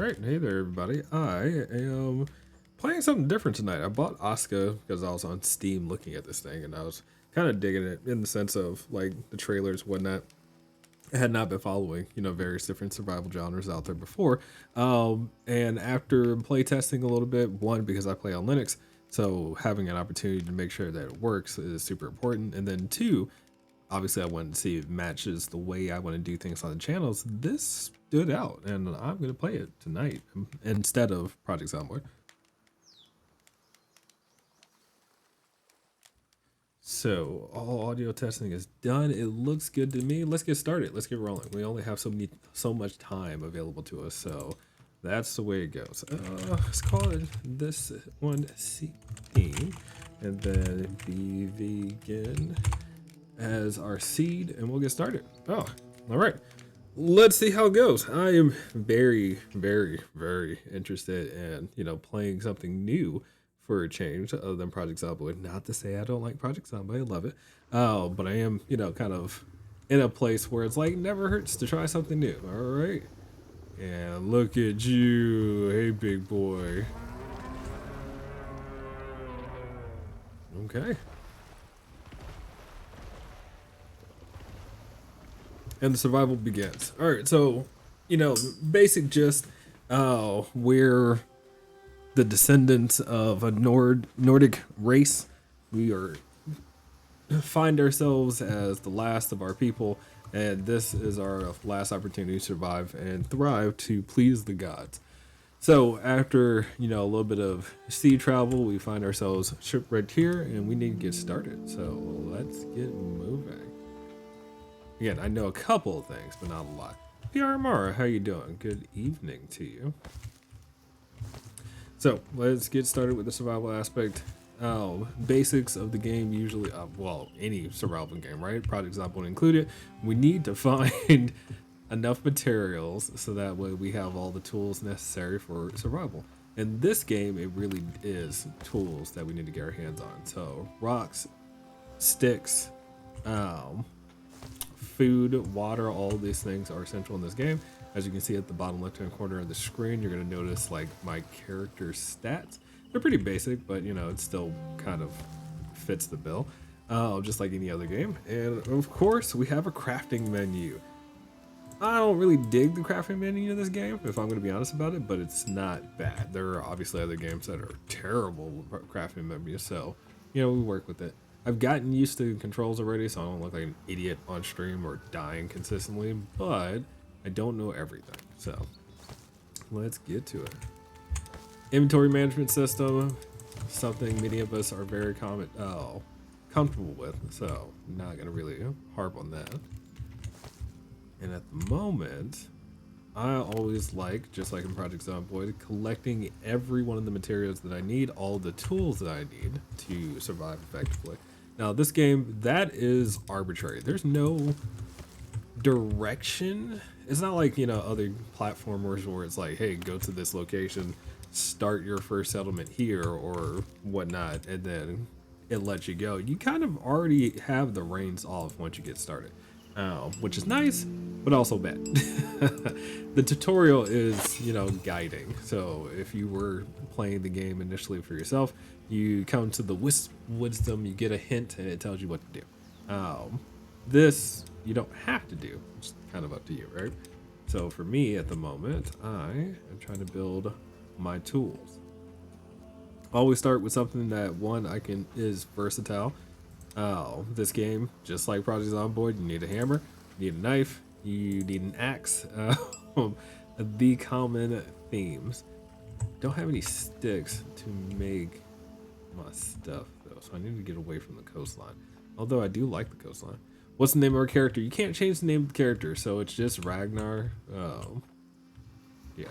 Alright, hey there everybody. I am playing something different tonight. I bought ASKA because I was on Steam looking at this thing and I was kind of digging it in the sense of like the trailers, whatnot. I had not been following, various different survival genres out there before. And after playtesting a little bit, one, because I play on Linux, so having an opportunity to make sure that it works is super important. And then two, obviously I wanted to see if it matches the way I want to do things on the channels. This stood out and I'm going to play it tonight instead of Project Zomboid. So all audio testing is done. It looks good to me. Let's get started. Let's get rolling. We only have so much time available to us, so that's the way it goes. Let's call it this one scene, and then bvgan as our seed, and we'll get started. Oh, all right. Let's see how it goes. I am very, very, very interested in, playing something new for a change other than Project Zomboid. Not to say I don't like Project Zomboid, I love it. But I am, kind of in a place where it's like never hurts to try something new. All right. And look at you. Hey, big boy. Okay. And the survival begins. All right, so basic gist. We're the descendants of a Nordic race. We find ourselves as the last of our people, and this is our last opportunity to survive and thrive to please the gods. So after a little bit of sea travel, we find ourselves shipwrecked here, and we need to get started. So let's get moving. Again, I know a couple of things, but not a lot. PR Mara, how you doing? Good evening to you. So let's get started with the survival aspect. Basics of the game usually, well, any survival game, right? Project Zomboid included. We need to find enough materials so that way we have all the tools necessary for survival. In this game, it really is tools that we need to get our hands on. So rocks, sticks, food, water, all of these things are essential in this game. As you can see at the bottom left hand corner of the screen, you're going to notice like my character stats. They're pretty basic, but it still kind of fits the bill, just like any other game. And of course, we have a crafting menu. I don't really dig the crafting menu in this game, if I'm going to be honest about it, but it's not bad. There are obviously other games that are terrible with crafting menus, so we work with it. I've gotten used to the controls already, so I don't look like an idiot on stream or dying consistently, but I don't know everything. So let's get to it. Inventory management system, something many of us are very comfortable with, so I'm not gonna really harp on that. And at the moment, I always like, just like in Project Zomboid, collecting every one of the materials that I need, all the tools that I need to survive effectively. Now this game, that is arbitrary. There's no direction. It's not like, other platformers where it's like, hey, go to this location, start your first settlement here or whatnot, and then it lets you go. You kind of already have the reins off once you get started, which is nice, but also bad. The tutorial is, guiding. So if you were playing the game initially for yourself, you come to the wisdom, you get a hint, and it tells you what to do. This you don't have to do. It's kind of up to you, right? So for me at the moment, I am trying to build my tools. Always start with something that is versatile. This game, just like Project Zomboid, you need a hammer, you need a knife, you need an axe. The common themes. Don't have any sticks to make my stuff though, so I need to get away from the coastline. Although I do like the coastline. What's the name of our character? You can't change the name of the character, so it's just Ragnar. Yeah.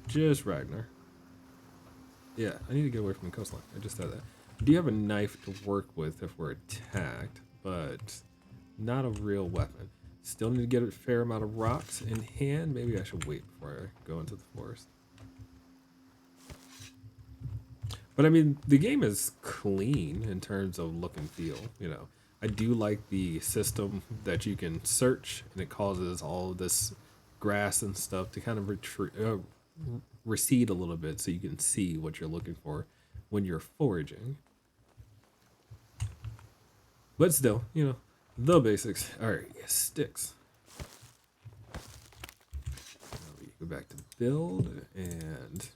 Just Ragnar. Yeah, I need to get away from the coastline. I just said that. I do have a knife to work with if we're attacked, but not a real weapon. Still need to get a fair amount of rocks in hand. Maybe I should wait before I go into the forest. But I mean, the game is clean in terms of look and feel, I do like the system that you can search and it causes all of this grass and stuff to kind of recede a little bit so you can see what you're looking for when you're foraging. But still, you know, the basics. All right, sticks. Now we go back to build, and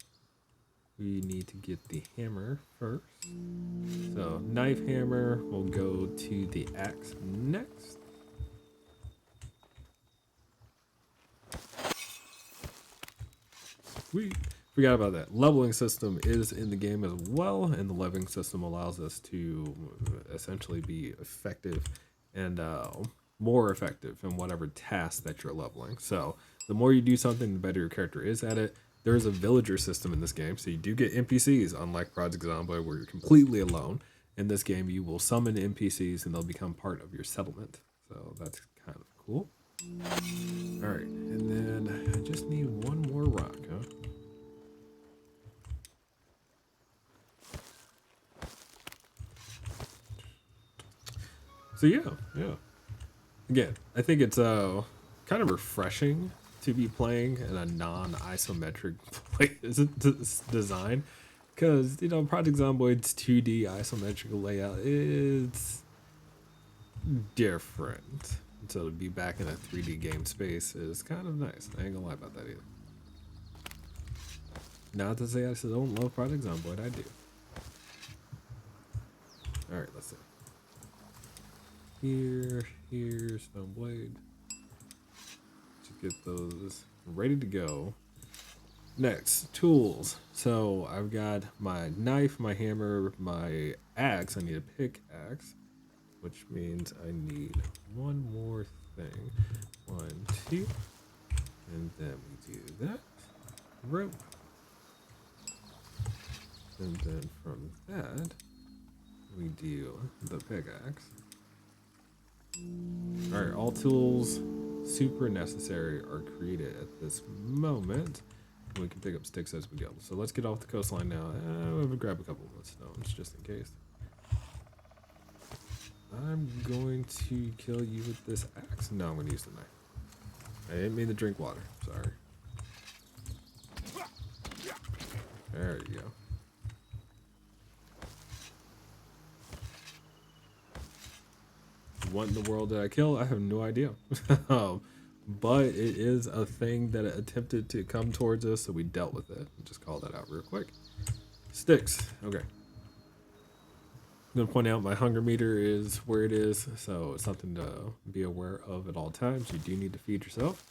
we need to get the hammer first. So knife, hammer, we'll go to the axe next. We forgot about that. Leveling system is in the game as well, and the leveling system allows us to essentially be effective and more effective in whatever task that you're leveling. So the more you do something, the better your character is at it. There is a villager system in this game, so you do get NPCs, unlike Project Zomboid, where you're completely alone. In this game, you will summon NPCs, and they'll become part of your settlement. So that's kind of cool. All right, and then I just need one more rock, huh? So yeah. Again, I think it's kind of refreshing to be playing in a non-isometric design, because you know Project Zomboid's 2D isometric layout is different. So to be back in a 3D game space is kind of nice. I ain't gonna lie about that either. Not to say I still don't love Project Zomboid, I do. All right, let's see. Here, stone blade. To get those ready to go. Next, tools. So I've got my knife, my hammer, my axe. I need a pickaxe, which means I need one more thing. 1, 2, and then we do that. Rope. And then from that, we do the pickaxe. All right, all tools super necessary are created at this moment. We can pick up sticks as we go. So let's get off the coastline now. I'm gonna grab a couple of stones just in case. I'm going to kill you with this axe. No, I'm gonna use the knife. I didn't mean to drink water. Sorry. There you go. What in the world did I kill? I have no idea. But it is a thing that attempted to come towards us, so we dealt with it. Just call that out real quick. Sticks. Okay. I'm going to point out my hunger meter is where it is, so it's something to be aware of at all times. You do need to feed yourself.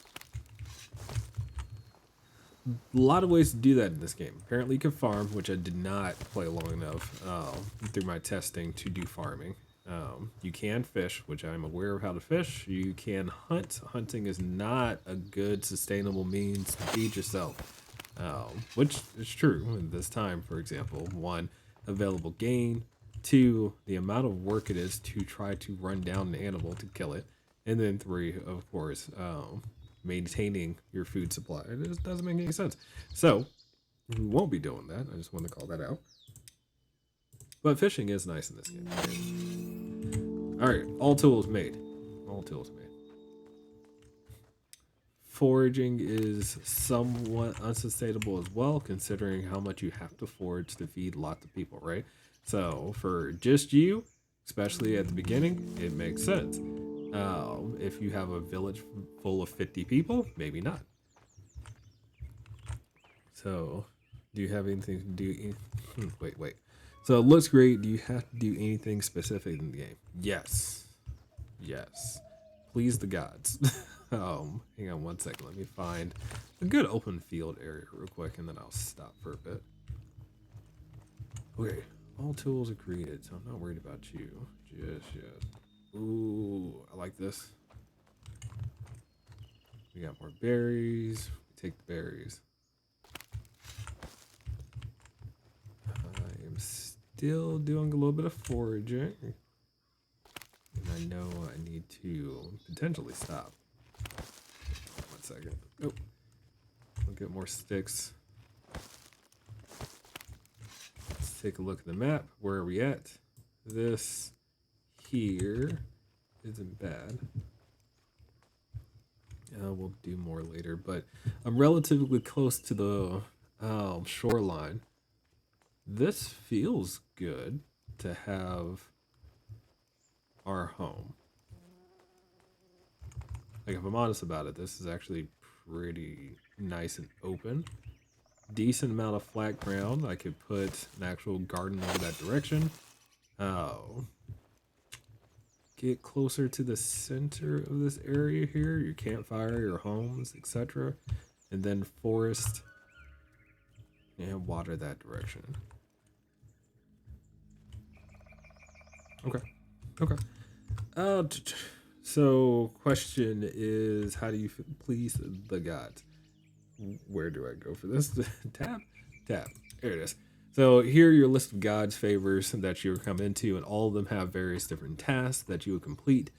A lot of ways to do that in this game. Apparently you can farm, which I did not play long enough through my testing to do farming. You can fish, which I'm aware of how to fish. You can hunt. Hunting is not a good sustainable means to feed yourself, which is true in this time. For example, 1, available gain, 2, the amount of work it is to try to run down an animal to kill it, and then 3, of course, maintaining your food supply. It just doesn't make any sense. So we won't be doing that. I just want to call that out. But fishing is nice in this game. All right, all tools made. All tools made. Foraging is somewhat unsustainable as well, considering how much you have to forage to feed lots of people, right? So for just you, especially at the beginning, it makes sense. If you have a village full of 50 people, maybe not. So, do you have anything to do? Wait. So it looks great. Do you have to do anything specific in the game? Yes. Please the gods. Hang on one second. Let me find a good open field area real quick, and then I'll stop for a bit. Okay, all tools are created, so I'm not worried about you just yet. Ooh, I like this. We got more berries. We take the berries. I am still doing a little bit of foraging. And I know I need to potentially stop. 1 second. Oh, we'll get more sticks. Let's take a look at the map. Where are we at? This here isn't bad. We'll do more later, but I'm relatively close to the shoreline. This feels good to have our home. Like, if I'm honest about it, this is actually pretty nice and open. Decent amount of flat ground. I could put an actual garden over that direction. Oh, get closer to the center of this area here, your campfire, your homes, etc. And then forest and water that direction. Okay. Okay. So question is, how do you please the gods? Where do I go for this? Tab? Tab. There it is. So here are your list of God's favors that you come into, and all of them have various different tasks that you would complete,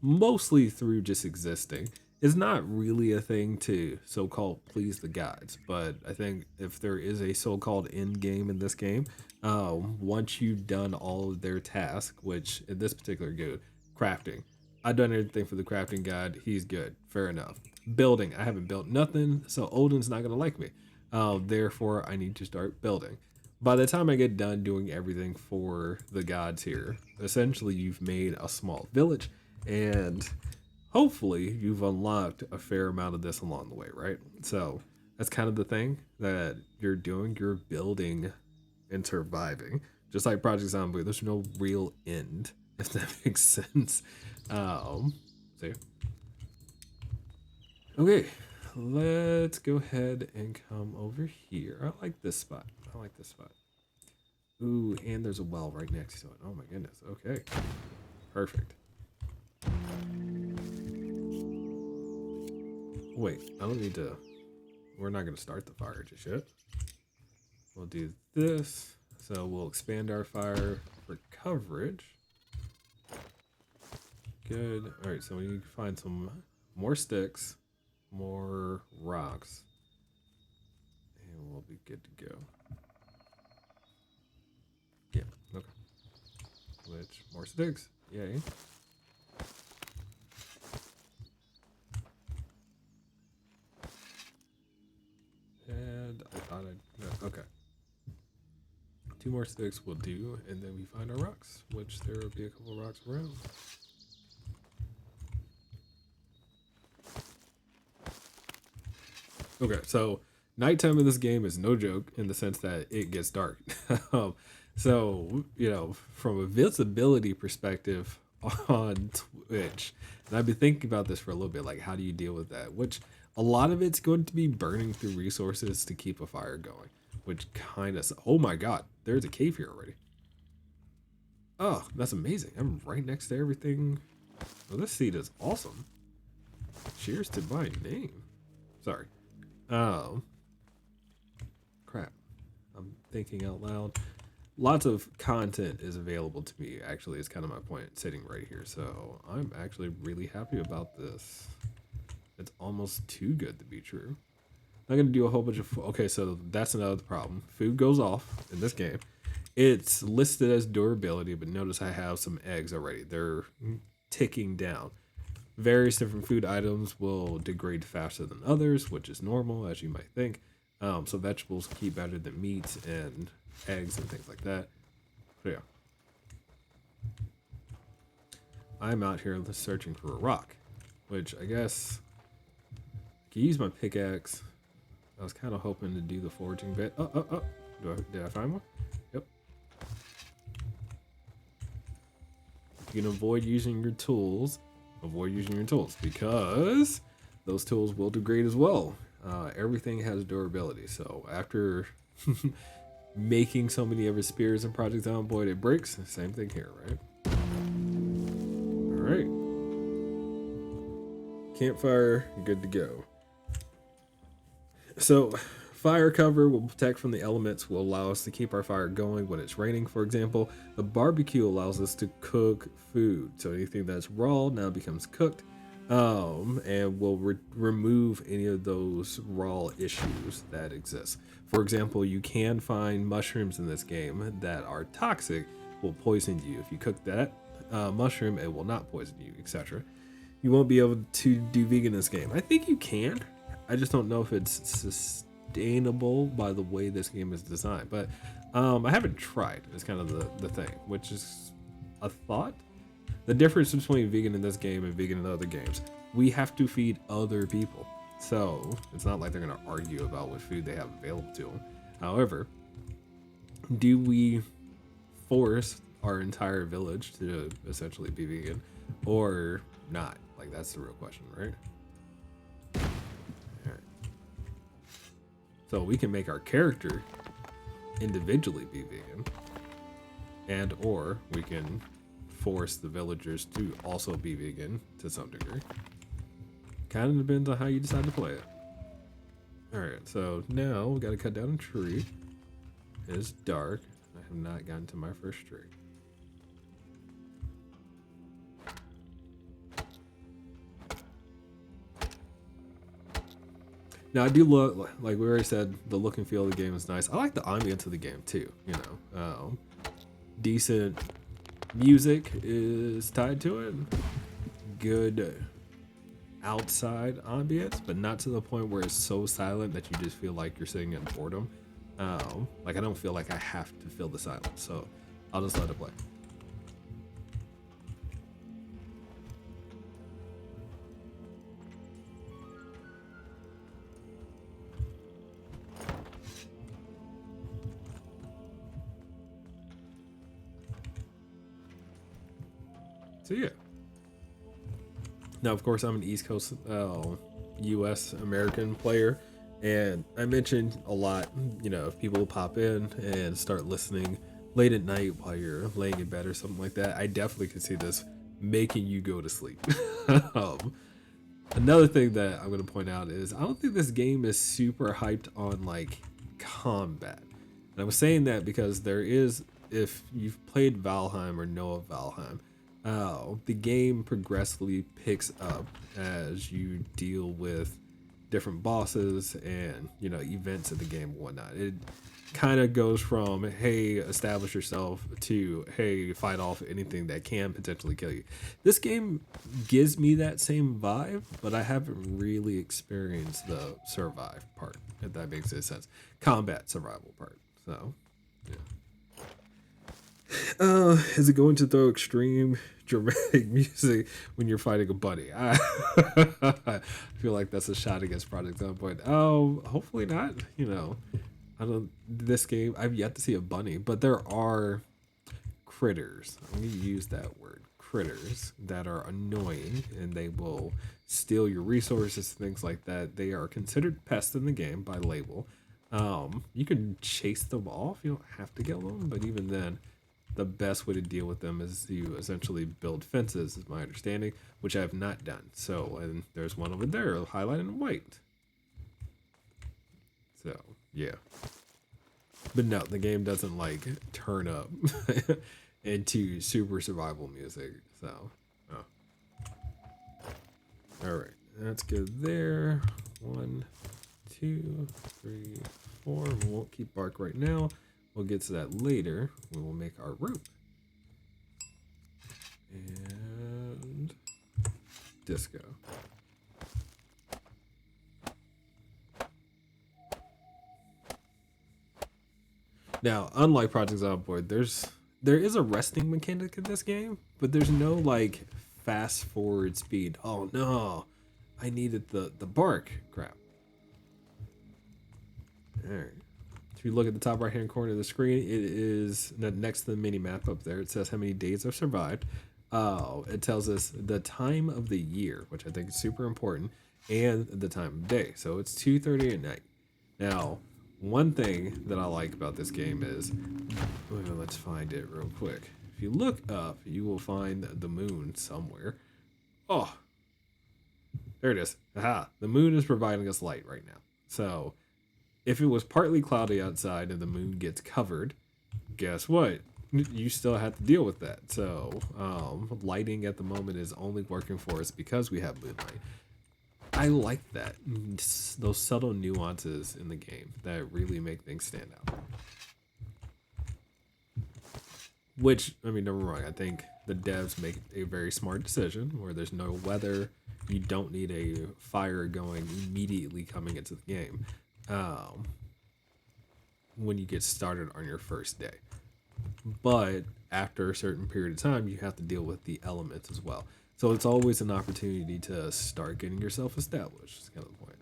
mostly through just existing. It's not really a thing to so-called please the gods, but I think if there is a so-called end game in this game, once you've done all of their tasks, which in this particular good, crafting, I've done everything for the crafting god. He's good. Fair enough. Building, I haven't built nothing, so Odin's not gonna like me. Therefore, I need to start building. By the time I get done doing everything for the gods here, essentially you've made a small village, and hopefully you've unlocked a fair amount of this along the way, right? So that's kind of the thing that you're doing. You're building and surviving. Just like Project Zombie, there's no real end, if that makes sense. See. Okay, let's go ahead and come over here. I like this spot. I like this spot. Ooh, and there's a well right next to it. Oh my goodness. Okay, perfect. Wait, I don't need to. We're not going to start the fire just yet. We'll do this. So we'll expand our fire for coverage. Good. All right, so we need to find some more sticks, more rocks, and we'll be good to go. Yeah, okay. Which, more sticks. Yay. And I thought okay. 2 more sticks will do, and then we find our rocks, which there will be a couple of rocks around. Okay, so nighttime in this game is no joke in the sense that it gets dark. So, you know, from a visibility perspective on Twitch, and I've been thinking about this for a little bit, like how do you deal with that? Which a lot of it's going to be burning through resources to keep a fire going, which kind of, oh my God, there's a cave here already. Oh, that's amazing. I'm right next to everything. Oh, this seed is awesome. Cheers to my name. Sorry. Crap. I'm thinking out loud. Lots of content is available to me, actually, is kind of my point, sitting right here. So I'm actually really happy about this. It's almost too good to be true. I'm going to do a whole bunch of... Okay, so that's another problem. Food goes off in this game. It's listed as durability, but notice I have some eggs already. They're ticking down. Various different food items will degrade faster than others, which is normal, as you might think. So vegetables keep better than meats and eggs and things like that. So yeah. I'm out here searching for a rock, which I guess I can use my pickaxe. I was kind of hoping to do the foraging bit. Oh. Did I find one? Yep. You can avoid using your tools. Avoid using your tools because those tools will degrade as well. Everything has durability. So after making so many of his spears in Project Zomboid, it breaks. Same thing here, right? All right. Campfire, good to go. So fire cover will protect from the elements, will allow us to keep our fire going when it's raining, for example. The barbecue allows us to cook food. So anything that's raw now becomes cooked. And will remove any of those raw issues that exist. For example, you can find mushrooms in this game that are toxic, will poison you. If you cook that mushroom, it will not poison you, etc. you won't be able to do vegan in this game. I think you can. I just don't know if it's sustainable by the way this game is designed. But I haven't tried. It's kind of the thing, which is a thought. The difference between vegan in this game and vegan in other games, we have to feed other people. So it's not like they're going to argue about what food they have available to them. However, do we force our entire village to essentially be vegan or not? Like, that's the real question, right? All right. So we can make our character individually be vegan, and or we can force the villagers to also be vegan to some degree. Kind of depends on how you decide to play it. All right, so now we got to cut down a tree. It's dark. I have not gotten to my first tree. Now I do look, like we already said, the look and feel of the game is nice. I like the ambience of the game too. You know, decent music is tied to it. Good outside ambience, but not to the point where it's so silent that you just feel like you're sitting in boredom. Like I don't feel like I have to fill the silence, so I'll just let it play. So yeah. Now, of course, I'm an East Coast, U.S. American player, and I mentioned a lot, you know, if people pop in and start listening late at night while you're laying in bed or something like that, I definitely could see this making you go to sleep. Another thing that I'm going to point out is I don't think this game is super hyped on like combat. And I was saying that because there is, if you've played Valheim or know of Valheim, the game progressively picks up as you deal with different bosses and, you know, events in the game and whatnot. It kind of goes from, hey, establish yourself, to, hey, fight off anything that can potentially kill you. This game gives me that same vibe, but I haven't really experienced the survive part, if that makes any sense. Combat survival part. So, yeah. Is it going to throw extreme dramatic music when you're fighting a bunny? I feel like that's a shot against Project Zomboid. Oh, hopefully not. You know, I don't. This game, I've yet to see a bunny, but there are critters. I'm gonna use that word, critters, that are annoying and they will steal your resources, things like that. They are considered pests in the game by label. You can chase them off. You don't have to kill them, but even then, the best way to deal with them is to essentially build fences, is my understanding, which I have not done. So, and there's one over there highlighted in white. So, yeah. But no, the game doesn't like turn up into super survival music. So, all right, that's good there. 1, 2, 3, 4. We won't keep bark right now. We'll get to that later. We will make our rope. And disco. Now, unlike Project Zomboid, there is a resting mechanic in this game, but there's no like fast forward speed. Oh no, I needed the bark. Crap. All right. If you look at the top right hand corner of the screen, it is next to the mini map up there. It says how many days have survived. It tells us the time of the year, which I think is super important, and the time of day. So it's 2:30 at night. Now, one thing that I like about this game is, let's find it real quick. If you look up, you will find the moon somewhere. Oh, there it is. Aha, the moon is providing us light right now. So if it was partly cloudy outside and the moon gets covered, guess what? You still have to deal with that. So lighting at the moment is only working for us because we have moonlight. I like that. Those subtle nuances in the game that really make things stand out. Which, I mean, never mind. I think the devs make a very smart decision where there's no weather. You don't need a fire going immediately coming into the game when you get started on your first day. But after a certain period of time, you have to deal with the elements as well. So it's always an opportunity to start getting yourself established. That's kind of the point.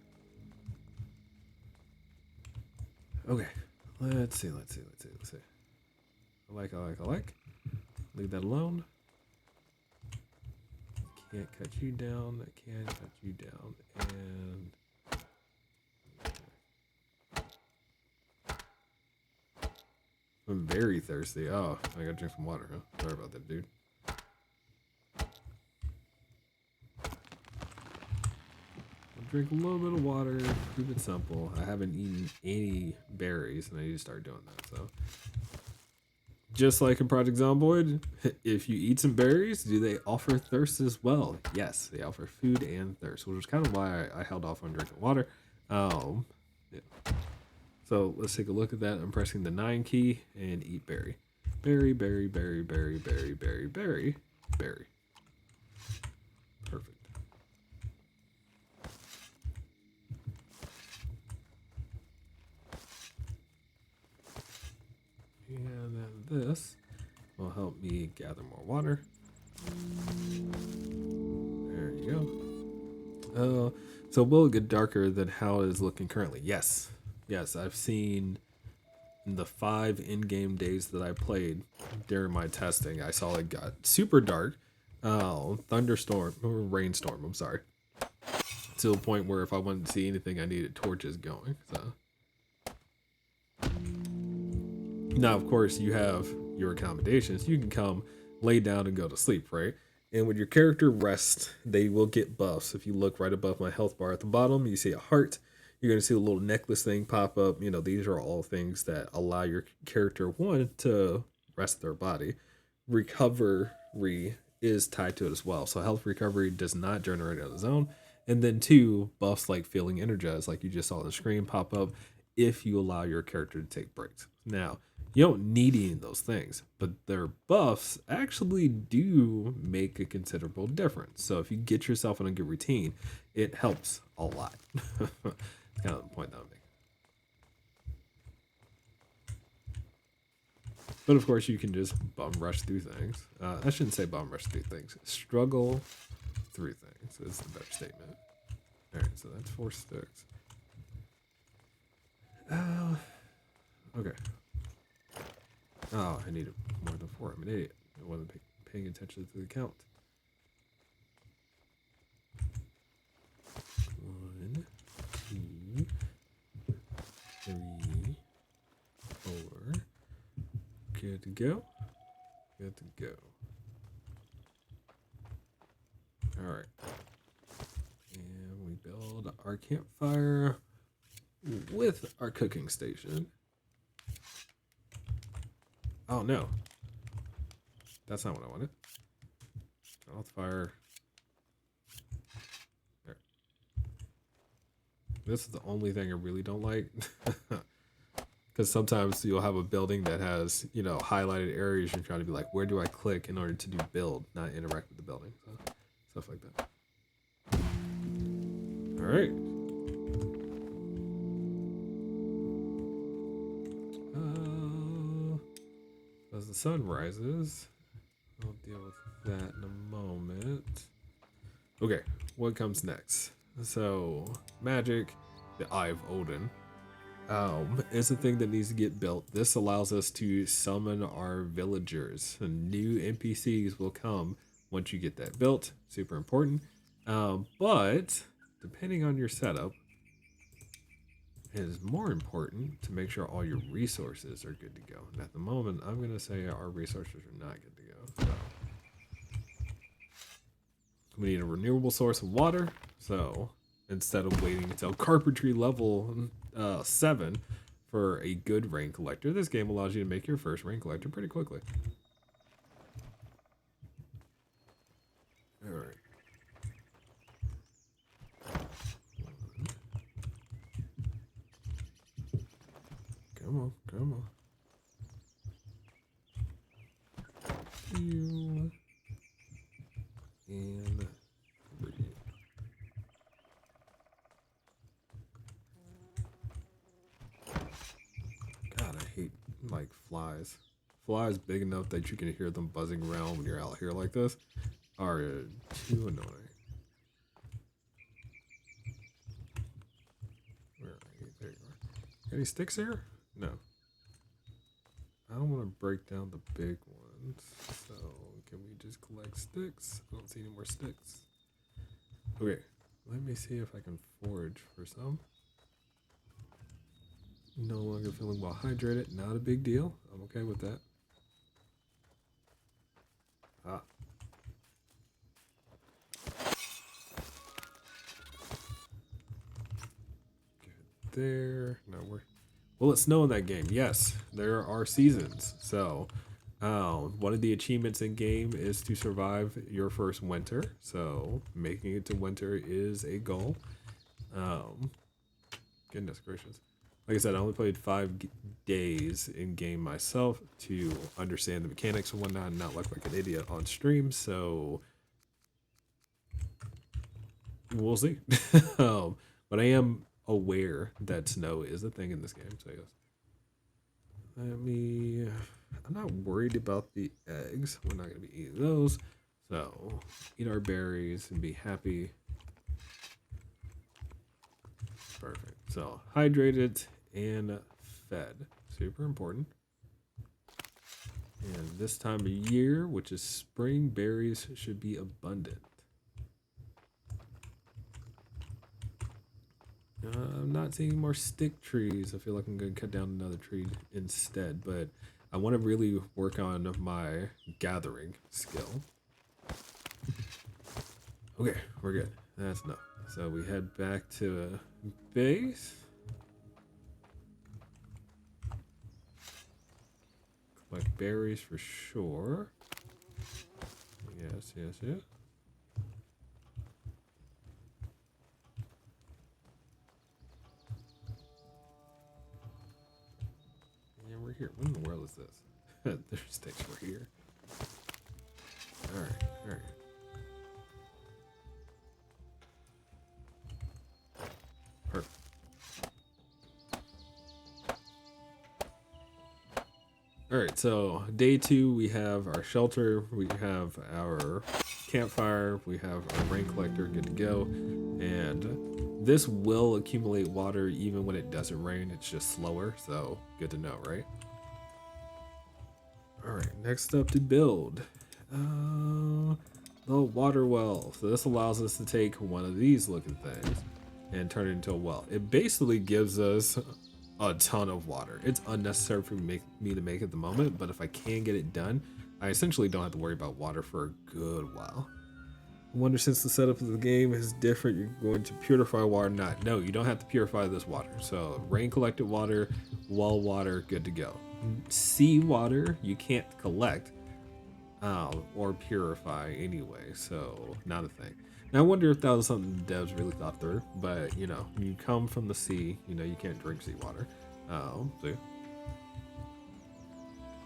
Okay, let's see. I like. Leave that alone. Can't cut you down. That can cut you down. And I'm very thirsty. Oh, I gotta drink some water, huh? Sorry about that, dude. I'll drink a little bit of water. Keep it simple. I haven't eaten any berries, and I need to start doing that. So, just like in Project Zomboid, if you eat some berries, do they offer thirst as well? Yes, they offer food and thirst, which is kind of why I held off on drinking water. Yeah. So let's take a look at that. I'm pressing the 9 key and eat berry. Berry. Perfect. And then this will help me gather more water. There you go. So will it get darker than how it is looking currently? Yes. Yes, I've seen in the 5 in-game days that I played during my testing, I saw it got super dark. Thunderstorm, or rainstorm, I'm sorry. To the point where if I wanted to see anything, I needed torches going. So now, of course, you have your accommodations. You can come lay down and go to sleep, right? And when your character rests, they will get buffs. If you look right above my health bar at the bottom, you see a heart. You're going to see a little necklace thing pop up. You know, these are all things that allow your character, one, to rest their body. Recovery is tied to it as well. So health recovery does not generate on its own. And then 2, buffs like feeling energized, like you just saw the screen pop up, if you allow your character to take breaks. Now, you don't need any of those things, but their buffs actually do make a considerable difference. So if you get yourself in a good routine, it helps a lot. It's kind of the point that I'm making. But of course, you can just bum rush through things. I shouldn't say bum rush through things. Struggle through things is the better statement. All right, so that's 4 sticks. Okay. Oh, I needed more than 4. I'm an idiot. I wasn't paying attention to the count. 1, 2, 3, 4. Good to go. Good to go. All right. And we build our campfire with our cooking station. Oh no. That's not what I wanted. Turn off the fire. There. This is the only thing I really don't like. Because sometimes you'll have a building that has, you know, highlighted areas. You're trying to be like, where do I click in order to do build, not interact with the building. So, stuff like that. All right. As the sun rises, I'll deal with that in a moment. Okay, what comes next? So, magic, the Eye of Odin, is a thing that needs to get built. This allows us to summon our villagers. And new NPCs will come once you get that built. Super important. But depending on your setup, it is more important to make sure all your resources are good to go. And at the moment, I'm going to say our resources are not good to go. So we need a renewable source of water. So instead of waiting until carpentry level 7 for a good rain collector, this game allows you to make your first rain collector pretty quickly. All right. Come on. like flies. Flies big enough that you can hear them buzzing around when you're out here like this are too annoying. Where are you? There you are. Any sticks here? No. I don't want to break down the big ones. So can we just collect sticks? I don't see any more sticks. Okay. Let me see if I can forage for some. No longer feeling well hydrated. Not a big deal. I'm okay with that. Ah. Good there. No, will it snow in that game? Yes, there are seasons. So, one of the achievements in game is to survive your first winter. So, making it to winter is a goal. Goodness gracious. Like I said, I only played 5 days in game myself to understand the mechanics and whatnot and not look like an idiot on stream. So, we'll see. But I am aware that snow is a thing in this game. So, yes. I'm not worried about the eggs. We're not going to be eating those. So, eat our berries and be happy. Perfect. So, hydrated and fed. Super important. And this time of year, which is spring, berries should be abundant. I'm not seeing more stick trees. I feel like I'm going to cut down another tree instead, but I want to really work on my gathering skill. Okay, we're good. That's enough. So we head back to base. Collect berries for sure. Yes, yes, yes. And we're here. What in the world is this? There's sticks for here. Alright, alright. Perfect. Alright, so day 2 we have our shelter, we have our campfire, we have our rain collector good to go, and this will accumulate water even when it doesn't rain. It's just slower, so good to know, right? Alright, next up to build. The water well. So this allows us to take one of these looking things and turn it into a well. It basically gives us a ton of water. It's unnecessary for me to make at the moment, but if I can get it done, I essentially don't have to worry about water for a good while. I wonder, since the setup of the game is different, you're going to purify water? Not. No, you don't have to purify this water. So rain collected water, well water, good to go. Sea water you can't collect or purify anyway, so not a thing. Now I wonder if that was something the devs really thought through, but you know, you come from the sea, you know, you can't drink seawater. So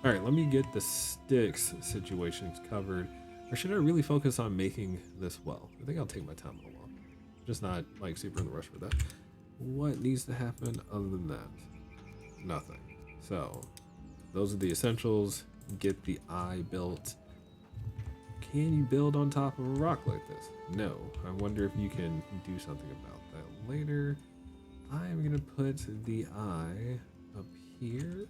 all right, let me get the sticks situations covered. Or should I really focus on making this well? I think I'll take my time a little. Just not like super in the rush for that. What needs to happen other than that? Nothing. So those are the essentials. Get the eye built. Can you build on top of a rock like this? No. I wonder if you can do something about that later. I'm gonna put the eye up here.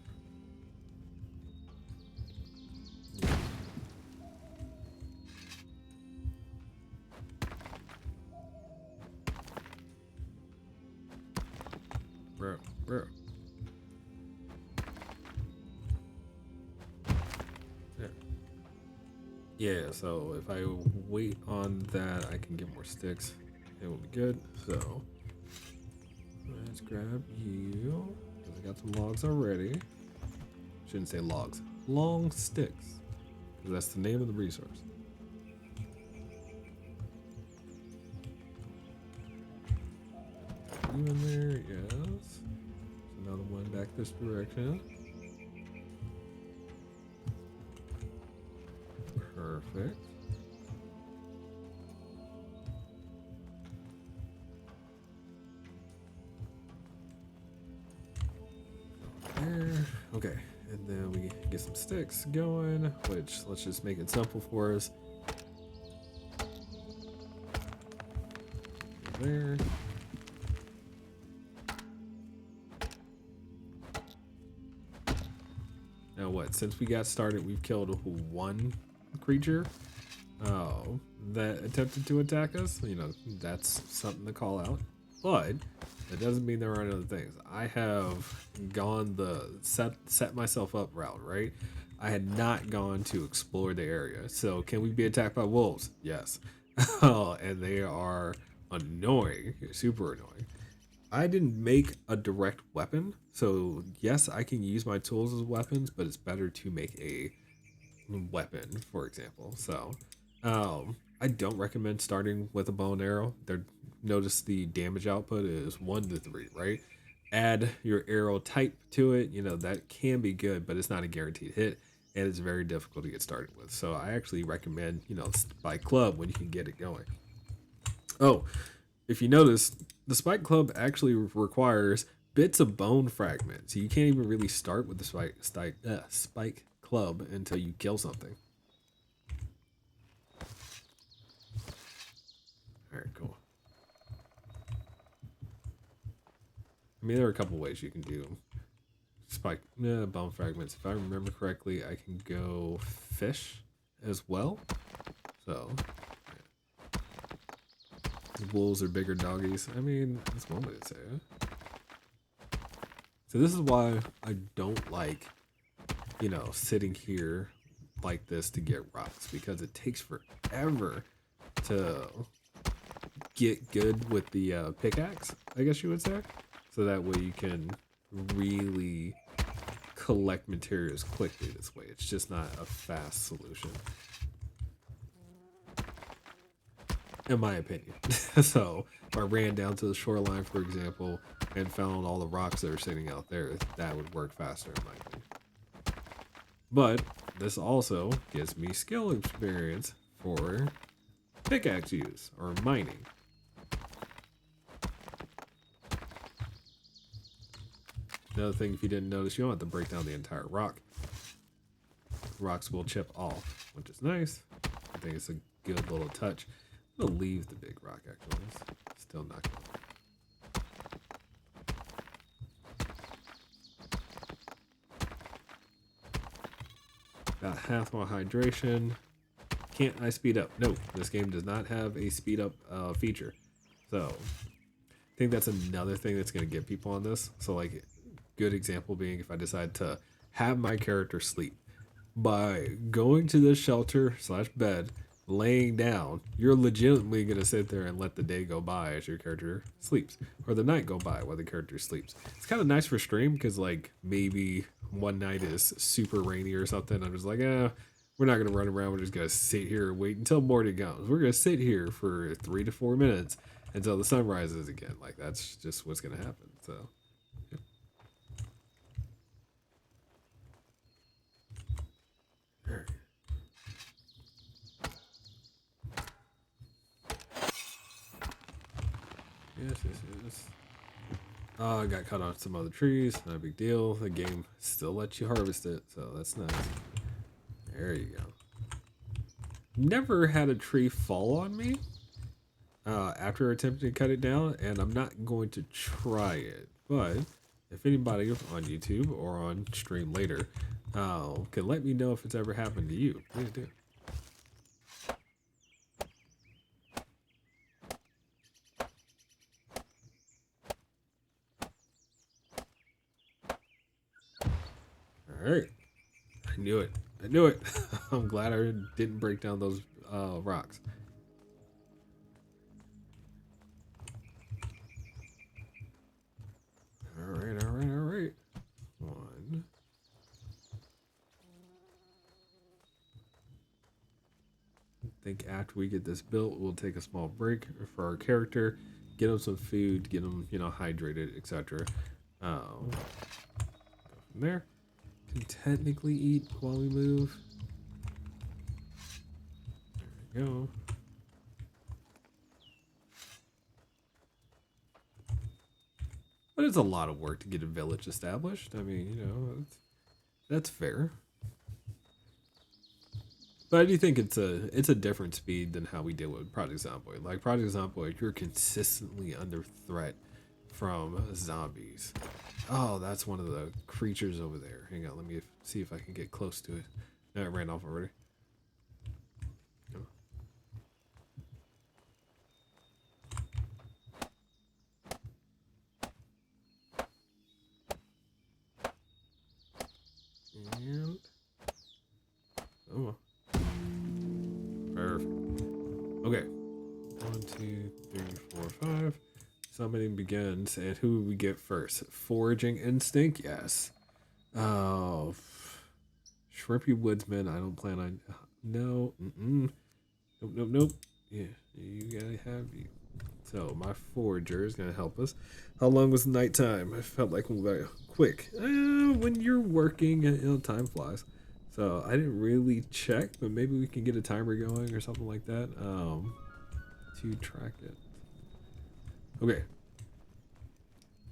Bro. There. Yeah, so if I wait on that, I can get more sticks. It will be good. So let's grab you. I got some logs already. Shouldn't say logs. Long sticks. Because that's the name of the resource. You in there? Yes. Another one back this direction. Perfect. There. Okay, and then we get some sticks going, which let's just make it simple for us. There. Now what? Since we got started, we've killed one creature that attempted to attack us. You know, that's something to call out. But that doesn't mean there aren't other things. I have gone the set myself up route, right? I had not gone to explore the area. So can we be attacked by wolves? Yes. And they are annoying, super annoying. I didn't make a direct weapon, so yes, I can use my tools as weapons, but it's better to make a weapon, for example. So, I don't recommend starting with a bow and arrow. Notice the damage output is 1 to 3, right? Add your arrow type to it. You know, that can be good, but it's not a guaranteed hit, and it's very difficult to get started with. So I actually recommend, you know, spike club when you can get it going. Oh, if you notice, the spike club actually requires bits of bone fragments. You can't even really start with the spike club until you kill something. All right, cool. I mean, there are a couple ways you can do spike bone fragments. If I remember correctly, I can go fish as well. So, wolves are bigger doggies. I mean, that's one way to say it. So this is why I don't like, you know, sitting here like this to get rocks, because it takes forever to get good with the pickaxe, I guess you would say. So that way you can really collect materials quickly this way. It's just not a fast solution, in my opinion. So if I ran down to the shoreline, for example, and found all the rocks that are sitting out there, that would work faster, in my opinion. But this also gives me skill experience for pickaxe use or mining. Another thing, if you didn't notice, you don't have to break down the entire rock. Rocks will chip off, which is nice. I think it's a good little touch. I'm gonna leave the big rock actually. It's still not good. About half my hydration. Can't I speed up? No, this game does not have a speed up feature. So I think that's another thing that's gonna get people on this. So like, good example being if I decide to have my character sleep. By going to this shelter / bed, laying down, you're legitimately gonna sit there and let the day go by as your character sleeps, or the night go by while the character sleeps. It's kind of nice for stream because like maybe one night is super rainy or something. I'm just like, we're not gonna run around. We're just gonna sit here and wait until morning comes. We're gonna sit here for 3 to 4 minutes until the sun rises again. Like that's just what's gonna happen. So. Yep. All right. Yes. Oh, I got cut off some other trees. Not a big deal. The game still lets you harvest it, so that's nice. There you go. Never had a tree fall on me after attempting to cut it down, and I'm not going to try it. But if anybody on YouTube or on stream later can let me know if it's ever happened to you, please do. All right. I knew it. I'm glad I didn't break down those rocks. All right. One. I think after we get this built, we'll take a small break for our character, get him some food, get him, you know, hydrated, etc. Go from there. Can technically eat while we move. There we go. But is a lot of work to get a village established. I mean, you know, that's fair. But I do think it's a different speed than how we did with Project Zomboid. Like Project Zomboid, you're consistently under threat from zombies. Oh, that's one of the creatures over there. Hang on, let me see if I can get close to it. No, it ran off already. No. And oh, perfect. Okay, 1, 2, 3, 4, 5. Summoning begins, and who we get first? Foraging instinct, yes. Oh, shrimpy woodsman. I don't plan on. No, nope, nope, nope. Yeah, you gotta have you. So my forager is gonna help us. How long was nighttime? I felt like we were quick. When you're working, you know, time flies. So I didn't really check, but maybe we can get a timer going or something like that. To track it. Okay.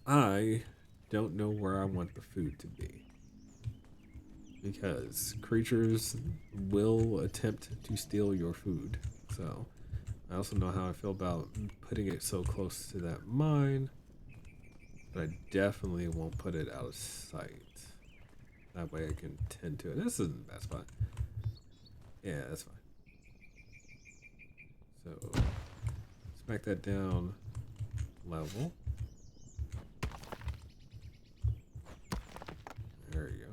I don't know where I want the food to be, because creatures will attempt to steal your food. So I also know how I feel about putting it so close to that mine, but I definitely won't put it out of sight. That way I can tend to it. This isn't a bad spot. Yeah, that's fine. So smack that down level. There you go.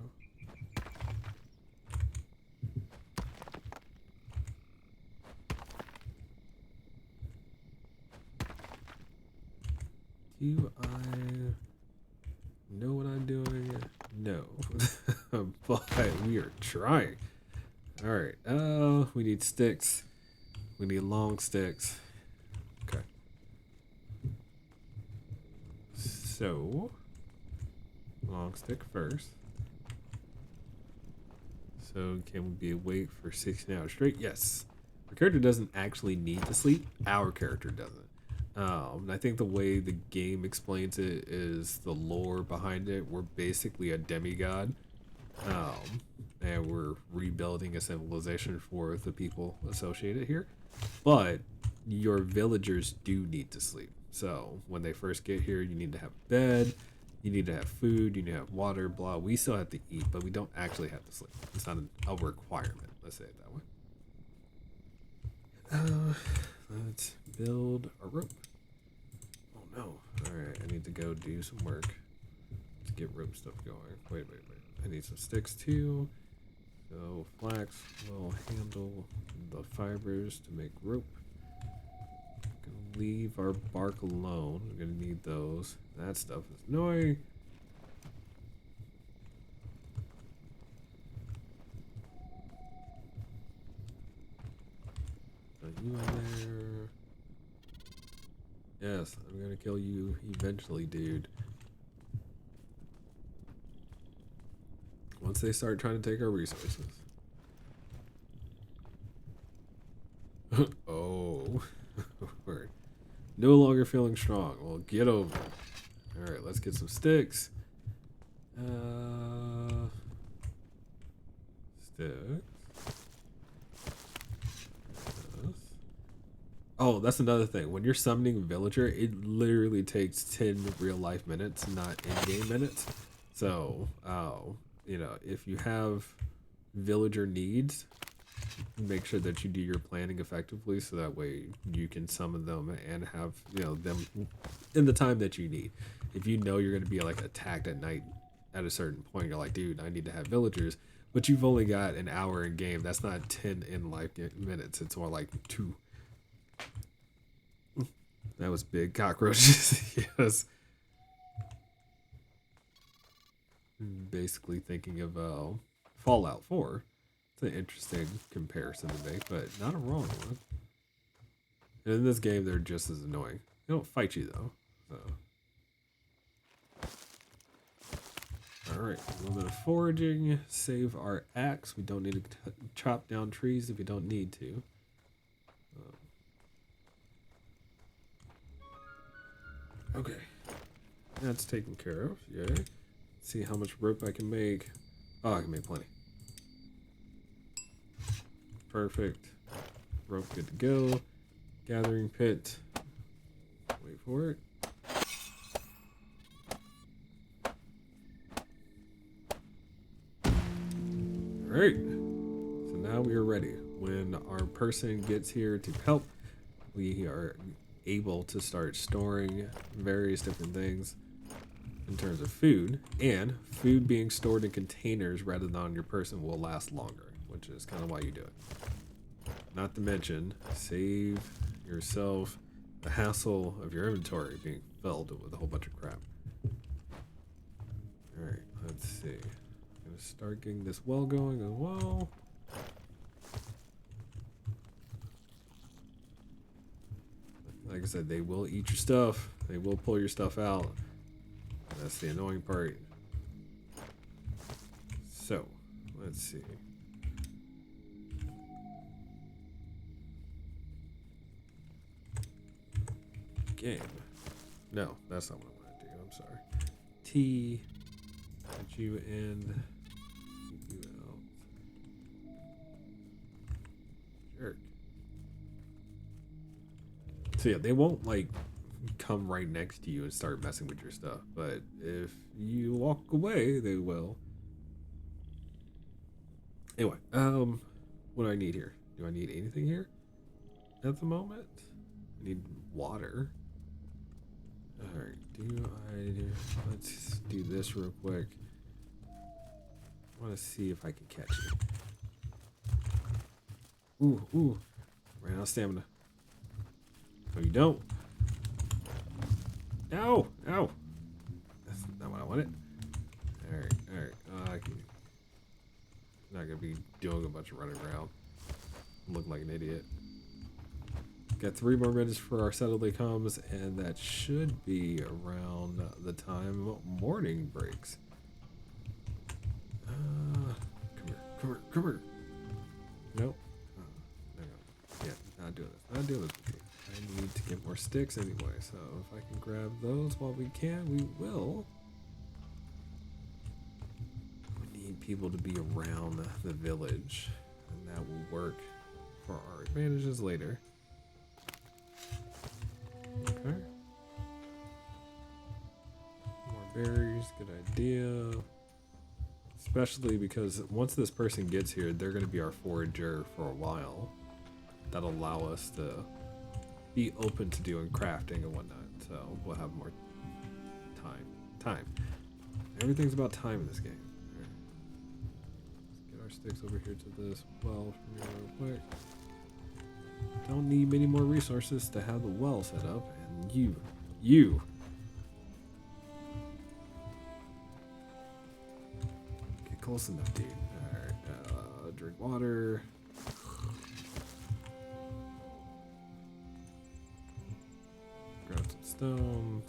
Do I know what I'm doing? No. But we are trying. Alright. We need sticks. We need long sticks. Okay. So, long stick first. So, can we be awake for 16 hours straight? Yes. Our character doesn't actually need to sleep. Our character doesn't. I think the way the game explains it is the lore behind it. We're basically a demigod, and we're rebuilding a civilization for the people associated here. But your villagers do need to sleep. So when they first get here, you need to have a bed, you need to have food, you need to have water, blah. We still have to eat, but we don't actually have to sleep. It's not a requirement. Let's say it that way. Let's build a rope. Oh no. Alright, I need to go do some work to get rope stuff going. Wait. I need some sticks too. So flax will handle the fibers to make rope. Gonna leave our bark alone. We're gonna need those. That stuff is annoying. Are you in there? Yes, I'm gonna kill you eventually, dude. Once they start trying to take our resources. Oh. We're no longer feeling strong. Well, get over it. Alright, let's get some sticks. Sticks. Oh, that's another thing. When you're summoning a villager, it literally takes 10 real life minutes, not in-game minutes. So, you know, if you have villager needs, make sure that you do your planning effectively so that way you can summon them and have, you know, them in the time that you need. If you know you're going to be like attacked at night at a certain point, you're like, dude, I need to have villagers, but you've only got an hour in game. That's not 10 in life minutes. It's more like 2. That was big cockroaches. Yes. Basically thinking of Fallout 4. It's an interesting comparison to make, but not a wrong one. And in this game, they're just as annoying. They don't fight you though. So. Alright, a little bit of foraging. Save our axe. We don't need to chop down trees if we don't need to. Okay. That's taken care of. Yeah. See how much rope I can make. Oh, I can make plenty. Perfect. Rope good to go. Gathering pit. Wait for it. Alright. So now we are ready. When our person gets here to help, we are able to start storing various different things in terms of food, and food being stored in containers rather than on your person will last longer, which is kind of why you do it. Not to mention, save yourself the hassle of your inventory being filled with a whole bunch of crap. Alright, let's see. I'm gonna start getting this well going as well. Like I said, they will eat your stuff. They will pull your stuff out. That's the annoying part. So, let's see. Game. No, that's not what I want to do. I'm sorry. T. Put you in. Keep you out. Jerk. So yeah, they won't like come right next to you and start messing with your stuff, but if you walk away, they will. Anyway, what do I need here? Do I need anything here at the moment? I need water. Alright, let's do this real quick. I want to see if I can catch you. Ooh, ran out of stamina. No, you don't. Ow! That's not what I wanted. Alright. I'm not gonna be doing a bunch of running around. Look like an idiot. Got 3 more minutes for our Saturday comes, and that should be around the time morning breaks. Come here. Nope. No. Yeah, not doing this. Not doing this with you. I need to get more sticks anyway, so if I can grab those while we can, we will. We need people to be around the village, and that will work for our advantages later. Okay. More berries, good idea. Especially because once this person gets here, they're going to be our forager for a while. That'll allow us to be open to doing crafting and whatnot, so we'll have more time. Everything's about time in this game. Right. Let's get our sticks over here to this well from here real quick. Don't need many more resources to have the well set up, and you get close enough, dude. Alright, drink water. Grab some stones.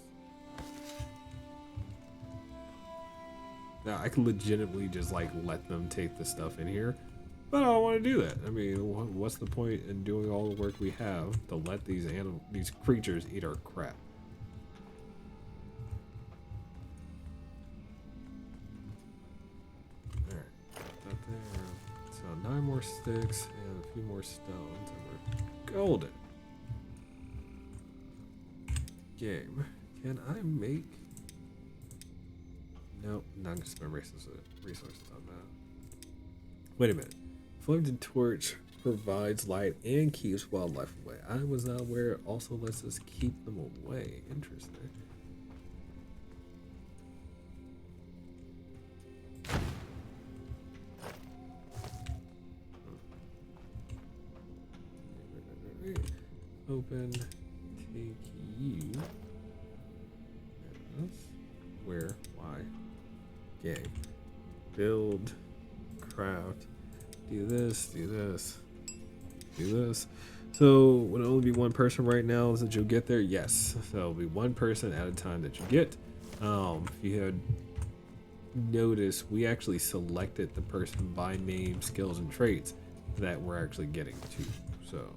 Now I can legitimately just like let them take the stuff in here, but I don't want to do that. I mean, what's the point in doing all the work we have to let these creatures eat our crap? All right, that there. So 9 more sticks and a few more stones, and we're golden. Game. Can I make? Nope, not gonna spend resources on that. Wait a minute. Flamed torch provides light and keeps wildlife away. I was not aware it also lets us keep them away. Interesting. Open. Take you. Yes. Where? Why? Game. Build. Craft. Do this. So would it only be one person right now that you'll get there? Yes. So it'll be one person at a time that you get. If you had noticed, we actually selected the person by name, skills, and traits that we're actually getting to. So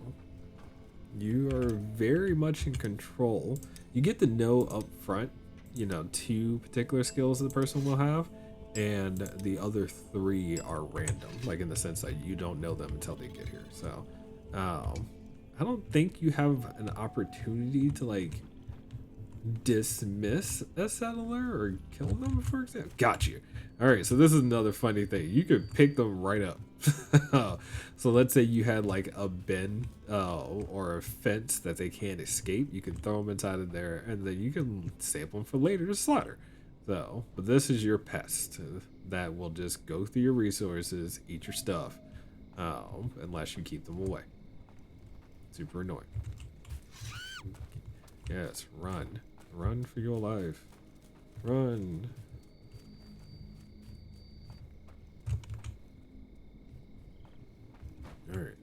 you are very much in control. You get to know up front you know, 2 particular skills the person will have, and the other 3 are random, like in the sense that you don't know them until they get here. So I don't think you have an opportunity to like dismiss a settler or kill them, for example. Got you. All right, so this is another funny thing. You could pick them right up. So let's say you had like a bin or a fence that they can't escape. You can throw them inside of there, and then you can save them for later to slaughter. So, but this is your pest that will just go through your resources, eat your stuff, unless you keep them away. Super annoying. Yes, run. Run for your life. Run. Alright.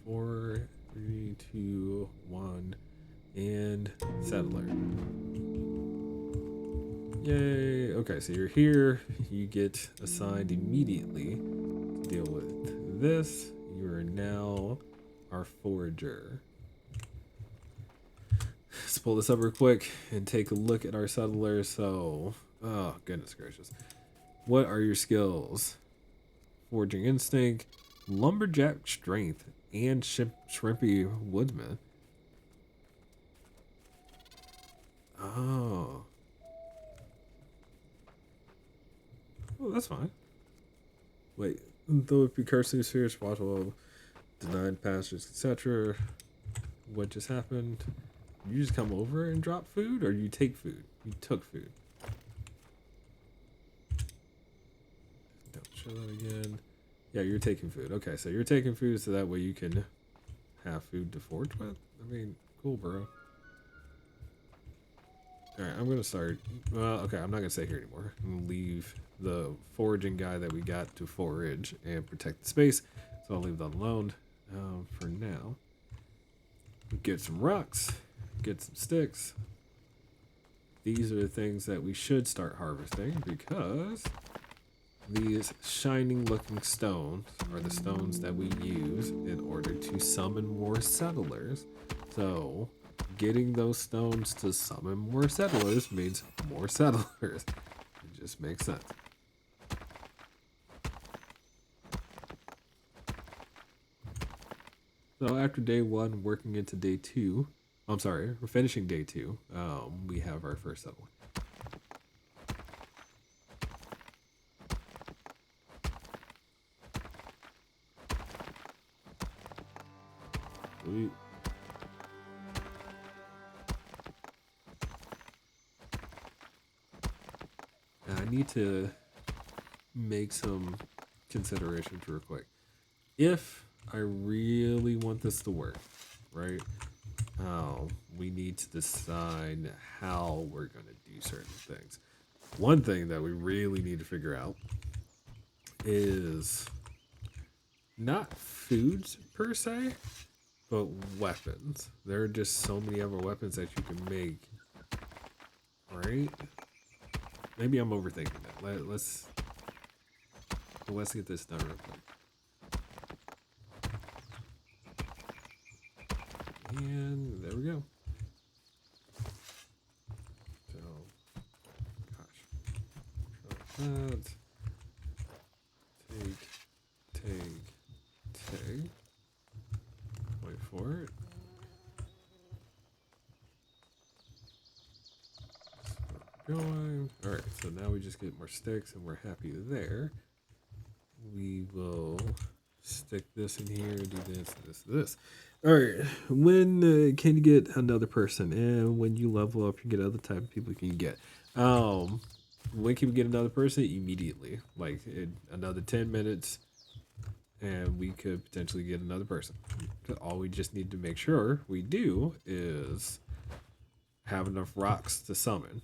4, 3, 2, 1. And settler. Yay. Okay, so you're here. You get assigned immediately to deal with this. You are now our forager. Let's pull this up real quick and take a look at our settlers. So, oh, goodness gracious. What are your skills? Foraging instinct, lumberjack strength, and shrimpy woodsman. Oh. Oh, that's fine. Wait, though it be cursing spheres, watchful, denied passage, etc. What just happened? You just come over and drop food, or you take food? You took food. Don't show that again. Yeah, you're taking food. Okay, so you're taking food so that way you can have food to forage with? I mean, cool, bro. Alright, I'm gonna start. Well, okay, I'm not gonna stay here anymore. I'm gonna leave the foraging guy that we got to forage and protect the space. So I'll leave that alone for now. Get some rocks, get some sticks. These are the things that we should start harvesting because these shining looking stones are the stones that we use in order to summon more settlers. So getting those stones to summon more settlers means more settlers. It just makes sense. So after day 1, working into day 2, I'm sorry, we're finishing day 2, we have our first settler. Sweet. I need to make some considerations real quick. If I really want this to work, right? We need to decide how we're going to do certain things. One thing that we really need to figure out is not foods per se, but weapons. There are just so many other weapons that you can make, right? Maybe I'm overthinking that. Let's get this done real quick. And there we go. So, gosh. That. Take. Wait for it. Going. Alright, so now we just get more sticks and we're happy there. We will stick this in here, do this. Alright, when can you get another person? And when you level up, you get other type of people you can get. When can we get another person? Immediately. Like, in another 10 minutes, and we could potentially get another person. All we just need to make sure we do is have enough rocks to summon.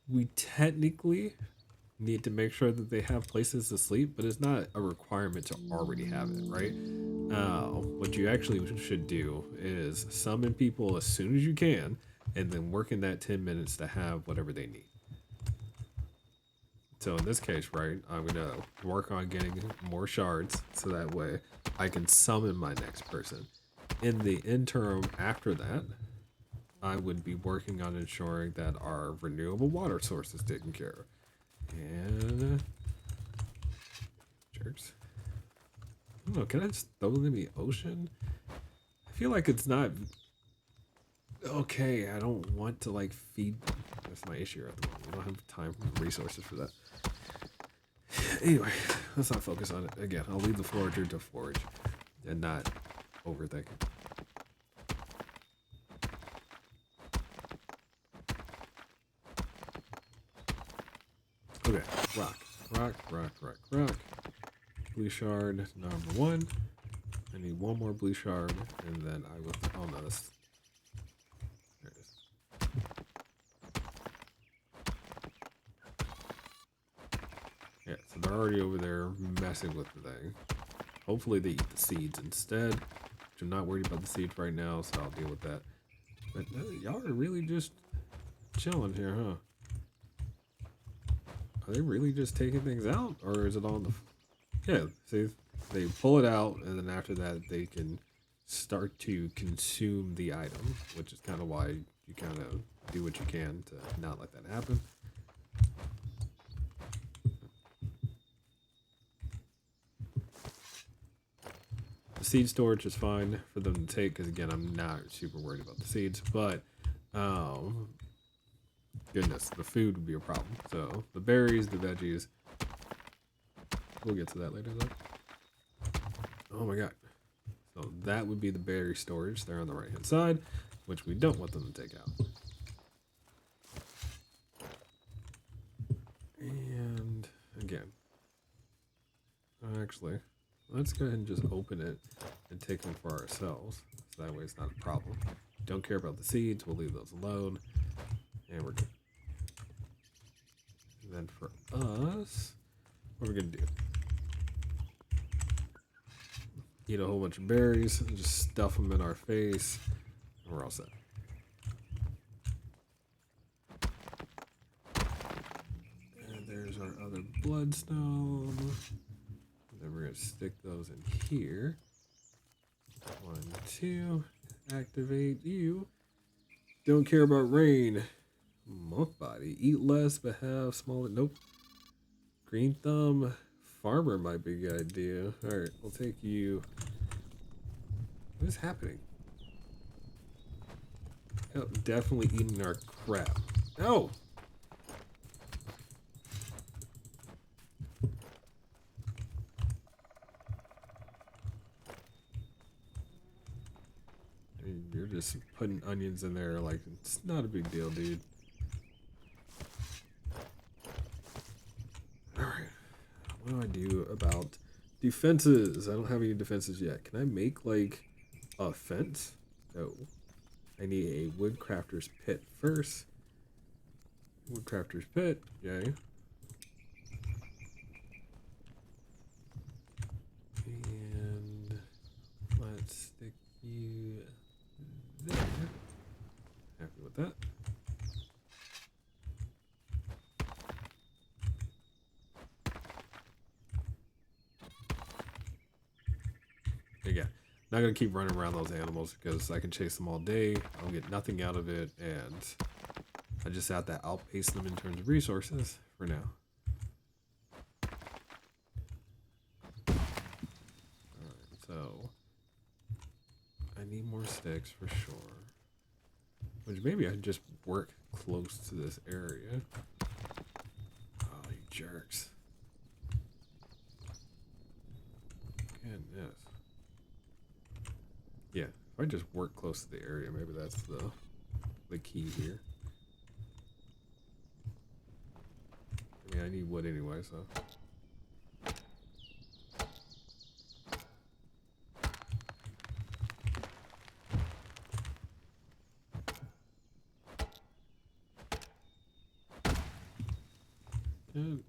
We technically need to make sure that they have places to sleep, but it's not a requirement to already have it, right? What you actually should do is summon people as soon as you can, and then work in that 10 minutes to have whatever they need. So in this case, right, I'm gonna work on getting more shards so that way I can summon my next person. In the interim after that, I would be working on ensuring that our renewable water source is taken care of. And jerks. I don't know, can I just throw them in the ocean? I feel like it's not okay. I don't want to like feed them. That's my issue at the moment. We don't have time and resources for that. Anyway, let's not focus on it. Again, I'll leave the forager to forage and not overthink it. Okay, rock. Blue shard number 1. I need one more blue shard, and then I will. Oh no, this. There it is. Yeah, so they're already over there messing with the thing. Hopefully they eat the seeds instead. Which I'm not worried about the seeds right now, so I'll deal with that. But y'all are really just chilling here, huh? Are they really just taking things out, or is it on the? Yeah, see, they pull it out, and then after that, they can start to consume the item, which is kind of why you kind of do what you can to not let that happen. The seed storage is fine for them to take, because again, I'm not super worried about the seeds, but goodness, the food would be a problem. So the berries, the veggies, we'll get to that later though. Oh my god. So that would be the berry storage there on the right hand side, which we don't want them to take out. And again, actually, let's go ahead and just open it and take them for ourselves. So that way it's not a problem. Don't care about the seeds, we'll leave those alone. And we're good. And then for us, what are we gonna do? Eat a whole bunch of berries and just stuff them in our face, and we're all set. And there's our other bloodstone. And then we're gonna stick those in here. 1, 2, activate you. Don't care about rain. Monk body. Eat less but have smaller. Nope. Green thumb. Farmer might be a good idea. Alright, we'll take you. What is happening? Oh, definitely eating our crap. No! You're just putting onions in there like it's not a big deal, dude. Alright. What do I do about defenses? I don't have any defenses yet. Can I make like a fence? No. I need a woodcrafter's pit first. Woodcrafter's pit, yay. And let's stick you there. Happy with that. Again, not gonna keep running around those animals because I can chase them all day. I'll get nothing out of it, and I just have to outpace them in terms of resources for now. Alright, so I need more sticks for sure. Which maybe I can just work close to this area. Oh, you jerks. Goodness. Yeah, if I just work close to the area, maybe that's the key here. I mean, I need wood anyway, so. Good.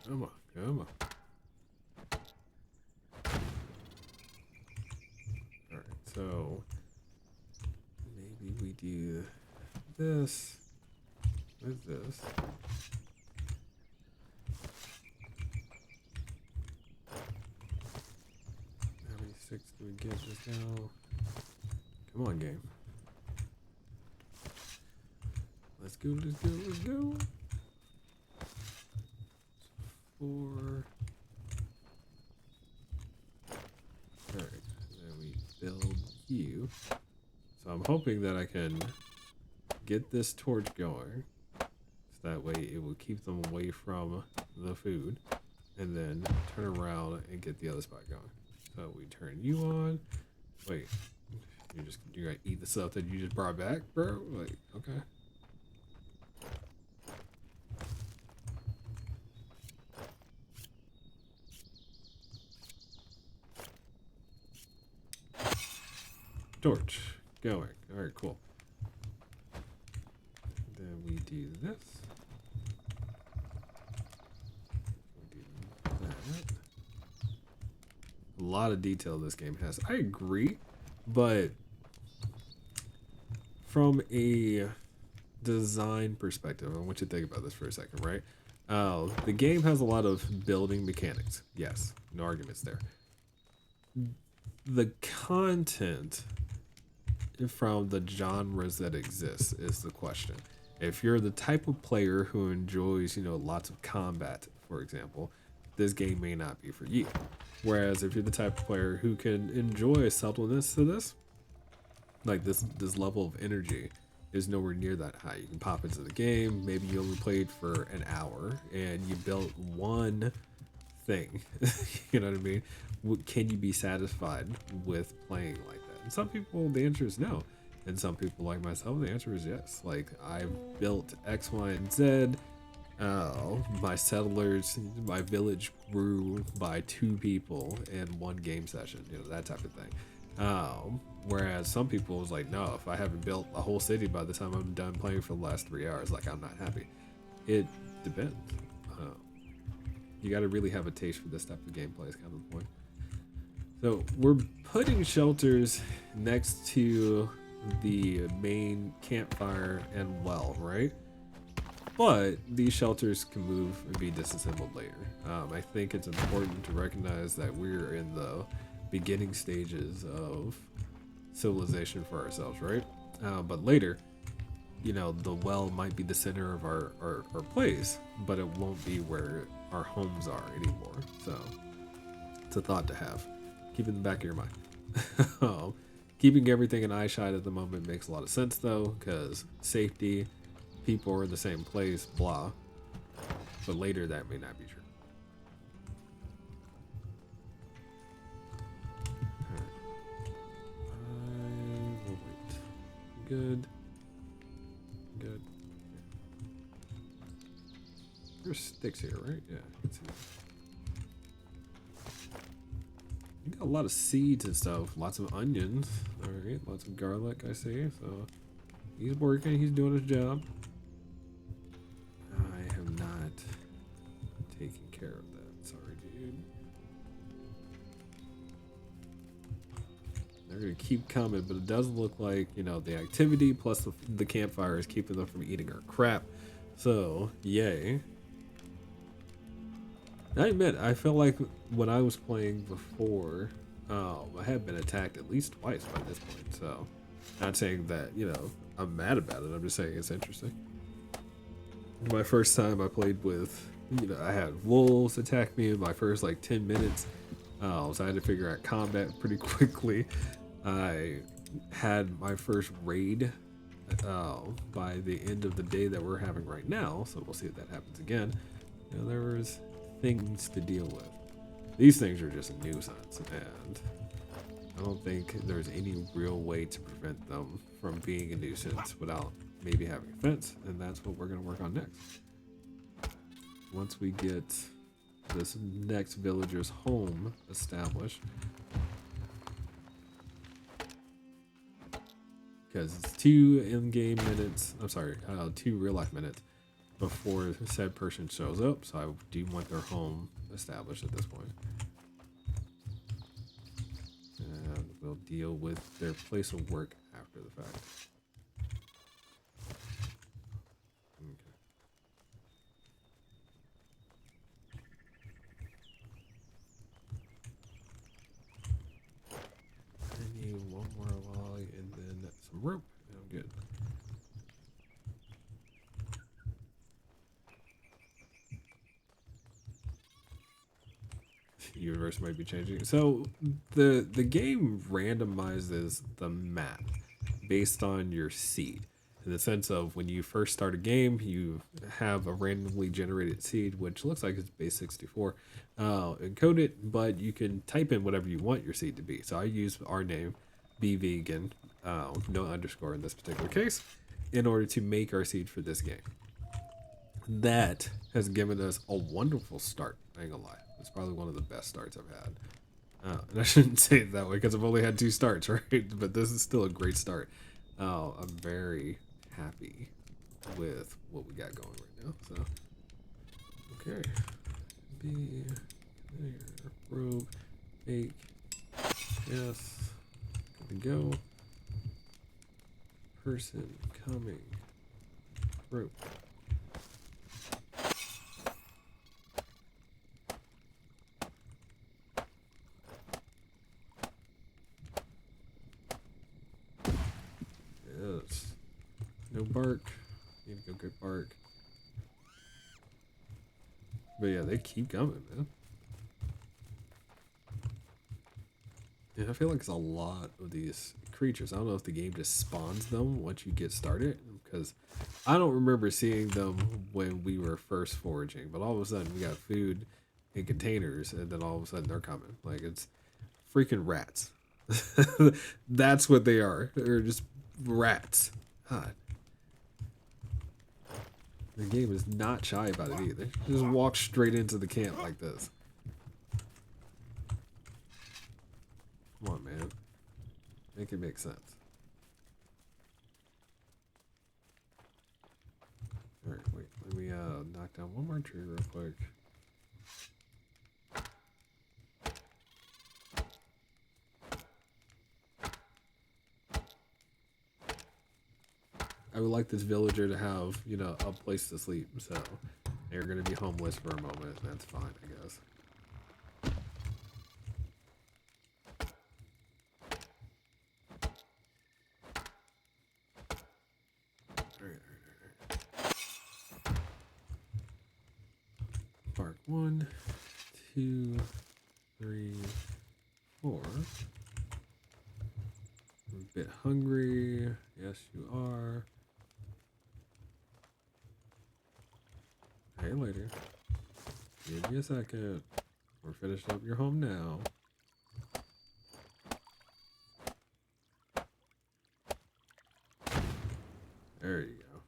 Come on, come on. this with this. How many sticks do we get just now? Come on, game. Let's go, let's go, let's go. 4. Alright, then we build you. So I'm hoping that I can get this torch going. So that way it will keep them away from the food. And then turn around and get the other spot going. So we turn you on. Wait, you're gonna eat the stuff that you just brought back, bro? Like, okay. Torch going. All right, cool. Then we do this. We do that. A lot of detail this game has. I agree, but from a design perspective, I want you to think about this for a second, right? The game has a lot of building mechanics. Yes, no arguments there. The content from the genres that exist is the question. If you're the type of player who enjoys, lots of combat, for example, this game may not be for you. Whereas if you're the type of player who can enjoy subtleness to this, like this level of energy is nowhere near that high. You can pop into the game, maybe you only played for an hour and you built one thing. You know what I mean? Can you be satisfied with playing like that? And some people, the answer is no. And some people like myself, the answer is yes. Like, I've built X, Y, and Z. My settlers, my village grew by 2 people in 1 game session, that type of thing. Whereas some people was like, no, if I haven't built a whole city by the time I'm done playing for the last 3 hours, like, I'm not happy. It depends. You got to really have a taste for this type of gameplay is kind of the point. So we're putting shelters next to the main campfire and well, right? But these shelters can move and be disassembled later. I think it's important to recognize that we're in the beginning stages of civilization for ourselves, right? But later, the well might be the center of our place, but it won't be where our homes are anymore. So it's a thought to have. Keep it in the back of your mind. Keeping everything in eyesight at the moment makes a lot of sense though, because safety, people are in the same place, blah. But later that may not be true. I will wait. Good. Good. There's sticks here, right? Yeah, I can see that. You got a lot of seeds and stuff, lots of onions. All right, lots of garlic, I see. So he's working, he's doing his job. I have not taken care of that. Sorry, dude. They're gonna keep coming, but it does look like, the activity plus the campfire is keeping them from eating our crap. So, yay. I admit, I felt like when I was playing before, I had been attacked at least twice by this point. So, not saying that, I'm mad about it. I'm just saying it's interesting. My first time I played with, I had wolves attack me in my first 10 minutes. So I had to figure out combat pretty quickly. I had my first raid by the end of the day that we're having right now. So we'll see if that happens again. There was things to deal with. These things are just a nuisance, and I don't think there's any real way to prevent them from being a nuisance without maybe having a fence, and that's what we're going to work on next. Once we get this next villager's home established, because it's 2 in-game minutes, 2 real-life minutes before said person shows up, so I do want their home established at this point. And we'll deal with their place of work after the fact. universe might be changing. So the game randomizes the map based on your seed. In the sense of when you first start a game, you have a randomly generated seed, which looks like it's base 64, encoded, but you can type in whatever you want your seed to be. So I use our name, bvgan, no underscore in this particular case, in order to make our seed for this game. That has given us a wonderful start. I ain't gonna lie. It's probably one of the best starts I've had. And I shouldn't say it that way because I've only had 2 starts, right? But this is still a great start. I'm very happy with what we got going right now. So, okay. Be there. Robe. Make. Yes. Good to go. Person coming. Rope. Yes. No bark. Need to go get bark. But yeah, they keep coming, man. Yeah, I feel like it's a lot of these creatures. I don't know if the game just spawns them once you get started, because I don't remember seeing them when we were first foraging, but all of a sudden we got food in containers, and then all of a sudden they're coming. Like, it's freaking rats. That's what they are. They're just rats. God. The game is not shy about it either. Just walk straight into the camp like this. Come on, man. Make it make sense. Alright, wait. Let me knock down one more tree real quick. I would like this villager to have, you know, a place to sleep, so they're gonna be homeless for a moment. That's fine, I guess. Alright. Bark 1, 2, 3, 4. I'm a bit hungry. Yes, you are. Hey, later. Give me a second. We're finishing up your home now. There you go.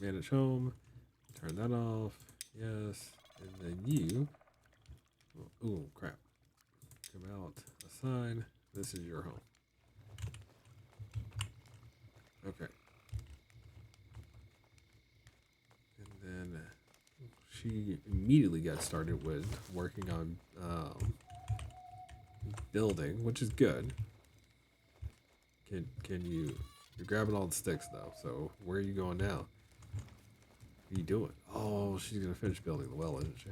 Manage home. Turn that off. Yes. And then you. Oh, crap. Come out. Assign. This is your home. Okay. And then she immediately got started with working on building, which is good. Can you? You're grabbing all the sticks though. So where are you going now? What are you doing? Oh, she's gonna finish building the well, isn't she?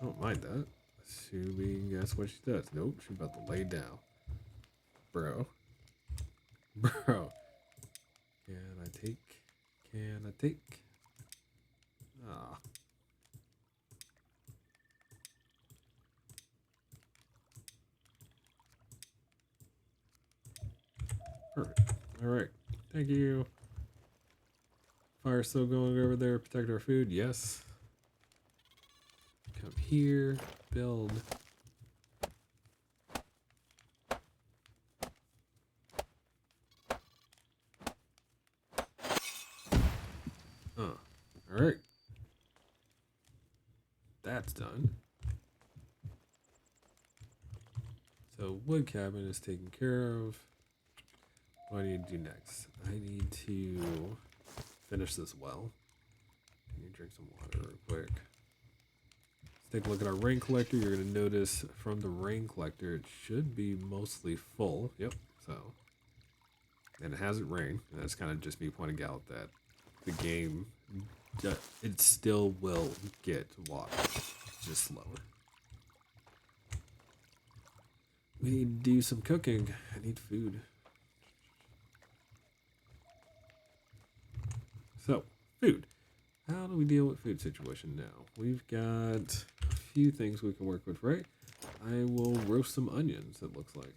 I don't mind that. Assuming that's what she does. Nope, she's about to lay down. Bro. Bro. Can I take? Can I take? Ah. Perfect. Alright. Thank you. Fire still going over there. Protect our food. Yes. Come here. Build. Alright. That's done. So wood cabin is taken care of. What do I need to do next? I need to finish this well. Can you drink some water real quick? Let's take a look at our rain collector. You're going to notice from the rain collector, it should be mostly full. Yep. So, and it hasn't rained. And that's kind of just me pointing out that the game, it still will get water, just slower. We need to do some cooking. I need food. So, food. How do we deal with food situation now? We've got a few things we can work with, right? I will roast some onions, it looks like.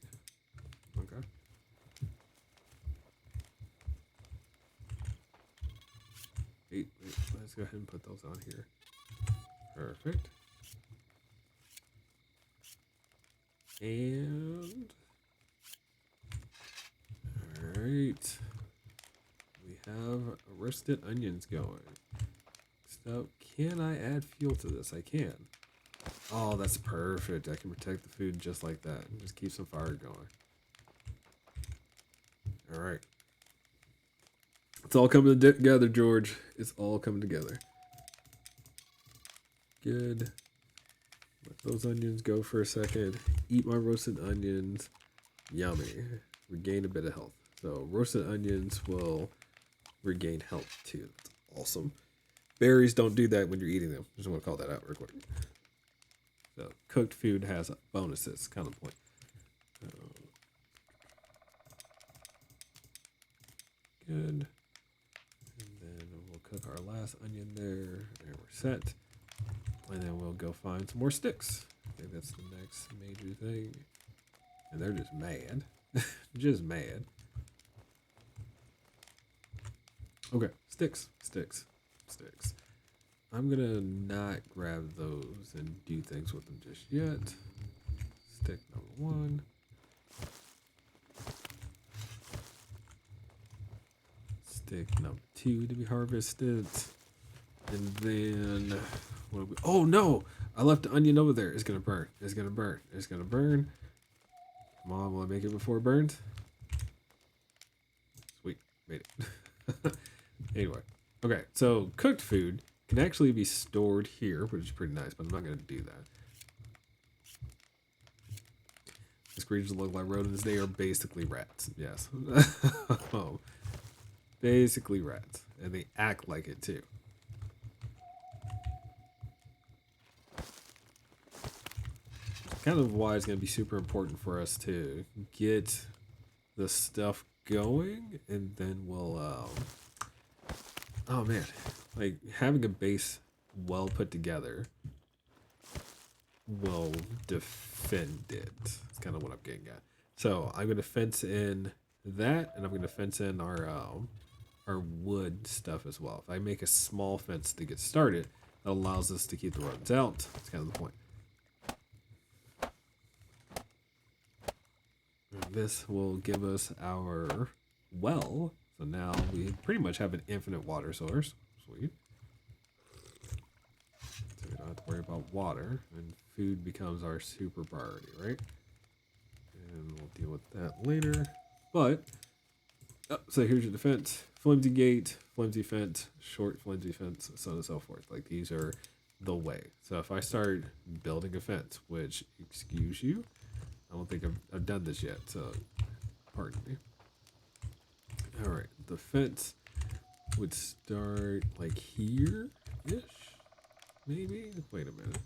Okay. Wait, let's go ahead and put those on here. Perfect. And all right, we have roasted onions going. So can I add fuel to this? I can. Oh, that's perfect. I can protect the food just like that and just keep some fire going. All right. It's all coming together, George. It's all coming together. Good. Let those onions go for a second. Eat my roasted onions. Yummy. Regain a bit of health. So roasted onions will regain health too. That's awesome. Berries don't do that when you're eating them. Just want to call that out real quick. So cooked food has bonuses, kind of point. Good. And then we'll cook our last onion there. There, we're set. And then we'll go find some more sticks. I think that's the next major thing. And they're just mad. Just mad. Okay, sticks. I'm gonna not grab those and do things with them just yet. Stick number 1. Stick number 2 to be harvested. And then, oh no! I left the onion over there. It's gonna burn. Come on, will I make it before it burns? Sweet, made it. Anyway, okay, so cooked food can actually be stored here, which is pretty nice, but I'm not gonna do that. These creatures look like rodents. They are basically rats. Yes. Oh, basically rats, and they act like it too. Kind of why it's going to be super important for us to get the stuff going, and then we'll oh man, like having a base well put together will defend it. That's kind of what I'm getting at. So I'm going to fence in that, and I'm going to fence in our wood stuff as well. If I make a small fence to get started, that allows us to keep the rodents out. That's kind of the point. This will give us our well. So now we pretty much have an infinite water source. Sweet. So we don't have to worry about water, and food becomes our super priority, right? And we'll deal with that later. But, so here's your defense. Flimsy gate, flimsy fence, short flimsy fence, so on and so forth. Like these are the way. So if I start building a fence, which, excuse you, I don't think I've done this yet, so pardon me. All right, the fence would start like here-ish, maybe? Wait a minute.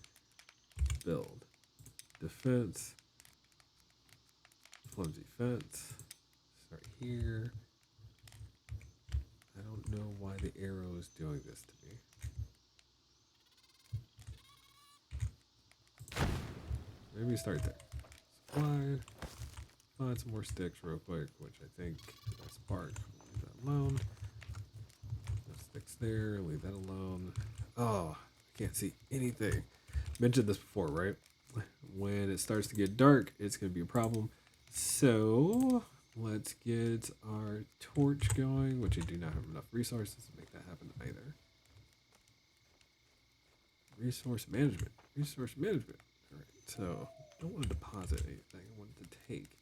Build. Defense. Flimsy fence. Start here. I don't know why the arrow is doing this to me. Maybe start there. Supply. Find some more sticks real quick, which I think that's bark. Leave that alone. No sticks there. Leave that alone. Oh, I can't see anything. Mentioned this before, right? When it starts to get dark, it's going to be a problem. So let's get our torch going, which I do not have enough resources to make that happen either. Resource management. All right, so don't want to deposit anything. I want to take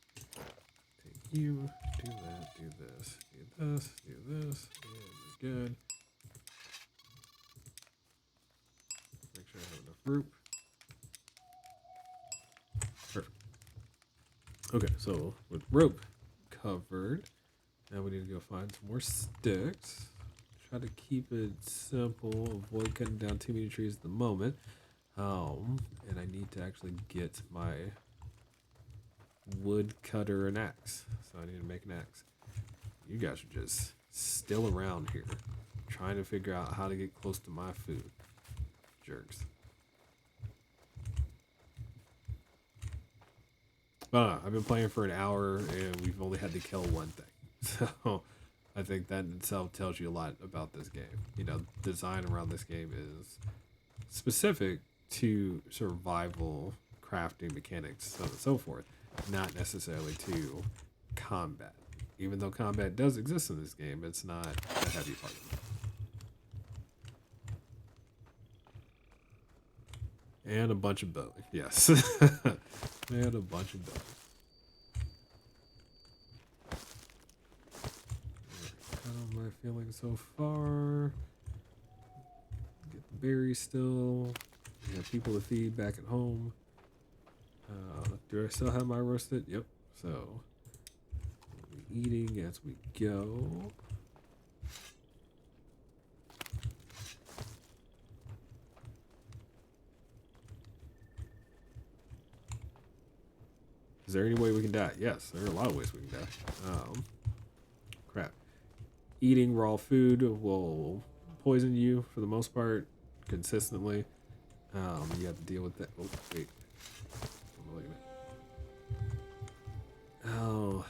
you, do that, do this, and we're good. Make sure I have enough rope. Perfect. Okay, so with rope covered, now we need to go find some more sticks. Try to keep it simple, avoid cutting down too many trees at the moment. And I need to actually get my wood cutter and axe. So I need to make an axe. You guys are just still around here, trying to figure out how to get close to my food. Jerks. But I've been playing for an hour and we've only had to kill one thing. So I think that in itself tells you a lot about this game. You know, design around this game is specific to survival, crafting mechanics, so on and so forth, not necessarily to combat. Even though combat does exist in this game, it's not a heavy part of it. And a bunch of bow. Yes. And a bunch of bow. How am I feeling so far? Get the berries still. We have people to feed back at home. Do I still have my roasted? Yep. So, we'll be eating as we go. Is there any way we can die? Yes, there are a lot of ways we can die. Crap. Eating raw food will poison you for the most part, consistently. You have to deal with that. Oh, wait. Wait a minute. Oh,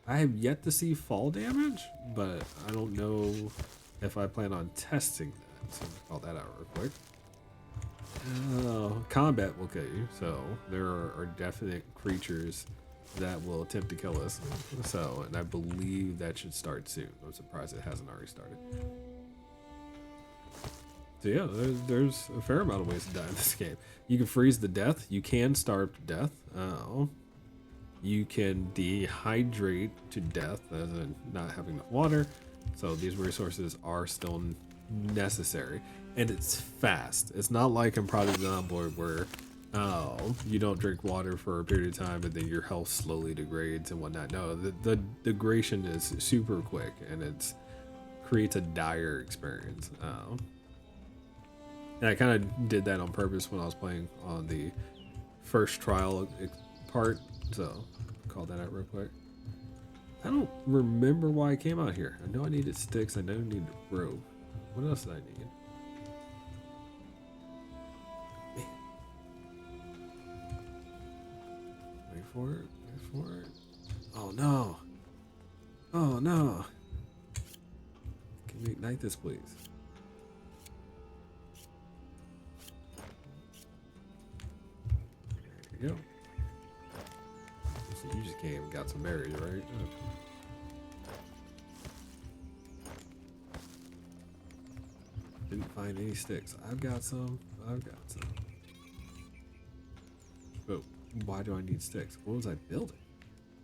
I have yet to see fall damage, but I don't know if I plan on testing that. So I'll call that out real quick. Combat will kill you, so there are definite creatures that will attempt to kill us. So, and I believe that should start soon. I'm surprised it hasn't already started. So yeah, there's a fair amount of ways to die in this game. You can freeze to death. You can starve to death. You can dehydrate to death, as in not having enough water. So these resources are still necessary, and it's fast. It's not like in Project Zomboid where you don't drink water for a period of time and then your health slowly degrades and whatnot. No, the degradation is super quick, and it creates a dire experience. And I kind of did that on purpose when I was playing on the first trial part, so call that out real quick. I don't remember why I came out here. I know I needed sticks. I know I needed rope. What else did I need? Man. Wait for it. Wait for it. Oh no. Oh no. Can you ignite this, please? There you go. So you just came and got some berries, right? Oh. Didn't find any sticks. I've got some. I've got some. But why do I need sticks? What was I building?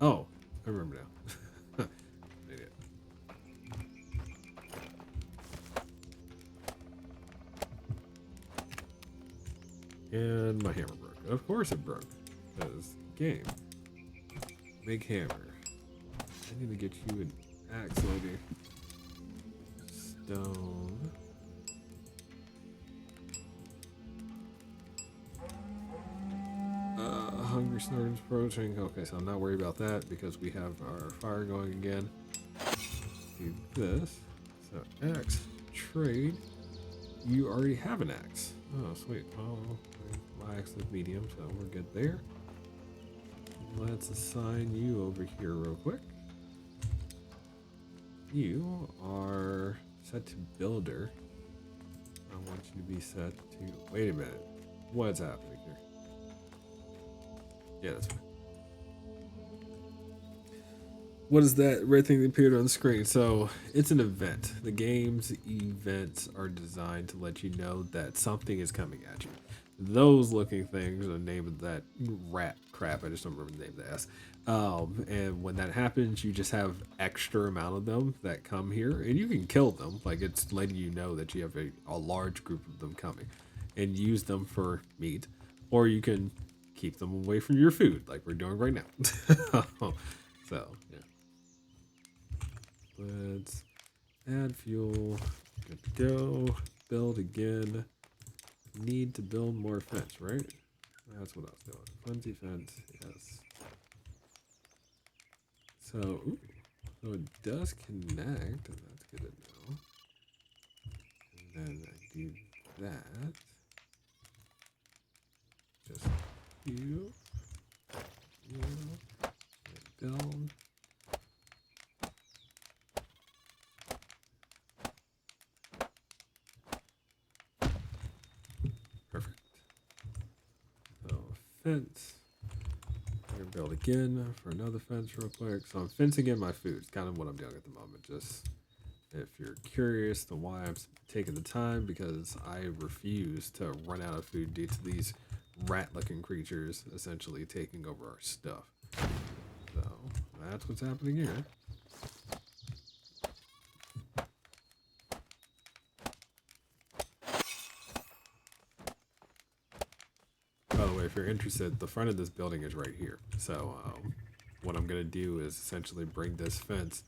Oh, I remember now. Idiot. And my hammer broke. Of course it broke. Because game. Big hammer. I need to get you an axe, lady. Stone. Hungry Snarden's approaching. Okay, so I'm not worried about that because we have our fire going again. Do this. So axe. Trade. You already have an axe. Oh, sweet. Oh, my axe is medium, so we're good there. Let's assign you over here real quick. You are set to builder. I want you to be set to... Wait a minute. What's happening here? Yeah, that's fine. What is that red thing that appeared on the screen? So it's an event. The game's events are designed to let you know that something is coming at you. Those looking things are the name of that rat crap. I just don't remember the name of the S. And when that happens, you just have extra amount of them that come here, and you can kill them. Like, it's letting you know that you have a large group of them coming, and use them for meat, or you can keep them away from your food, like we're doing right now. So yeah. Let's add fuel. Good to go. Build again. Need to build more fence, right? That's what I was doing. Flimsy fence, yes. So, ooh, so it does connect, and that's good to know. And then I do that. Just you. fence. I'm gonna build again for another fence real quick. So I'm fencing in my food. It's kind of what I'm doing at the moment. Just if you're curious to why I'm taking the time, because I refuse to run out of food due to these rat-looking creatures essentially taking over our stuff. So that's what's happening here. By the way, if you're interested, the front of this building is right here. So what I'm gonna do is essentially bring this fence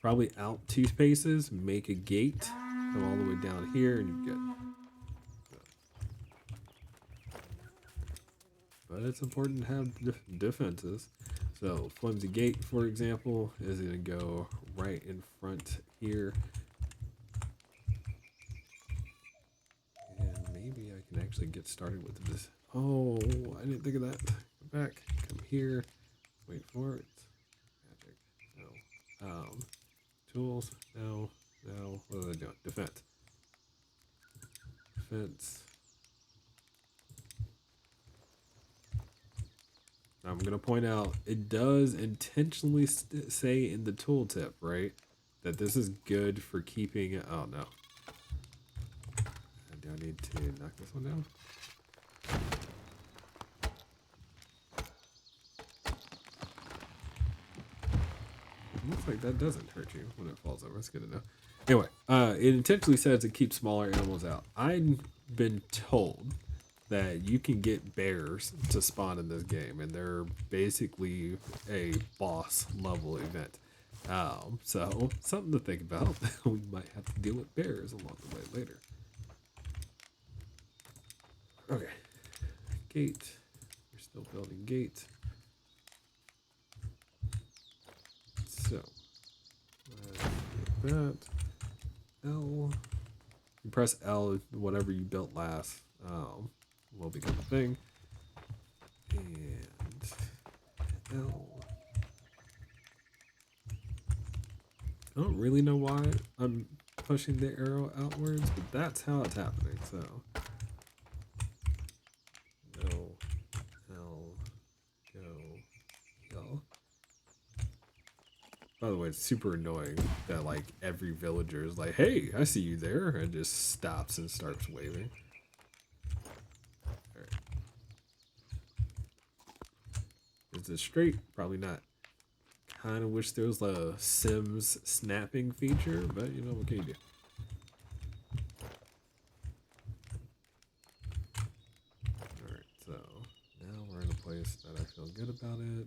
probably out 2 spaces, make a gate, come all the way down here, and you're good. But it's important to have defenses. So flimsy gate, for example, is gonna go right in front here. And maybe I can actually get started with this. Oh, I didn't think of that. Come back, come here, wait for it. Magic, no. Tools, no. What are they doing? Defense. Defense. I'm going to point out, it does intentionally say in the tooltip, right, that this is good for keeping it. Oh, no. Do I need to knock this one down? It looks like that doesn't hurt you when it falls over. That's good to know. Anyway, it intentionally says it keeps smaller animals out. I've been told that you can get bears to spawn in this game, and they're basically a boss level event. So something to think about. We might have to deal with bears along the way later. Okay, gate. We're still building gate. So that L. You press L. Whatever you built last will become a thing. And L. I don't really know why I'm pushing the arrow outwards, but that's how it's happening. So L, L, go, L. By the way, it's super annoying that like every villager is like, "Hey, I see you there," and just stops and starts waving. All right. Is it straight? Probably not. Kind of wish there was a Sims snapping feature, but you know, what can you do? Alright, so now we're in a place that I feel good about it.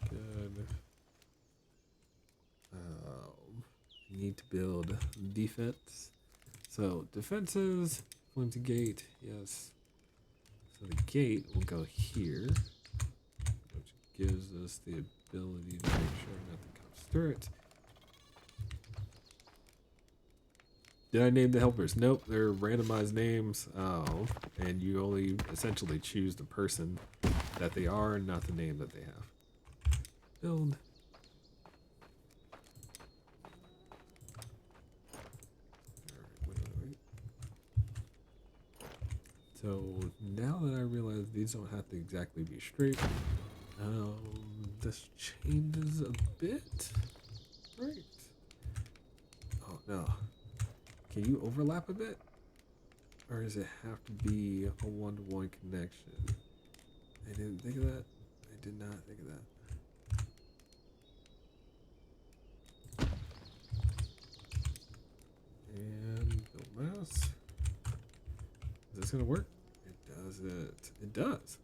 Good. Need to build defense. So defenses, flimsy gate, yes. So the gate will go here, which gives us the ability to make sure nothing comes through it. Did I name the helpers? Nope, they're randomized names. Oh, and you only essentially choose the person that they are, not the name that they have. Build. Wait. So now that I realize these don't have to exactly be straight, this changes a bit. Right. Oh no. Can you overlap a bit? Or does it have to be a one-to-one connection? I didn't think of that. I did not think of that. And build mouse. Is this gonna work? It does it. It does.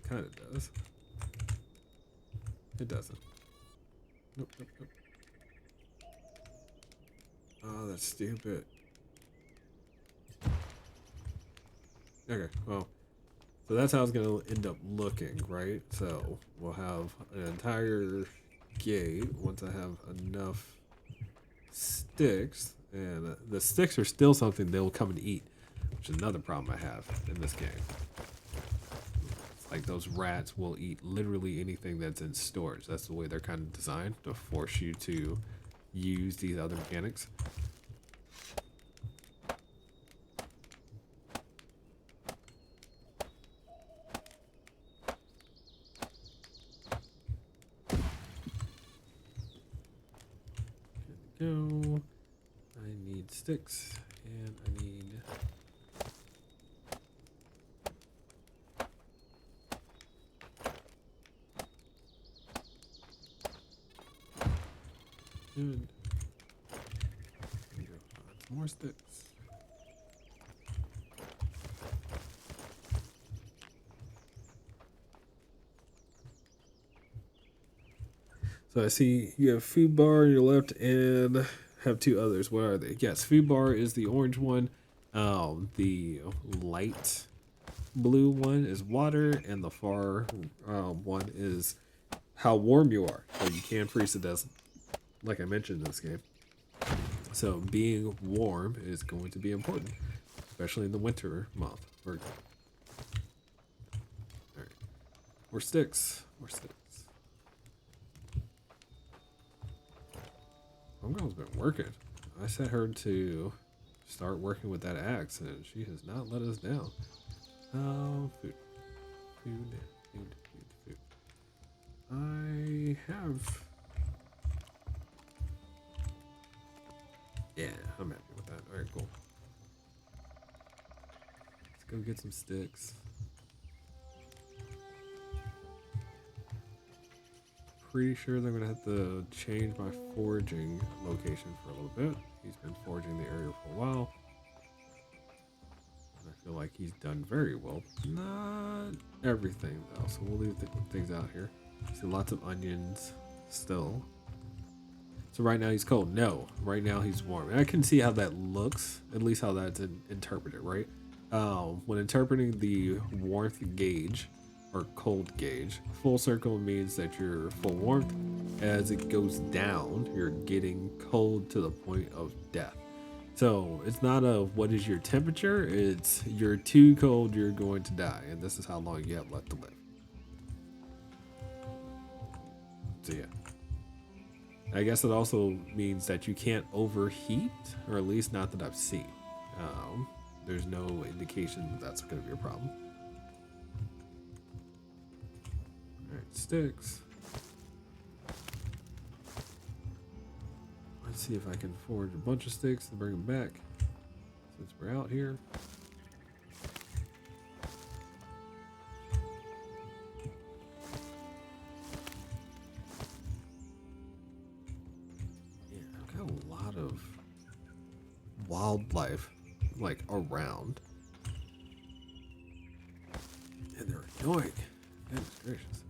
Kind of does. It doesn't. Nope. Oh, that's stupid. Okay, well, so that's how it's gonna end up looking, right? So we'll have an entire gate once I have enough sticks, and the sticks are still something they'll come and eat, which is another problem I have in this game. It's like those rats will eat literally anything that's in storage. That's the way they're kind of designed, to force you to use these other mechanics. go. I need sticks and I need good. There we go. Some more sticks. So I see you have food bar on your left and have two others. What are they? Yes, food bar is the orange one. The light blue one is water, and the far one is how warm you are. So you can freeze to death, like I mentioned in this game. So being warm is going to be important, especially in the winter month. All right, more sticks, more sticks. Homegirl's been working. I set her to start working with that axe, and she has not let us down. Food. Food. I have... Yeah, I'm happy with that. Alright, cool. Let's go get some sticks. Pretty sure they're gonna have to change my foraging location for a little bit. He's been foraging the area for a while. And I feel like he's done very well. Not everything though, so we'll leave things out here. See lots of onions still. So right now he's cold. No, right now he's warm. And I can see how that looks, at least how that's interpreted, right? When interpreting the warmth gauge, or cold gauge, full circle means that you're full warmth. As it goes down, you're getting cold to the point of death. So it's not a what is your temperature, it's you're too cold, you're going to die, and this is how long you have left to live. So yeah, I guess it also means that you can't overheat, or at least not that I've seen. There's no indication that that's going to be a problem. Alright, sticks. Let's see if I can forge a bunch of sticks and bring them back since we're out here. Yeah, I've got a lot of wildlife like around. And they're annoying. Goodness gracious.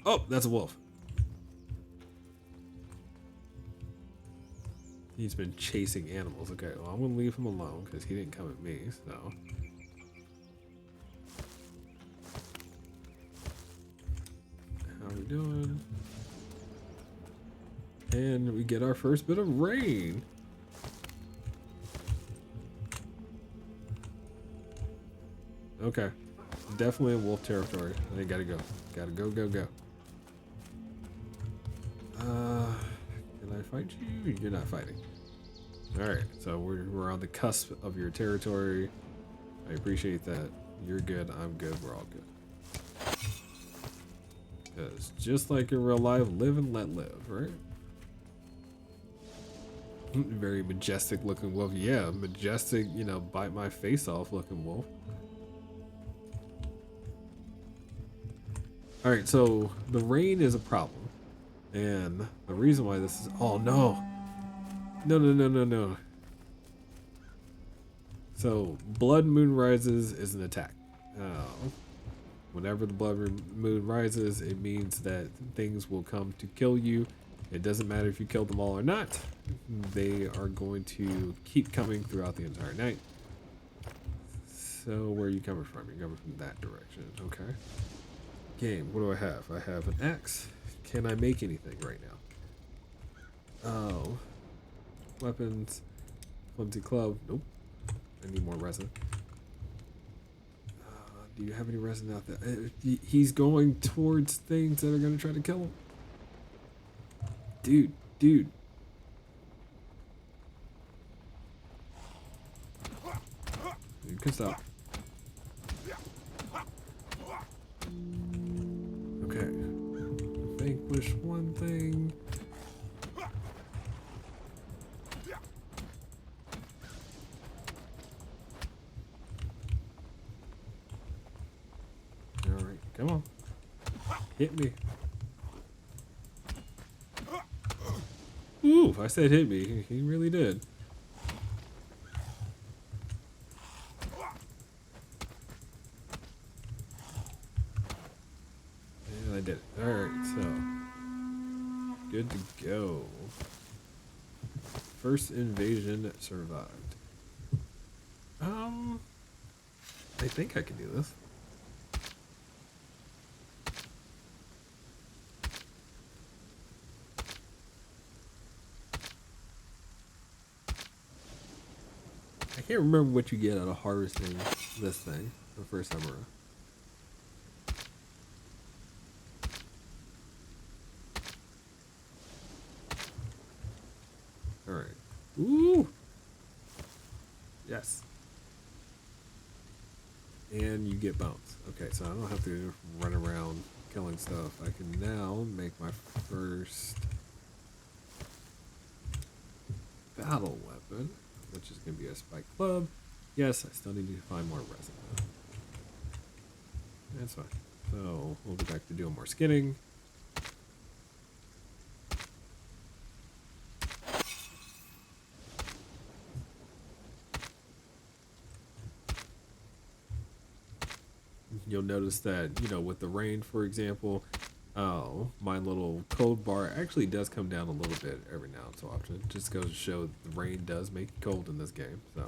Oh, that's a wolf. He's been chasing animals. Okay, well, I'm gonna leave him alone because he didn't come at me, so. How we doing? And we get our first bit of rain. Okay. Definitely in wolf territory. I gotta go. Gotta go. Can I fight you? You're not fighting. Alright, so we're on the cusp of your territory. I appreciate that. You're good, I'm good, we're all good. Because just like in real life, live and let live, right? Very majestic looking wolf. Yeah, majestic, you know, bite my face off looking wolf. Alright, so the rain is a problem. And the reason why this is... Oh, no. No. So, blood moon rises is an attack. Whenever the blood moon rises, it means that things will come to kill you. It doesn't matter if you kill them all or not. They are going to keep coming throughout the entire night. So, where are you coming from? You're coming from that direction. Okay. Game, what do I have? I have an axe. Can I make anything right now? Oh. Weapons. Flimsy club. Nope. I need more resin. Do you have any resin out there? He's going towards things that are going to try to kill him. Dude. You can stop. Okay. vanquish one thing. Alright, come on. Hit me. Ooh, I said hit me. He really did. And I did it. Alright, so. Good to go. First invasion survived. I think I can do this. I can't remember what you get out of harvesting this thing the first time around. Alright. Ooh! Yes. And you get bounce. Okay, so I don't have to run around killing stuff. I can now make my first battle weapon, which is going to be a spike club. Yes, I still need to find more resin. That's fine. So we'll get back to doing more skinning. You'll notice that, you know, with the rain, for example, my little cold bar actually does come down a little bit every now and so often. It just goes to show that the rain does make it cold in this game. So.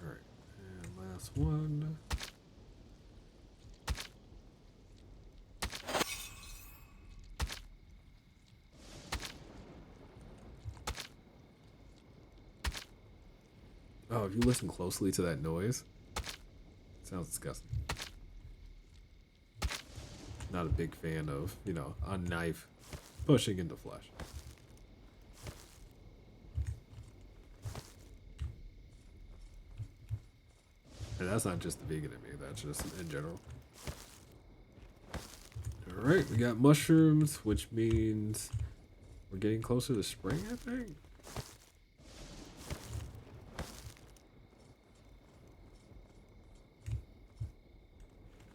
Alright, and last one. Oh, if you listen closely to that noise, it sounds disgusting. Not a big fan of, you know, a knife pushing into flesh. And that's not just the vegan in me, that's just in general. Alright, we got mushrooms, which means we're getting closer to spring, I think.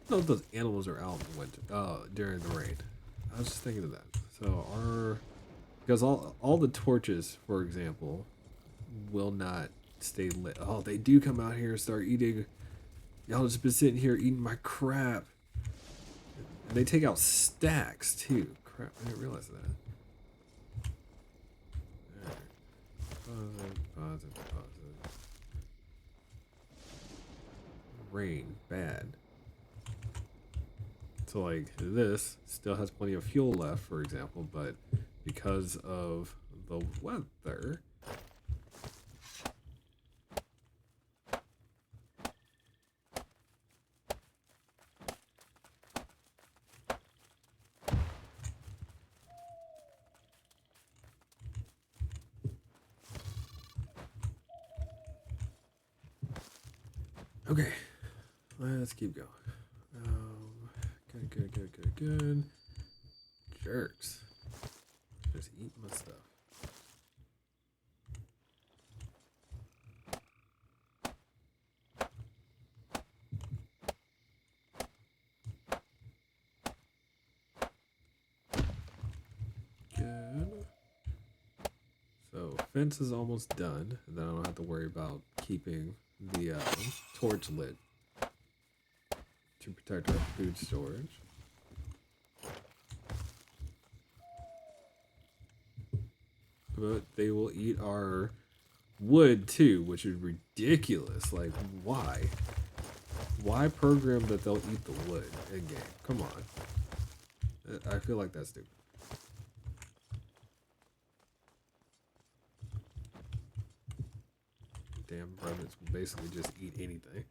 I don't know if those animals are out in the winter, during the rain. I was just thinking of that. So because all the torches, for example, will not stay lit. Oh, they do come out here and start eating. Y'all just been sitting here eating my crap. And they take out stacks too. Crap, I didn't realize that. Alright. Deposit. Rain, bad. So like this still has plenty of fuel left, for example, but because of the weather, okay, let's keep going. Good. Jerks. Just eat my stuff. Good. So fence is almost done, and then I don't have to worry about keeping the torch lit to protect our food storage. But they will eat our wood too, which is ridiculous. Like, why? Why program that they'll eat the wood in game? Come on. I feel like that's stupid. Damn rodents will basically just eat anything.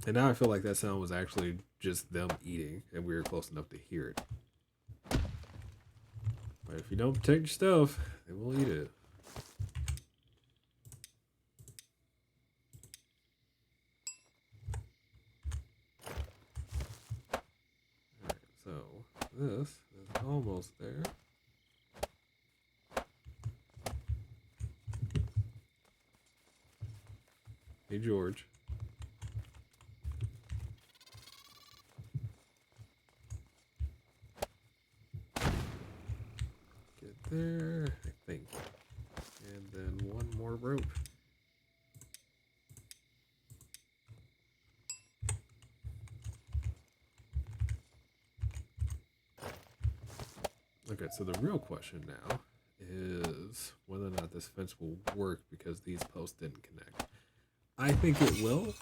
And now I feel like that sound was actually just them eating, and we were close enough to hear it. But if you don't protect your stuff, they will eat it. this is almost there. Hey, George. Get there, I think. And then one more rope. Okay, so the real question now is whether or not this fence will work because these posts didn't connect. I think it will.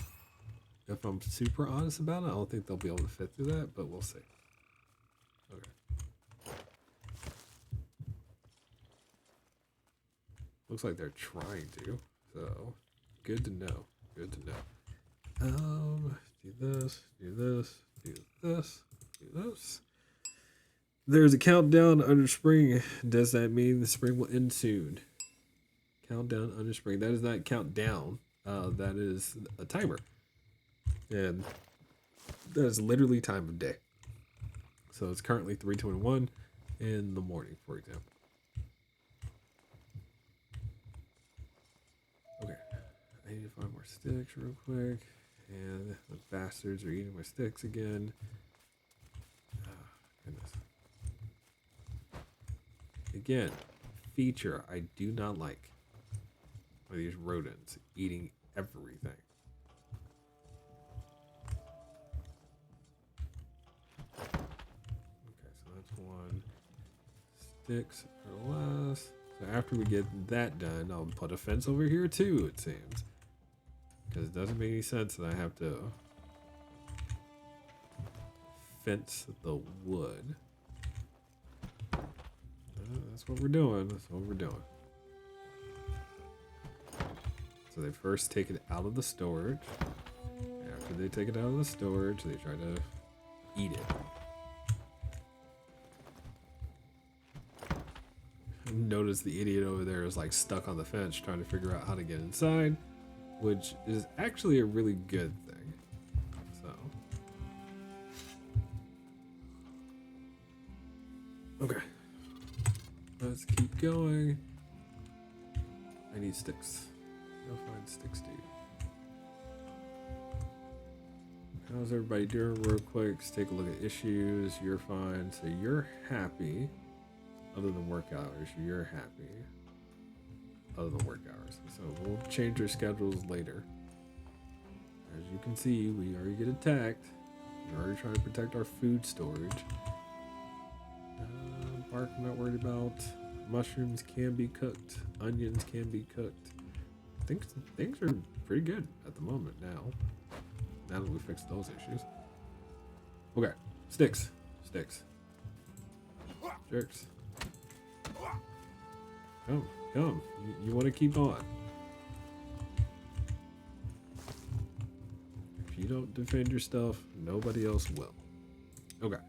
If I'm super honest about it, I don't think they'll be able to fit through that, but we'll see. Okay. Looks like they're trying to, so good to know. Good to know. Do this, do this, do this, do this. There's a countdown under spring. Does that mean the spring will end soon? Countdown under spring. That is not countdown. That is a timer. And that is literally time of day. So it's currently 3:21 in the morning, for example. Okay. I need to find more sticks real quick. And the bastards are eating my sticks again. Oh, goodness. Again, feature I do not like are these rodents eating everything. Okay, so that's one. Sticks are less. So after we get that done, I'll put a fence over here too, it seems. Because it doesn't make any sense that I have to fence the wood. That's what we're doing. That's what we're doing. So they first take it out of the storage. After they take it out of the storage, they try to eat it. Notice the idiot over there is like stuck on the fence trying to figure out how to get inside, which is actually a really good thing. So. Okay. Let's keep going. I need sticks. Go find sticks, dude. How's everybody doing real quick? Let's take a look at issues. You're fine. So you're happy. Other than work hours, you're happy. Other than work hours. So we'll change our schedules later. As you can see, we already get attacked. We're already trying to protect our food storage. Bark I'm not worried about. Mushrooms can be cooked. Onions can be cooked. Things are pretty good at the moment now. Now that we fixed those issues. Okay. Sticks. Sticks. Jerks. Come. You want to keep on. If you don't defend your stuff, nobody else will. Okay.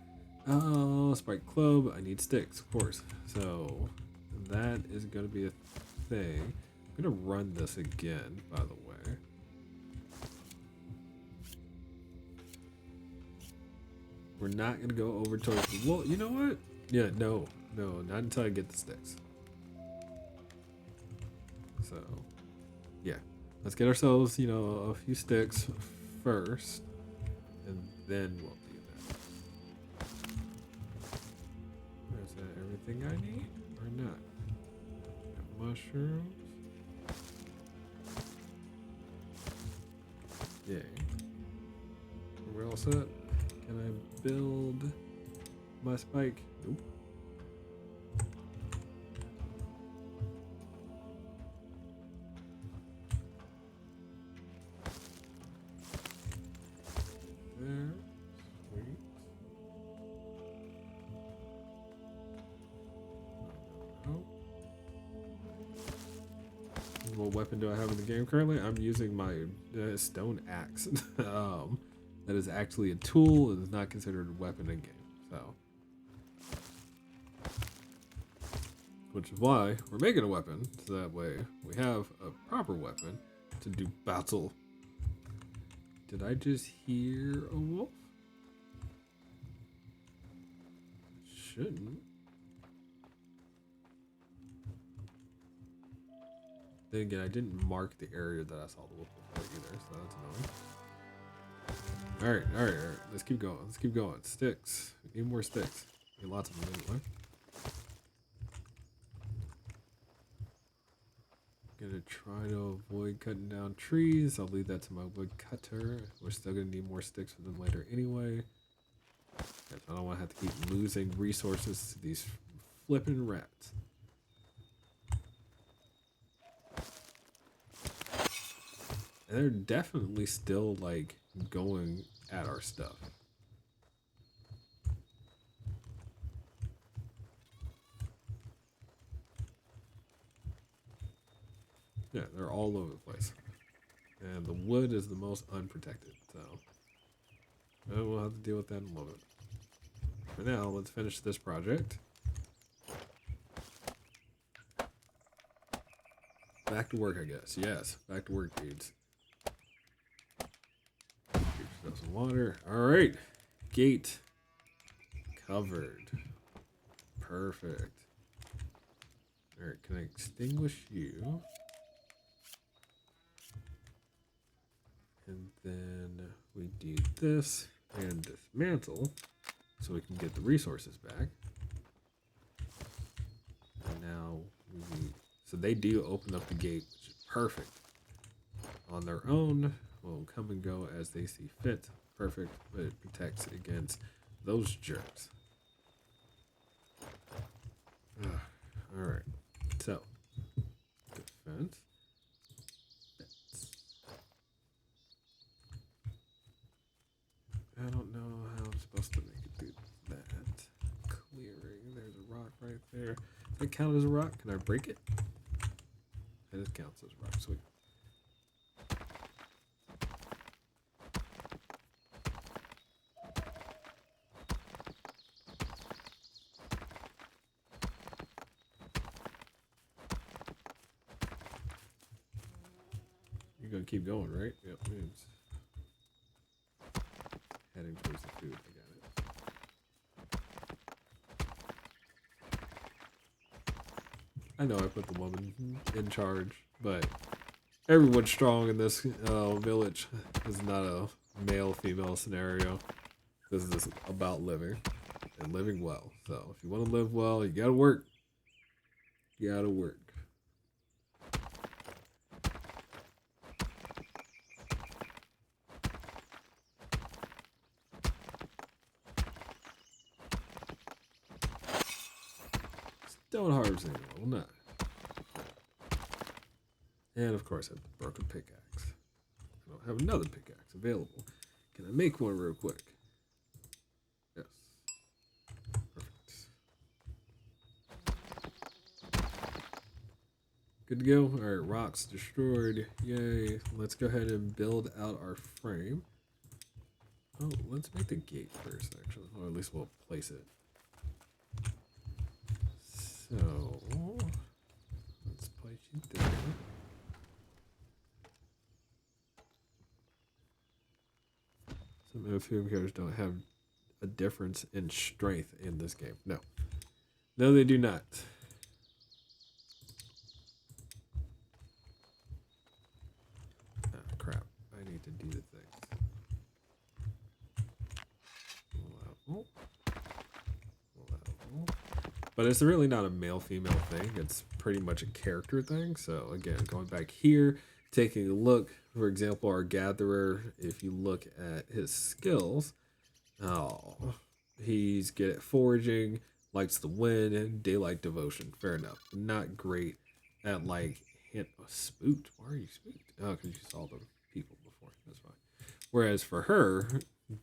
Spike Club. I need sticks, of course. So that is going to be a thing. I'm going to run this again, by the way. We're not going to go over towards the... Well, you know what? Yeah, no, not until I get the sticks. So, yeah. Let's get ourselves, a few sticks first. And then we'll do that. Is that everything I need? Or not? Got mushrooms. Yay. We're all set. Can I build my spike? Nope. There. Sweet. No. What weapon do I have in the game currently? I'm using my stone axe. That is actually a tool and is not considered a weapon in game. So, which is why we're making a weapon, so that way we have a proper weapon to do battle. Did I just hear a wolf? shouldn't. Then again, I didn't mark the area that I saw the wolf before either, so that's annoying. Alright. Let's keep going. Let's keep going. Sticks. We need more sticks. We need lots of them anyway. Gonna try to avoid cutting down trees. I'll leave that to my woodcutter. We're still gonna need more sticks for them later anyway. I don't want to have to keep losing resources to these flipping rats. And they're definitely still like going at our stuff. Yeah, they're all over the place. And the wood is the most unprotected, so we'll have to deal with that in a little bit. For now, let's finish this project. Back to work, I guess. Yes, back to work, dudes. Get yourself some water. Alright. Gate covered. Perfect. Alright, can I extinguish you? And then we do this and dismantle so we can get the resources back. And now we need, so they do open up the gate, which is perfect. On their own, will come and go as they see fit. Perfect, but it protects against those jerks. Alright, so defense. I don't know how I'm supposed to make it through that. Clearing. There's a rock right there. Does that count as a rock? Can I break it? That just counts as a rock. Sweet. You're gonna keep going, right? Yep. It's heading towards the food. I got it. I know I put the woman in charge, but everyone's strong in this village. This is not a male-female scenario. This is just about living and living well. So if you want to live well, you gotta work. You gotta work. Don't harvest anyone. Well, not. And of course, I have the broken pickaxe. I don't have another pickaxe available. Can I make one real quick? Yes. Perfect. Good to go. Alright, rocks destroyed. Yay. Let's go ahead and build out our frame. Oh, let's make the gate first, actually. Or at least we'll place it. So, let's place you there. Some amphibian characters don't have a difference in strength in this game. No. No, they do not. Ah, crap. I need to do the things. Level. Level. But it's really not a male-female thing. It's pretty much a character thing. So again, going back here, taking a look, for example, our gatherer, if you look at his skills, he's good at foraging, likes the wind, daylight devotion. Fair enough. Not great at like spooked. Why are you spooked? Oh, because you saw the people before. That's fine. Whereas for her,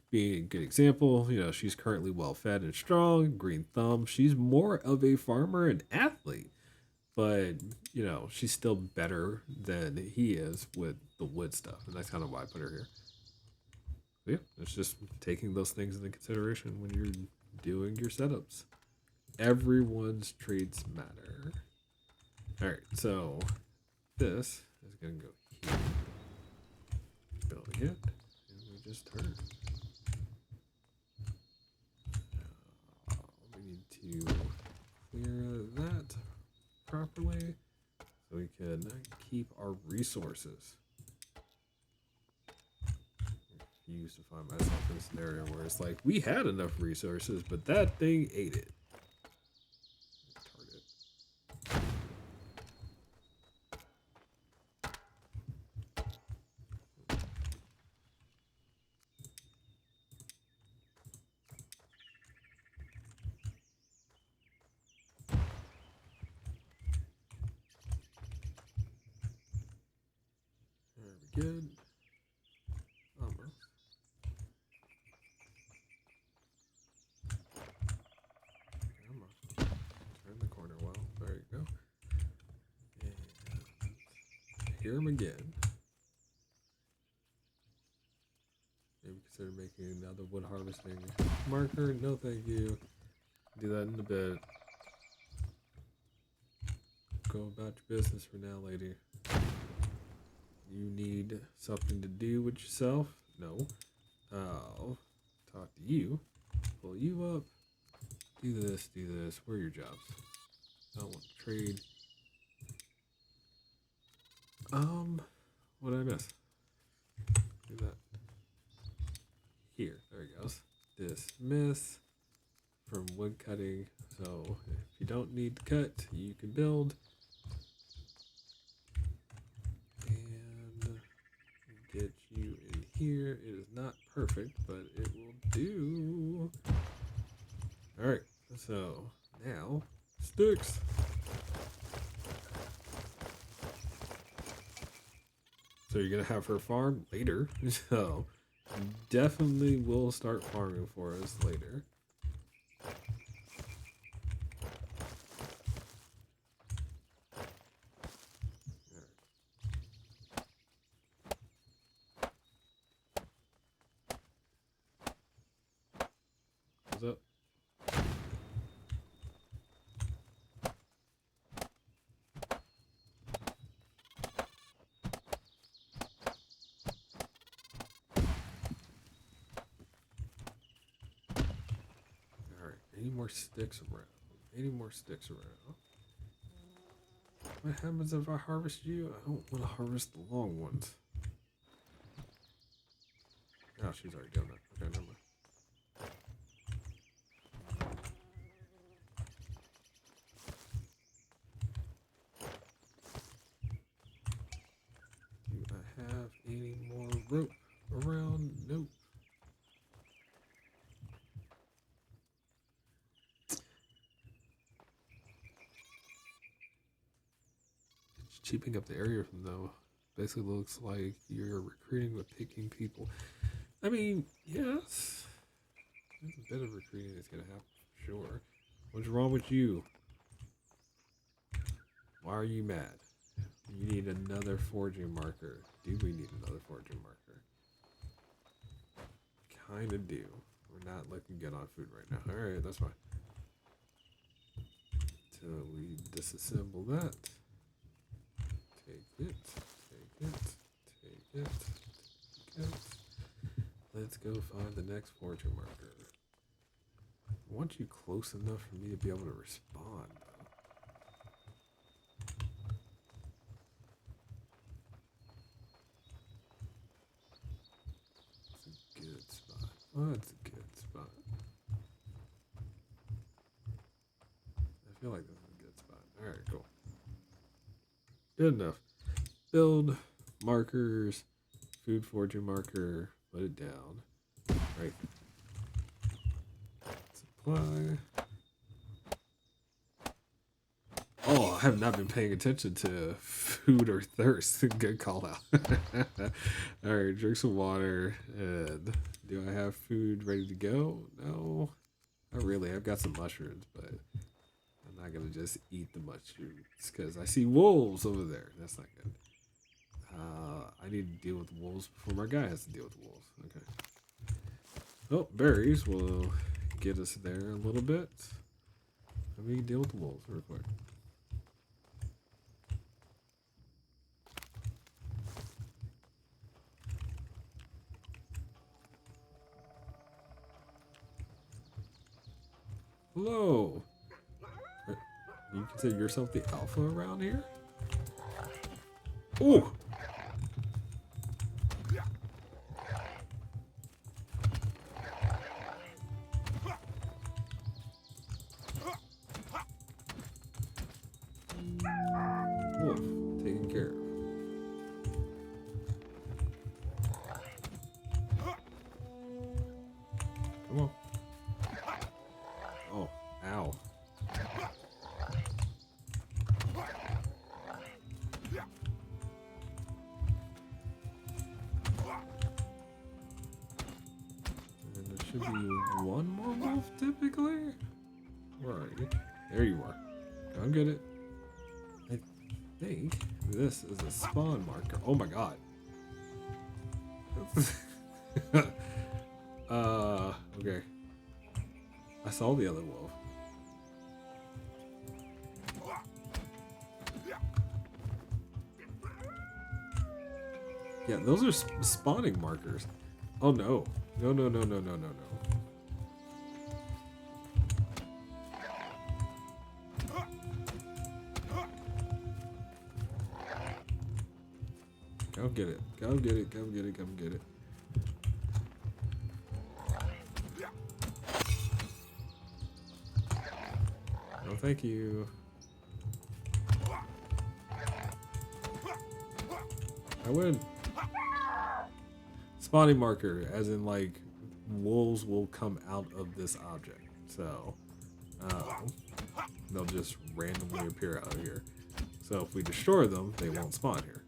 being a good example, you know, she's currently well fed and strong, green thumb. She's more of a farmer and athlete, but you know, she's still better than he is with the wood stuff, and that's kind of why I put her here. So yeah, it's just taking those things into consideration when you're doing your setups. Everyone's traits matter. All right, so this is gonna go here. Building it, and we just turn. We need to resources. I used to find myself in a scenario where it's like, we had enough resources, but that thing ate it. There we go. Almost. Come on. Turn the corner well. There you go. And hear him again. Maybe consider making another wood harvesting marker. No, thank you. Do that in a bit. Go about your business for now, lady. You need something to do with yourself? No. I'll talk to you. Pull you up. Do this, do this. Where are your jobs? I don't want to trade. What did I miss? Do that. Here, there he goes. Dismiss from wood cutting. So if you don't need to cut, you can build. And get you in here. It is not perfect, but it will do. Alright, so now sticks. So you're gonna have her farm later. So definitely will start farming for us later. What's up? Alright, any more sticks around? Any more sticks around? What happens if I harvest you? I don't want to harvest the long ones. Oh, she's already done that. Okay, never mind. Do I have any more rope around? Nope. It's cheaping up the area from though. Basically looks like you're recruiting with picking people. I mean, yes. There's a bit of recruiting that's gonna happen for sure. What's wrong with you? Why are you mad? You need another forging marker. Do we need another forging marker? Kinda do. We're not looking good on food right now. Alright, that's fine. Until we disassemble that. Take it. Take it. Take it. Take it. Let's go find the next fortune marker. I want you close enough for me to be able to respond, though. It's a good spot. Oh, it's a good spot. I feel like this is a good spot. Alright, cool. Good enough. Build markers, food fortune marker, put it down. Right. Supply. Oh, I have not been paying attention to food or thirst. Good call out. Alright, drink some water. And do I have food ready to go? No. Not really. I've got some mushrooms, but I'm not going to just eat the mushrooms because I see wolves over there. That's not good. I need to deal with wolves before my guy has to deal with wolves. Okay. Oh, berries will get us there a little bit. Let me deal with the wolves real quick. Hello. You consider yourself the alpha around here? Oh, should be one more wolf typically. Where are you? There you are. Go get it. I think this is a spawn marker. Oh my god. Okay. I saw the other wolf. Yeah, those are spawning markers. Oh no. No, no, no, no, no, no, no. Go get it. Go get it. Go get it. Come get it. No, thank you. I win. Spawning marker, as in like wolves will come out of this object. So they'll just randomly appear out here. So if we destroy them, they won't spawn here.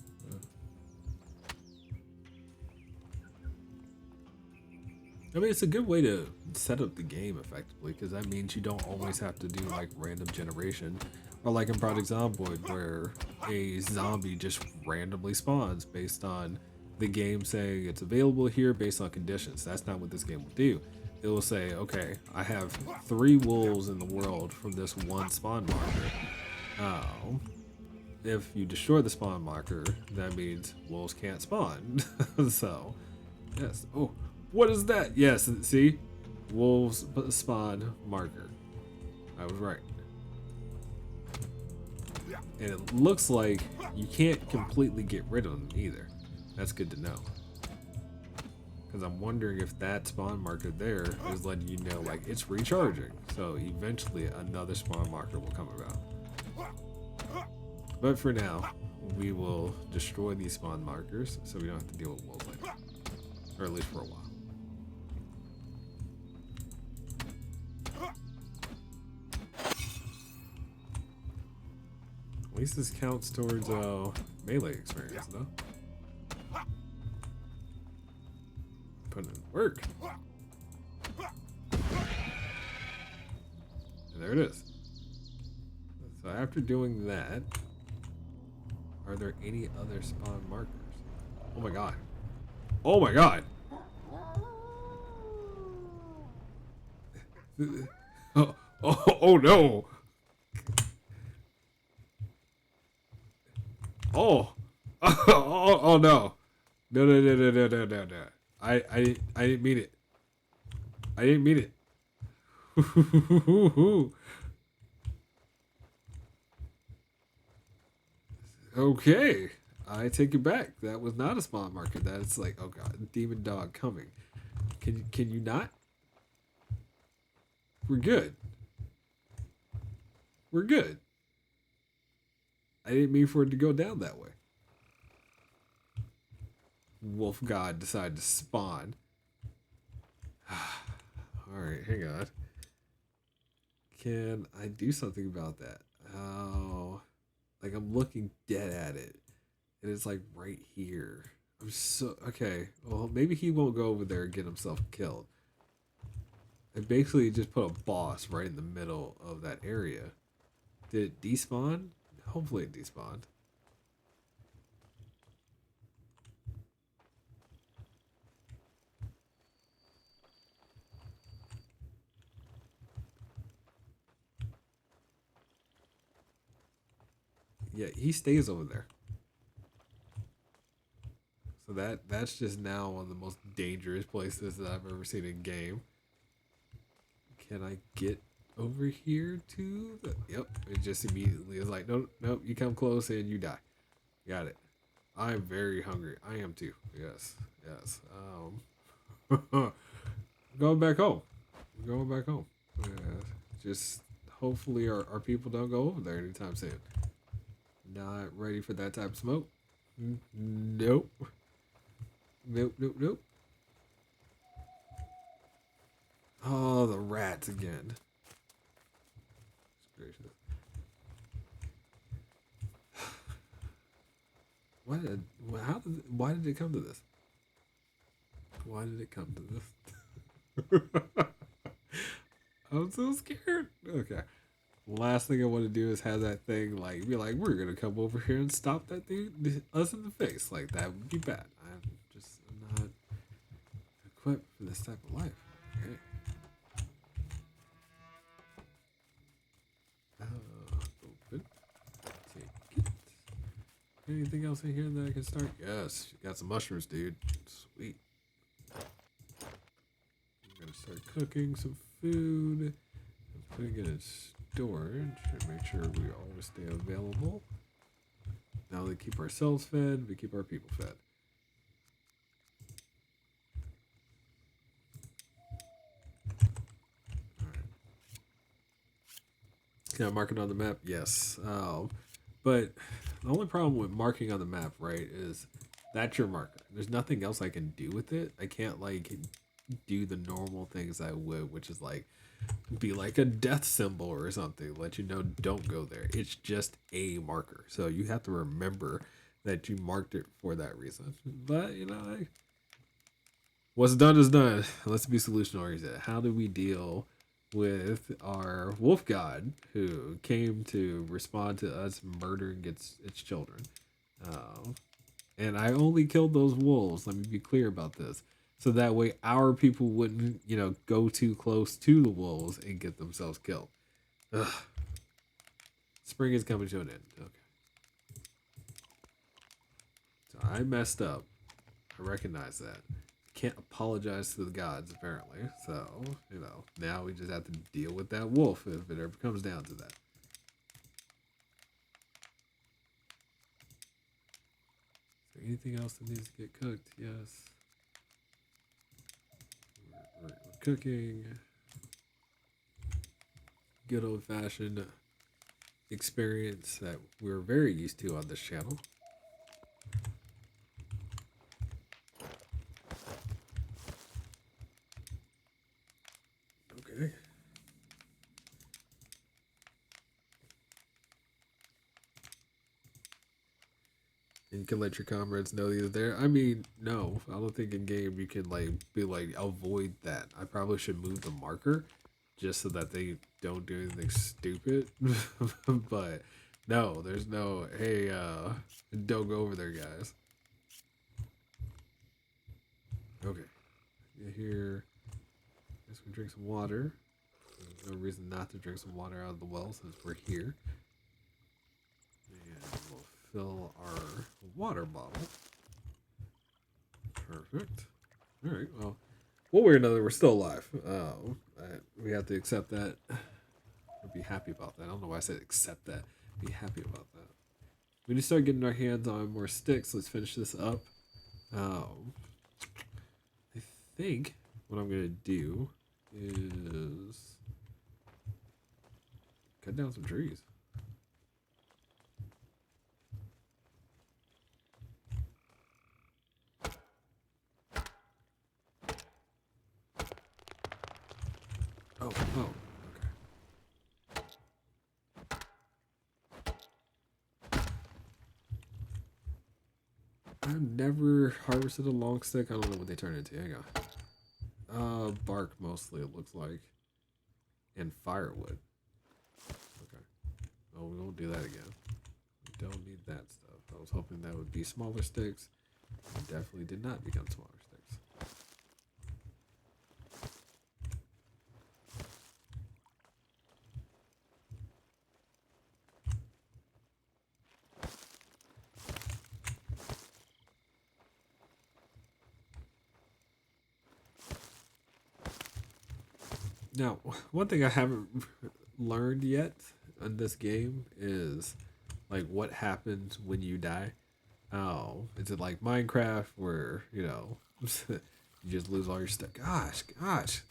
I mean, it's a good way to set up the game effectively, because that means you don't always have to do like random generation, or like in Project Zomboid, where a zombie just randomly spawns based on the game saying it's available here based on conditions. That's not what this game will do. It will say, okay, I have 3 wolves in the world from this one spawn marker. If you destroy the spawn marker, that means wolves can't spawn. So, yes. Oh. What is that? Yes, see? Wolves spawn marker. I was right. And it looks like you can't completely get rid of them either. That's good to know. Because I'm wondering if that spawn marker there is letting you know, like, it's recharging. So eventually another spawn marker will come about. But for now, we will destroy these spawn markers so we don't have to deal with wolves later. Or at least for a while. At least this counts towards melee experience, though. Putting in work. And there it is. So after doing that, are there any other spawn markers? Oh my god. Oh my god. Oh no. Oh. Oh no. No. I didn't mean it. I didn't mean it. Okay. I take it back. That was not a spawn marker. That's like, oh god, demon dog coming. Can you not? We're good. We're good. I didn't mean for it to go down that way. Wolf God decided to spawn. Alright, hang on. Can I do something about that? Oh, like I'm looking dead at it. And it's like right here. I'm so, okay. Well, maybe he won't go over there and get himself killed. I basically just put a boss right in the middle of that area. Did it despawn? Hopefully it despawned. Yeah, he stays over there. So that's just now one of the most dangerous places that I've ever seen in game. Can I get over here to the, yep, it just immediately is like, nope, you come close and you die. Got it. I'm very hungry. I am too. Yes. Going back home. Going back home. Yeah, just hopefully our people don't go over there anytime soon. Not ready for that type of smoke. Nope. Nope. Oh, the rats again. Gracious. Why did it come to this? Why did it come to this? I'm so scared. Okay. Last thing I want to do is have that thing like be like, we're gonna come over here and stop that thing us in the face. Like that would be bad. I'm not equipped for this type of life. Okay. Open. Take it. Anything else in here that I can start? Yes, you got some mushrooms, dude. Sweet. I'm gonna start cooking some food. I'm putting it in storage to make sure we always stay available. Now we keep ourselves fed, we keep our people fed. Alright. Can I mark it on the map? Yes. But the only problem with marking on the map, right, is that's your marker. There's nothing else I can do with it. I can't like do the normal things I would, which is like be like a death symbol or something, let you know don't go there. It's just a marker. So you have to remember that you marked it for that reason. But you know, like, what's done is done. Let's be solution oriented. How do we deal with our wolf god who came to respond to us murdering its children? Uh, and I only killed those wolves. Let me be clear about this. So that way our people wouldn't, go too close to the wolves and get themselves killed. Ugh. Spring is coming to an end. Okay. So I messed up. I recognize that. Can't apologize to the gods, apparently. So, now we just have to deal with that wolf if it ever comes down to that. Is there anything else that needs to get cooked? Yes. We're cooking. Good old fashioned experience that we're very used to on this channel. Okay. And you can let your comrades know you're there. I mean, no, I don't think in game you can be like avoid that. I probably should move the marker just so that they don't do anything stupid. But no, there's no hey, don't go over there, guys. Okay. Here, guess we drink some water. There's no reason not to drink some water out of the well since we're here. And we'll fill our water bottle. Perfect. All right. Well, one way or another, we're still alive. We have to accept that. Or be happy about that. I don't know why I said accept that. Be happy about that. We need to start getting our hands on more sticks. Let's finish this up. I think what I'm gonna do is cut down some trees. Oh, okay. I've never harvested a long stick. I don't know what they turn into. Hang on. Bark mostly, it looks like. And firewood. Okay. Oh, we won't do that again. We don't need that stuff. I was hoping that would be smaller sticks. It definitely did not become smaller sticks. Now, one thing I haven't learned yet in this game is like what happens when you die. Oh, is it like Minecraft where, you just lose all your stuff? Gosh, guys.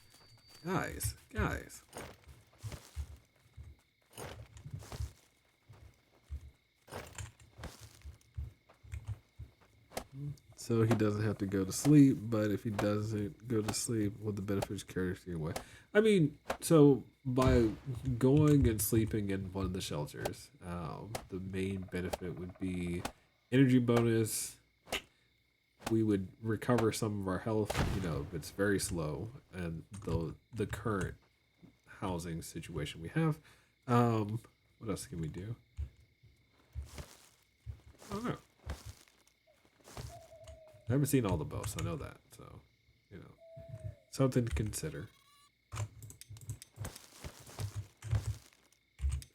So he doesn't have to go to sleep, but if he doesn't go to sleep, will the benefits carry away? I mean, so by going and sleeping in one of the shelters, the main benefit would be energy bonus, we would recover some of our health. You know, it's very slow, and the current housing situation we have. What else can we do? I don't know. I haven't seen all the boats. I know that, so you know, something to consider. All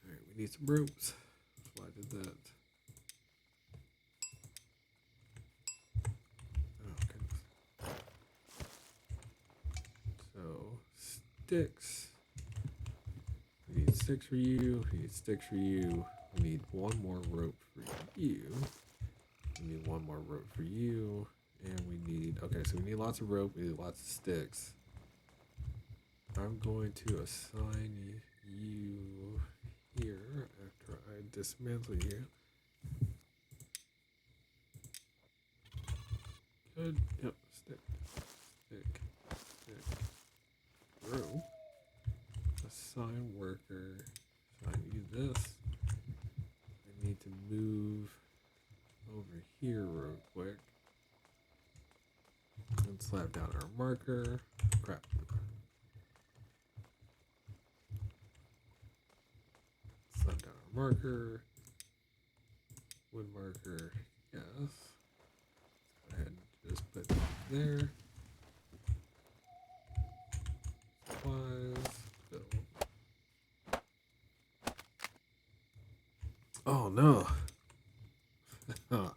right, we need some ropes. That's why I did that. Oh goodness. So sticks. We need sticks for you. We need sticks for you. We need one more rope for you. We need one more rope for you. And we need, okay, so we need lots of rope. We need lots of sticks. I'm going to assign you here after I dismantle you. Good. Yep. Stick. Rope. Assign worker. Assign you this. I need to move over here real quick. And slap down our marker. Crap. Slap down our marker. Wood marker. Yes. Go ahead and just put that there. Supplies. Fill. Oh no. Oh,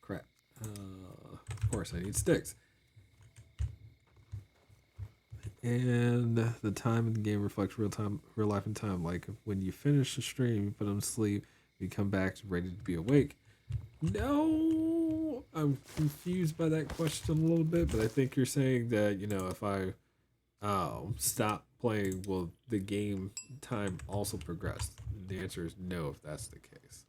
crap. Of course I need sticks. And the time of the game reflects real life and time. Like when you finish the stream, you put them to sleep, you come back ready to be awake. No, I'm confused by that question a little bit, but I think you're saying that, you know, if I stop playing, will the game time also progress? The answer is no if that's the case.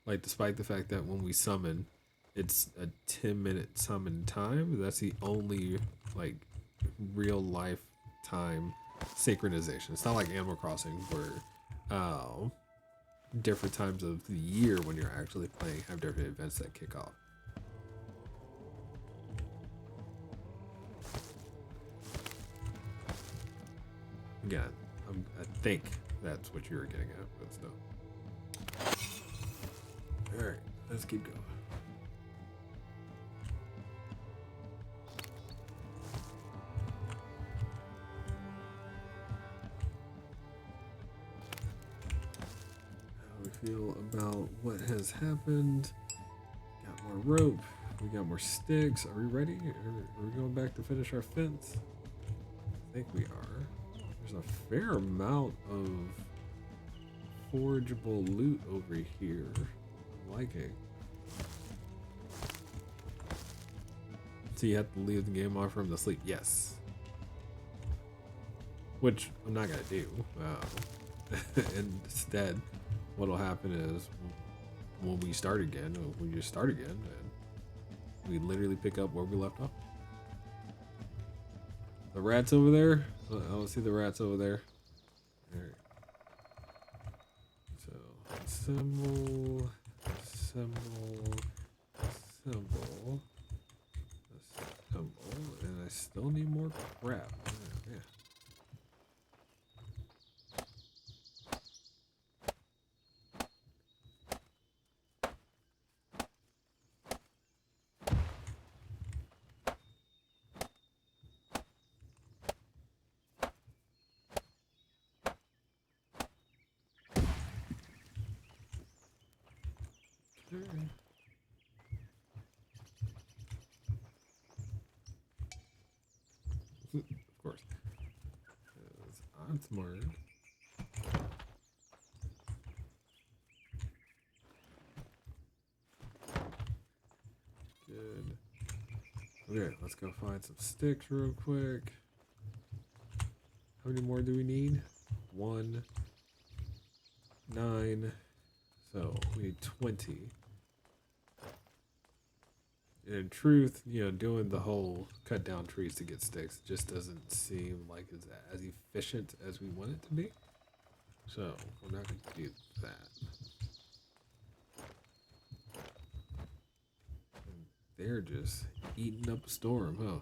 Like, despite the fact that when we summon, it's a 10-minute summon time, that's the only, like, real life time synchronization. It's not like Animal Crossing where different times of the year when you're actually playing have different events that kick off. Again, I think that's what you were getting at, but still. Alright, let's keep going. How do we feel about what has happened? Got more rope. We got more sticks. Are we ready? Are we going back to finish our fence? I think we are. There's a fair amount of forgeable loot over here. I'm liking. So you have to leave the game on for him to sleep. Yes. Which I'm not gonna do. Instead, what'll happen is when we start again, we just start again, and we literally pick up where we left off. The rats over there. I don't see the rats over there. All right. So assemble, and I still need more crap. Yeah. Okay. Of course. Because I'm smart. Good. Okay, let's go find some sticks real quick. How many more do we need? 1, 9. So we need 20. in truth, doing the whole cut down trees to get sticks just doesn't seem like it's as efficient as we want it to be. So we're not going to do that. And they're just eating up a storm, huh?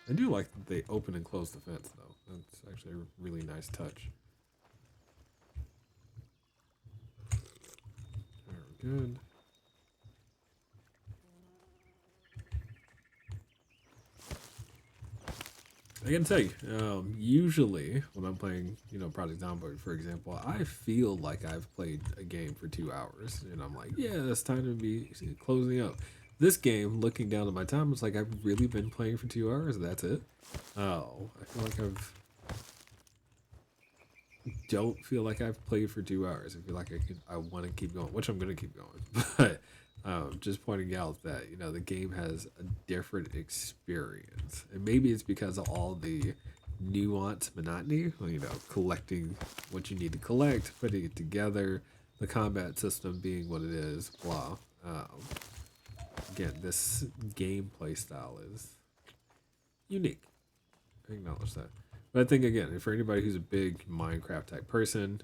I do like that they open and close the fence, though. That's actually a really nice touch. Very good. I can tell you, usually when I'm playing, Project Zomboid, for example, I feel like I've played a game for 2 hours, and I'm like, yeah, it's time to be closing up. This game, looking down at my time, it's like I've really been playing for 2 hours. That's it. Oh, I feel like don't feel like I've played for 2 hours. I feel like I want to keep going, which I'm going to keep going. But just pointing out that the game has a different experience, and maybe it's because of all the nuance monotony. Collecting what you need to collect, putting it together, the combat system being what it is. Blah. Again, this gameplay style is unique. I acknowledge that. But I think again, for anybody who's a big Minecraft type person,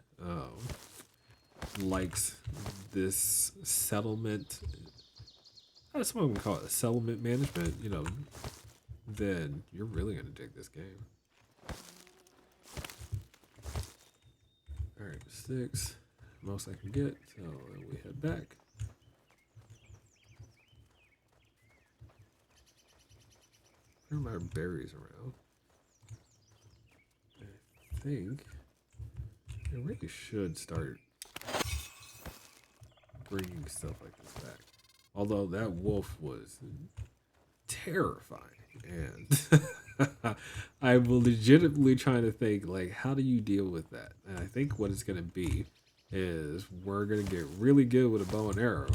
likes this settlement, that's what I'm gonna call it, settlement management, then you're really gonna dig this game. Alright, 6. Most I can get, so then we head back. There are berries around. I think I really should start bringing stuff like this back. Although that wolf was terrifying, and I'm legitimately trying to think, like, how do you deal with that? And I think what it's going to be is we're going to get really good with a bow and arrow,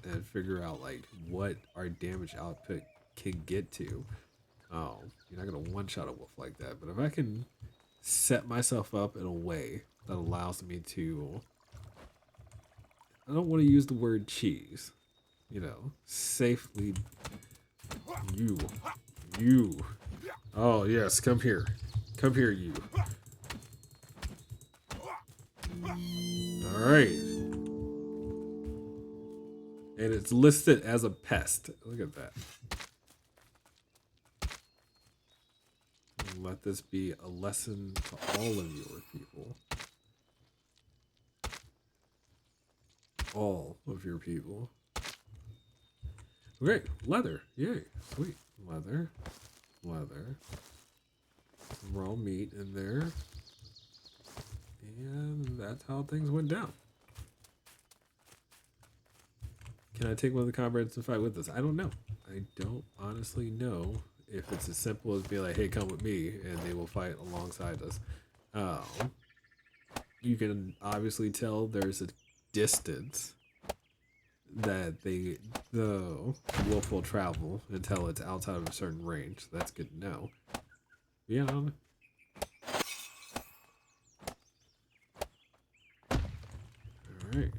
and figure out like what our damage output can get to. You're not going to one-shot a wolf like that, but if I can set myself up in a way that allows me to, I don't want to use the word cheese, safely. You. Oh, yes, come here. Come here, you. All right. And it's listed as a pest. Look at that. And let this be a lesson to all of your people. All of your people. Great. Leather. Yay. Sweet. Leather. Leather. Some raw meat in there. And that's how things went down. Can I take one of the comrades to fight with us? I don't know. I don't honestly know if it's as simple as being like, hey, come with me, and they will fight alongside us. You can obviously tell there's a distance that the wolf will travel until it's outside of a certain range. So that's good to know. Yeah. Alright.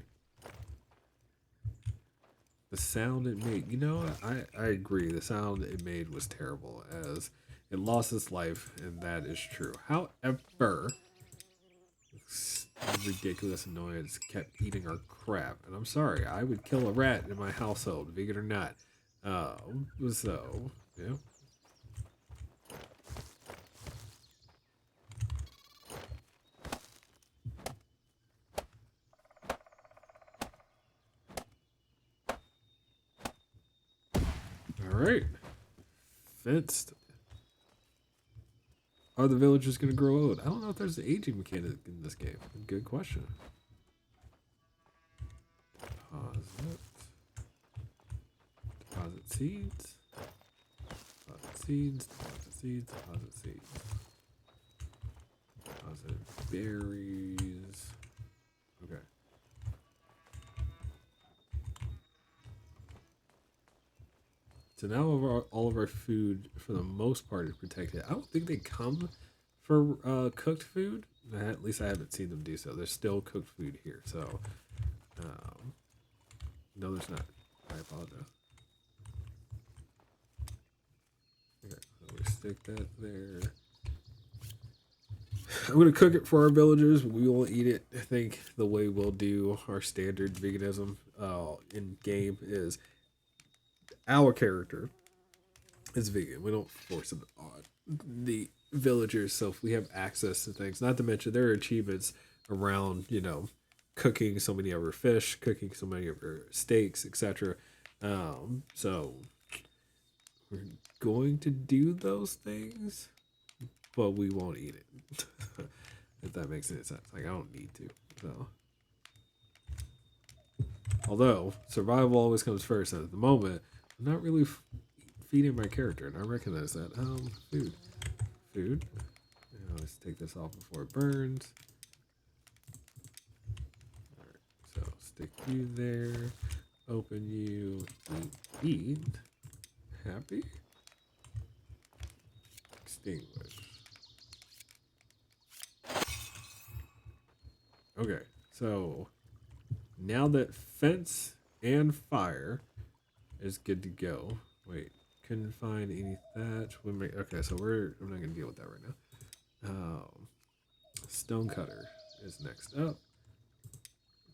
The sound it made, I agree. The sound it made was terrible, as it lost its life, and that is true. However, ridiculous annoyance kept eating our crap, and I'm sorry, I would kill a rat in my household, vegan or not. So yeah. All right, fenced. Are the villagers going to grow old? I don't know if there's an aging mechanic in this game. Good question. Deposit. Deposit seeds. Deposit seeds. Deposit seeds. Deposit seeds. Deposit berries. Okay. So now all of our food, for the most part, is protected. I don't think they come For cooked food, at least I haven't seen them do so. There's still cooked food here, so no, there's not. I apologize. Okay, so we stick that there. I'm gonna cook it for our villagers. We will eat it. I think the way we'll do our standard veganism in game is our character is vegan. We don't force it on the villagers. So if we have access to things, not to mention there are achievements around, cooking so many of our fish, cooking so many of our steaks, etc. So we're going to do those things, but we won't eat it. If that makes any sense. Like, I don't need to. So, although survival always comes first, and at the moment, I'm not really feeding my character, and I recognize that. Food. Let's take this off before it burns. All right, so stick you there. Open you. Eat. Happy. Extinguish. Okay, so now that fence and fire is good to go. Wait, couldn't find any thatch. Okay, so I'm not gonna deal with that right now. Stone cutter is next up.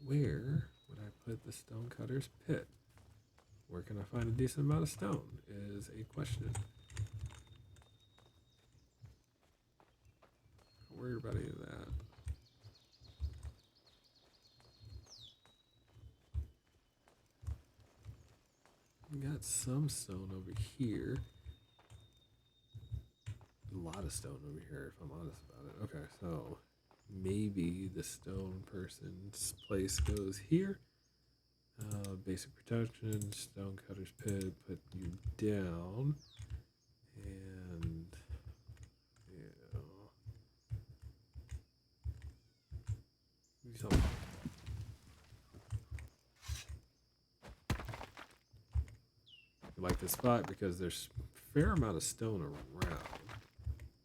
Where would I put the stone cutter's pit? Where can I find a decent amount of stone is a question. Not worried about any of that. We got some stone over here. A lot of stone over here, if I'm honest about it. Okay, so maybe the stone person's place goes here. Basic protection, stone cutter's pit, put you down. And yeah. So, I like this spot because there's a fair amount of stone around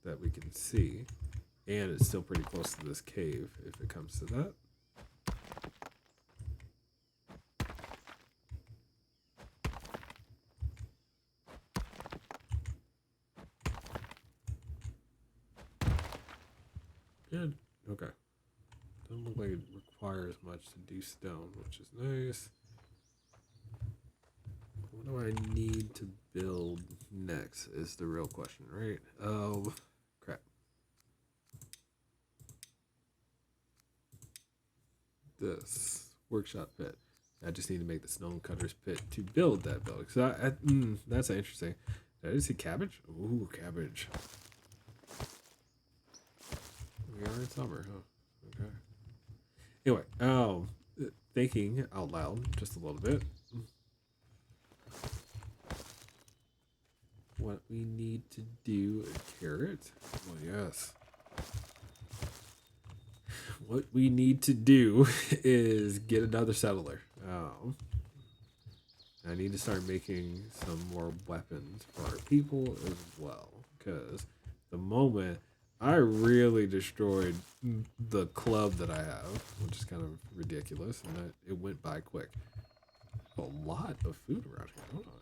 that we can see, and it's still pretty close to this cave if it comes to that. Good. Okay. Doesn't look like it requires much to do stone, which is nice. What do I need to build next is the real question, right? Oh, crap. This workshop pit. I just need to make the stone cutter's pit to build that building. So that's interesting. Did I just see cabbage? Ooh, cabbage. We are in summer, huh? Okay. Anyway, thinking out loud just a little bit. What we need to do, a carrot. Well, yes. What we need to do is get another settler. I need to start making some more weapons for our people as well. Because the moment I really destroyed the club that I have, which is kind of ridiculous, and it went by quick. A lot of food around here. Hold on.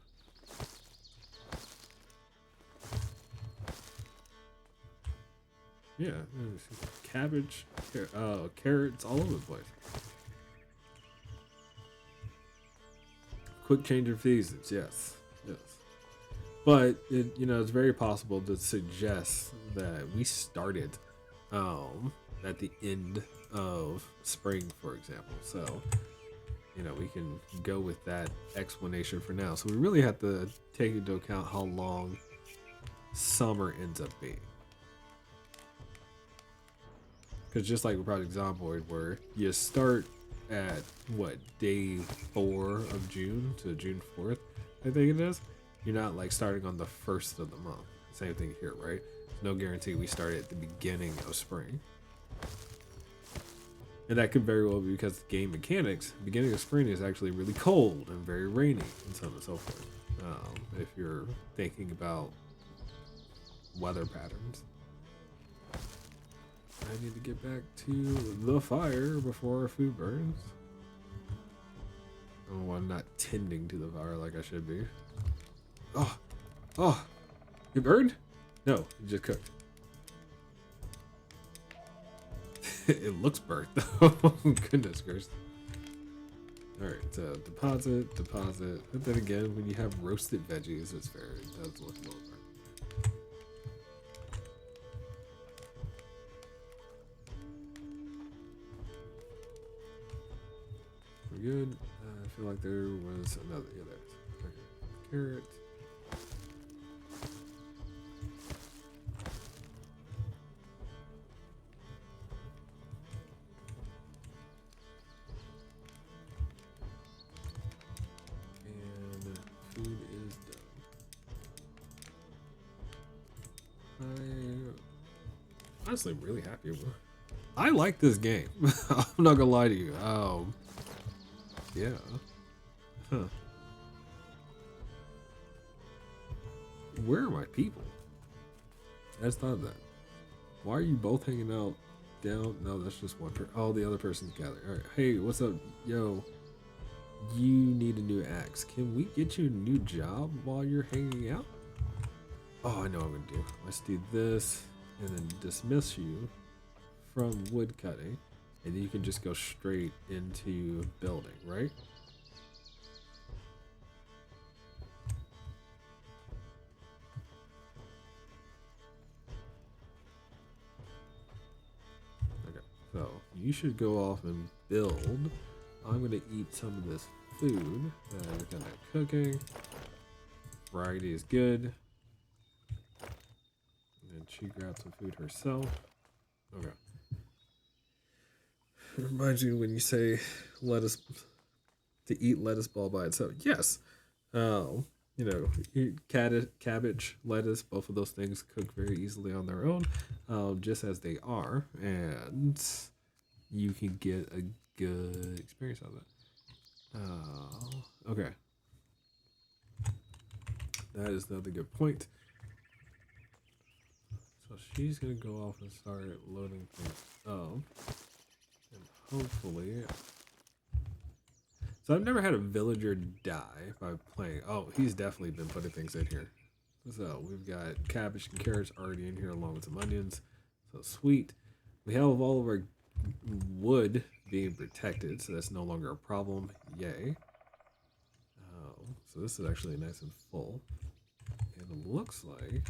Yeah, cabbage, carrots all over the place. Quick change of seasons, yes. But it's very possible to suggest that we started at the end of spring, for example. So we can go with that explanation for now. So we really have to take into account how long summer ends up being. Because just like Project Zomboid, where you start at day 4 of June to June 4th, I think it is. You're not like starting on the 1st of the month. Same thing here, right? No guarantee we start at the beginning of spring. And that could very well be because the game mechanics, beginning of spring is actually really cold and very rainy and so on and so forth. If you're thinking about weather patterns. I need to get back to the fire before our food burns. Oh, I'm not tending to the fire like I should be. Oh, oh, it burned? No, it just cooked. It looks burnt though. Goodness gracious. Alright, so deposit. But then again, when you have roasted veggies, it's fair. It does look a little burnt. We're good. I feel like there was another. Yeah, there's. Okay. Carrot. Food is done. I honestly am really happy with it. I like this game. I'm not gonna lie to you. Yeah. Huh. Where are my people? I just thought of that. Why are you both hanging out down? No, that's just one person. Oh, the other person's gathered. Alright. Hey, what's up? Yo. You need a new axe. Can we get you a new job while you're hanging out? Oh, I know what I'm gonna do. Let's do this and then dismiss you from wood cutting, and then you can just go straight into building, right? Okay, so you should go off and build. I'm gonna eat some of this food that I got cooking. Variety is good. And she grabbed some food herself. Okay. It reminds you when you say lettuce to eat lettuce ball by itself. Yes. You know, cabbage, lettuce, both of those things cook very easily on their own, just as they are, and you can get a good experience out of it. Okay. That is another good point. So she's gonna go off and start loading things up, and hopefully. So I've never had a villager die by playing. Oh, he's definitely been putting things in here. So we've got cabbage and carrots already in here along with some onions. So sweet. We have all of our wood being protected, so that's no longer a problem. Yay. So this is actually nice and full. And it looks like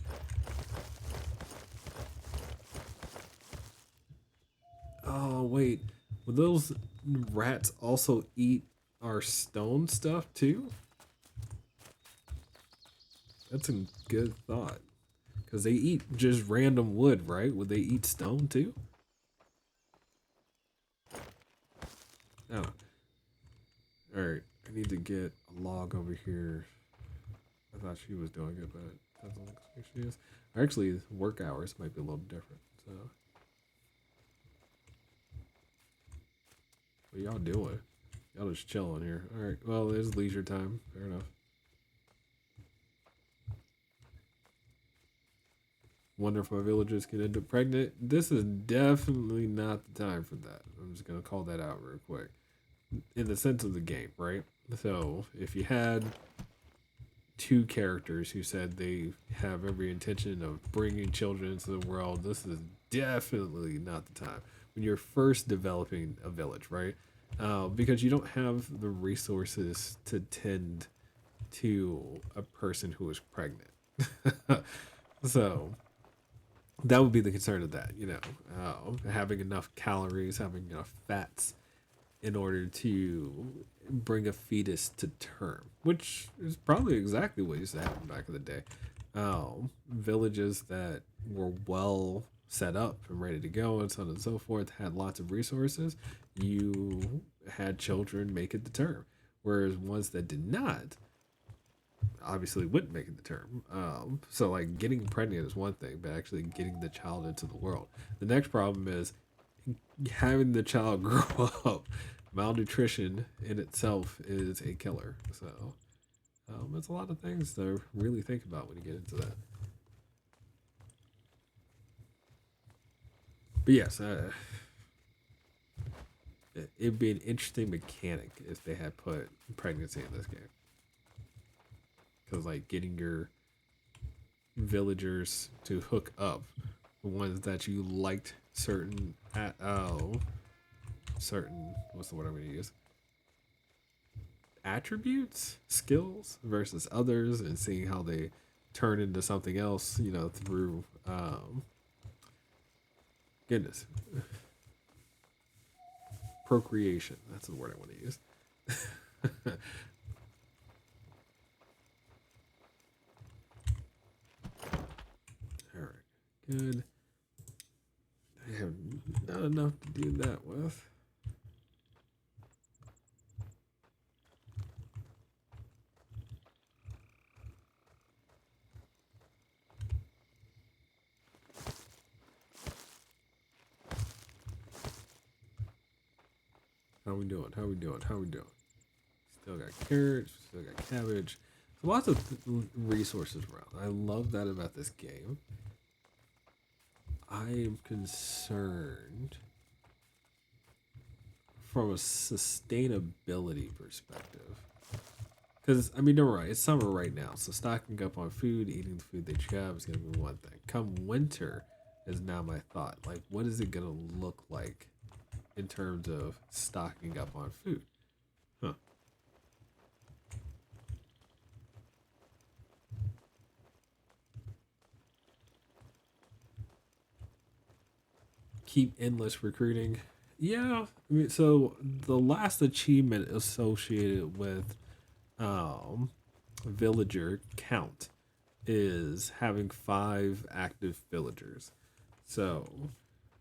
oh wait, will those rats also eat our stone stuff too? That's a good thought. Because they eat just random wood, right? Would they eat stone too? Oh. Alright, I need to get a log over here. I thought she was doing it, but it doesn't look like she is. Actually, work hours might be a little different, so. What y'all doing? Y'all just chilling here. Alright, well, it's leisure time. Fair enough. Wonder if my villagers can end up pregnant. This is definitely not the time for that. I'm just going to call that out real quick. In the sense of the game, right? So, if you had two characters who said they have every intention of bringing children into the world, this is definitely not the time. When you're first developing a village, right? Because you don't have the resources to tend to a person who is pregnant. So that would be the concern of that, having enough calories, having enough fats in order to bring a fetus to term, which is probably exactly what used to happen back in the day. Villages that were well set up and ready to go and so on and so forth had lots of resources. You had children make it to term, whereas ones that did not obviously wouldn't make it the term. So like getting pregnant is one thing, but actually getting the child into the world. The next problem is having the child grow up. Malnutrition in itself is a killer. So it's a lot of things to really think about when you get into that. But yes, it'd be an interesting mechanic if they had put pregnancy in this game. Because like getting your villagers to hook up, the ones that you liked certain what's the word I'm gonna use? Attributes, skills versus others, and seeing how they turn into something else, through goodness, procreation. That's the word I want to use. All right, good. I have not enough to do that with. How we doing? How we doing? How we doing? Still got carrots. Still got cabbage. So lots of resources around. I love that about this game. I am concerned from a sustainability perspective. Because, I mean, don't worry, it's summer right now. So stocking up on food, eating the food that you have is going to be one thing. Come winter is now my thought. Like, what is it going to look like in terms of stocking up on food? Huh. Keep endless recruiting. Yeah, I mean, so the last achievement associated with villager count is having 5 active villagers. So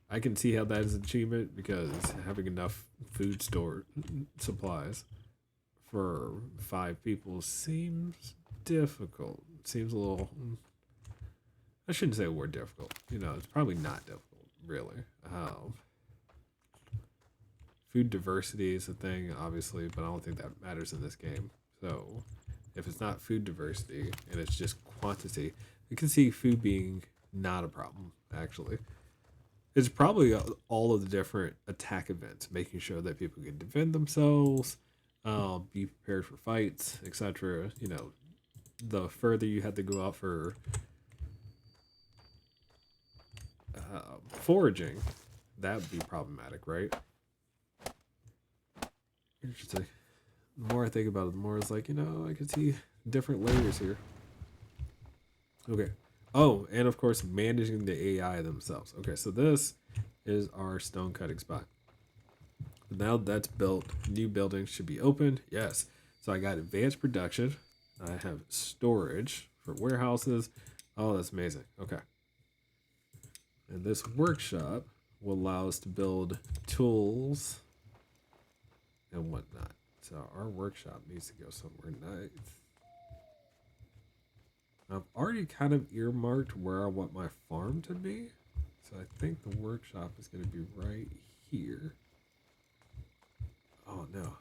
I can see how that is an achievement because having enough food store supplies for 5 people seems difficult. Seems a little. I shouldn't say a word difficult. It's probably not difficult, really. Food diversity is a thing, obviously, but I don't think that matters in this game. So if it's not food diversity and it's just quantity, you can see food being not a problem, actually. It's probably all of the different attack events, making sure that people can defend themselves, be prepared for fights, etc. The further you have to go out for foraging, that would be problematic, right? Interesting. The more I think about it, the more it's like, I can see different layers here. Okay. Oh, and of course, managing the AI themselves. Okay, so this is our stone cutting spot. Now that's built, new buildings should be opened. Yes. So I got advanced production. I have storage for warehouses. Oh, that's amazing. Okay. And this workshop will allow us to build tools and whatnot. So our workshop needs to go somewhere nice. I've already kind of earmarked where I want my farm to be. So I think the workshop is going to be right here. Oh no.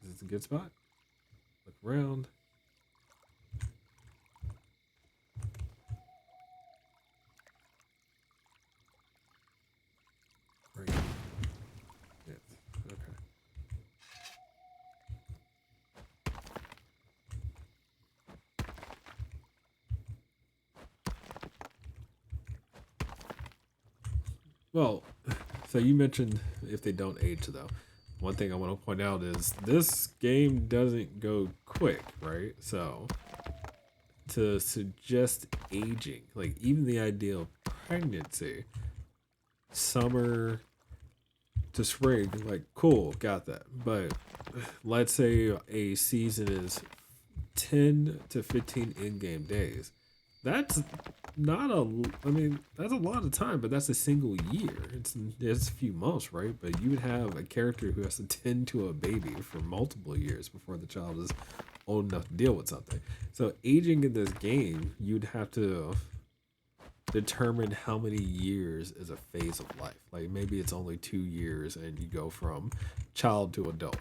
Is this a good spot? Look around. Right. Yes. Okay. Well, so you mentioned if they don't age though. One thing I want to point out is this game doesn't go quick, right? So to suggest aging, like even the idea of pregnancy, summer to spring, like cool, got that. But let's say a season is 10 to 15 in-game days. That's not a, I mean, that's a lot of time, but that's a single year. It's a few months, right? But you would have a character who has to tend to a baby for multiple years before the child is old enough to deal with something. So aging in this game, you'd have to determine how many years is a phase of life. Like maybe it's only 2 years and you go from child to adult.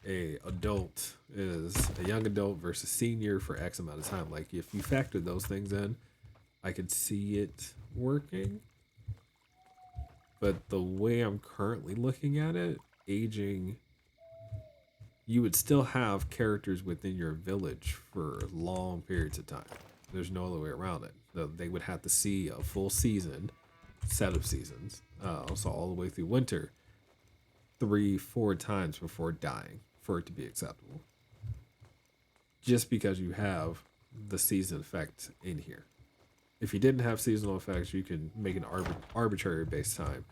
A adult is a young adult versus senior for X amount of time. Like if you factor those things in, I could see it working. But the way I'm currently looking at it, aging, you would still have characters within your village for long periods of time. There's no other way around it. They would have to see a full season, set of seasons, so all the way through winter, 3, 4 times before dying for it to be acceptable. Just because you have the season effect in here. If you didn't have seasonal effects, you could make an arbitrary base time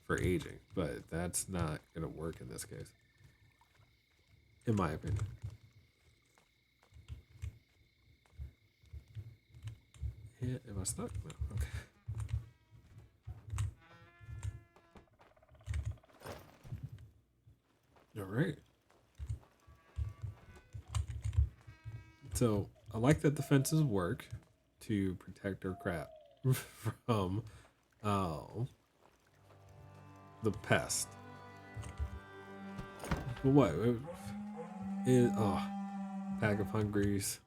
for aging, but that's not going to work in this case, in my opinion. Yeah, am I stuck? No. Okay. All right. So I like that the fences work to protect our crap from the pest. But what? Pack of hungries.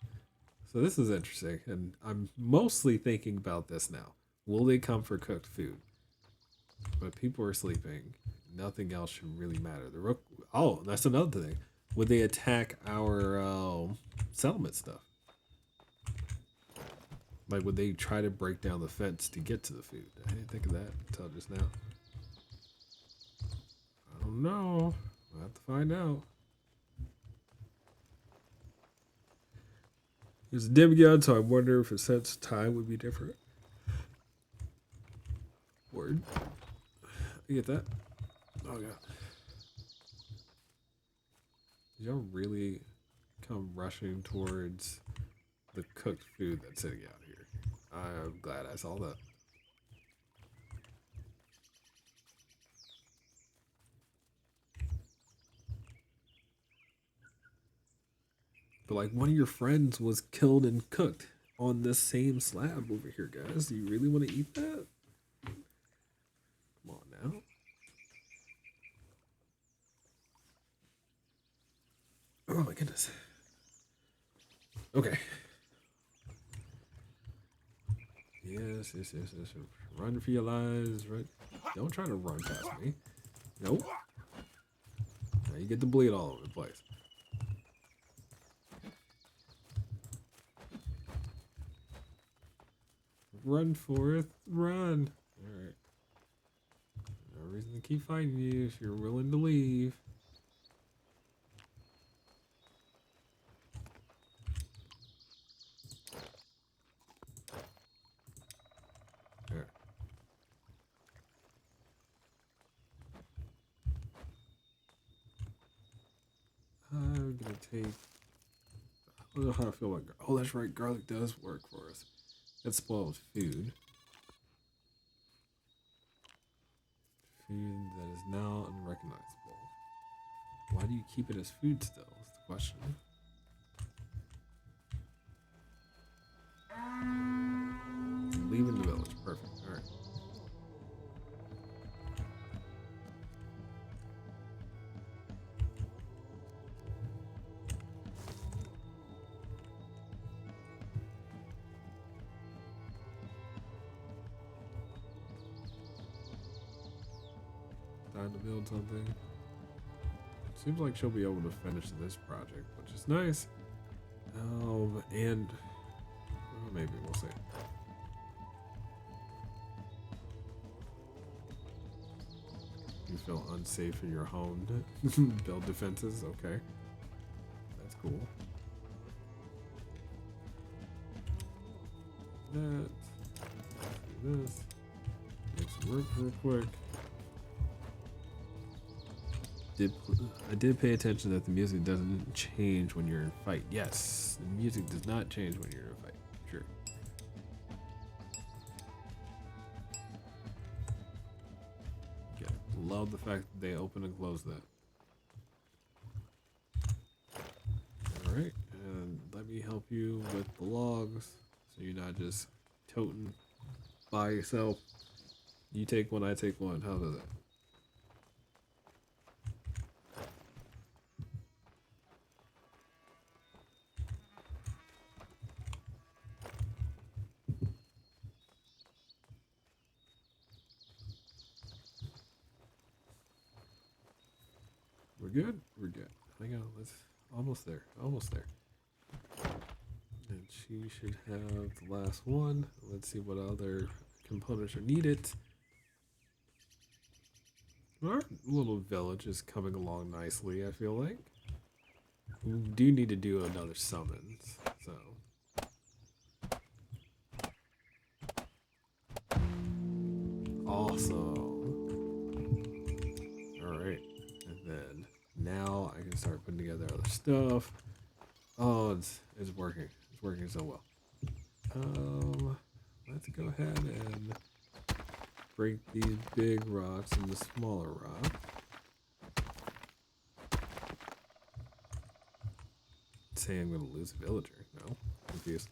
So this is interesting, and I'm mostly thinking about this now. Will they come for cooked food? But people are sleeping. Nothing else should really matter. Oh, that's another thing. Would they attack our settlement stuff? Like, would they try to break down the fence to get to the food? I didn't think of that until just now. I don't know. We'll have to find out. It's a demigod, so I wonder if a sense of time would be different. Word. You get that? Oh, yeah. Did y'all really come rushing towards the cooked food that's sitting out here? I'm glad I saw that. But like one of your friends was killed and cooked on this same slab over here, guys. Do you really want to eat that? Come on now. Oh my goodness. Okay. Yes. Run for your lives, right? Don't try to run past me. Nope. Now you get to bleed all over the place. Run, Forth, run. Alright. No reason to keep fighting you if you're willing to leave. Alright. I'm gonna take... I don't know how I feel about... Oh, that's right. Garlic does work for us. That spoils food. Food that is now unrecognizable. Why do you keep it as food still? Is the question. Leaving the village. Perfect. Alright. Time to build something. Seems like she'll be able to finish this project, which is nice. And well, maybe we'll see. You feel unsafe in your home to build defenses? Okay. That's cool. That. Do this. Make some work real quick. I did pay attention that the music doesn't change when you're in a fight. Yes, the music does not change when you're in a fight. Sure. Okay. Love the fact that they open and close that. Alright, and let me help you with the logs so you're not just toting by yourself. You take one, I take one. How does that? good. We're good. Hang on. Let's almost there. Almost there. And she should have the last one. Let's see what other components are needed. Our little village is coming along nicely, I feel like. We do need to do another summons, so. Awesome. Alright. And then now I can start putting together other stuff. Oh, it's working. It's working so well. Let's go ahead and break these big rocks into smaller rocks. Say I'm gonna lose a villager. No, confused.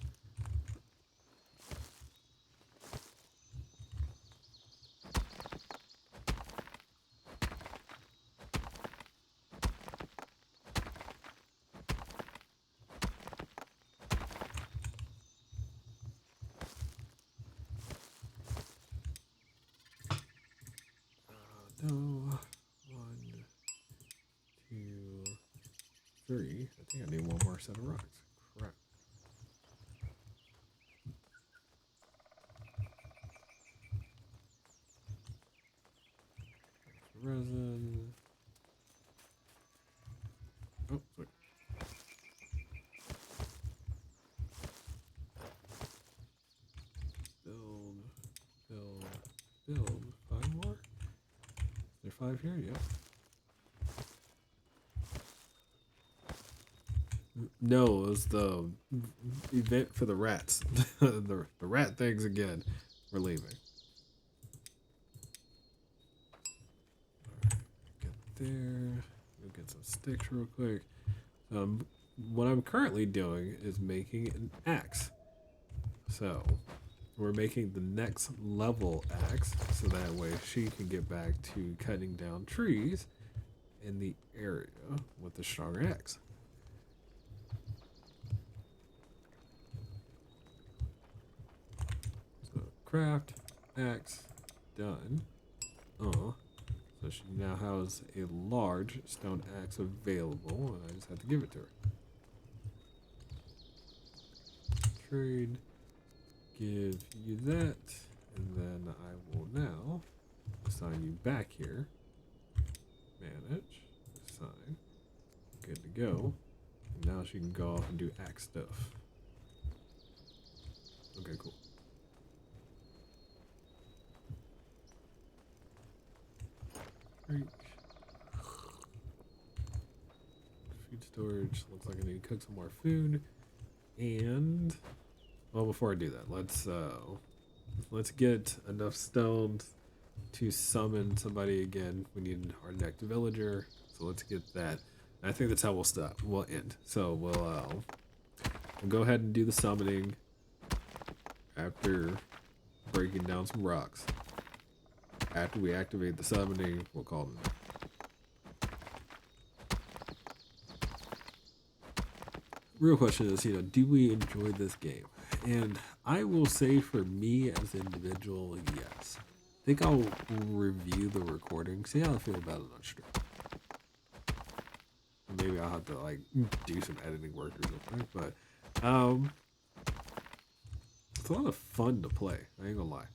No. 1, 2, 3. I think I need one more set of rocks. Crap. Resin. Oh, sorry. Build, build, build. 5 more? Is there 5 here? Yeah. No, it was the event for the rats. the rat things again. We're leaving. Alright, get there. We'll get some sticks real quick. What I'm currently doing is making an axe. So, we're making the next level axe so that way she can get back to cutting down trees in the area with the stronger axe. So, craft, axe, done. So she now has a large stone axe available, and I just have to give it to her. Trade, give you that, and then I will now assign you back here. Manage, assign, good to go. And now she can go off and do axe stuff. Okay, cool. Great. Food storage, looks like I need to cook some more food. And well, before I do that, let's get enough stones to summon somebody again. We need our next villager, so let's get that. I think that's how we'll stop. We'll end. So we'll go ahead and do the summoning after breaking down some rocks. After we activate the summoning, we'll call them. Real question is, do we enjoy this game? And I will say for me as an individual, yes. I think I'll review the recording, see how I feel about it on stream. Maybe I'll have to do some editing work or something, but it's a lot of fun to play, I ain't gonna lie.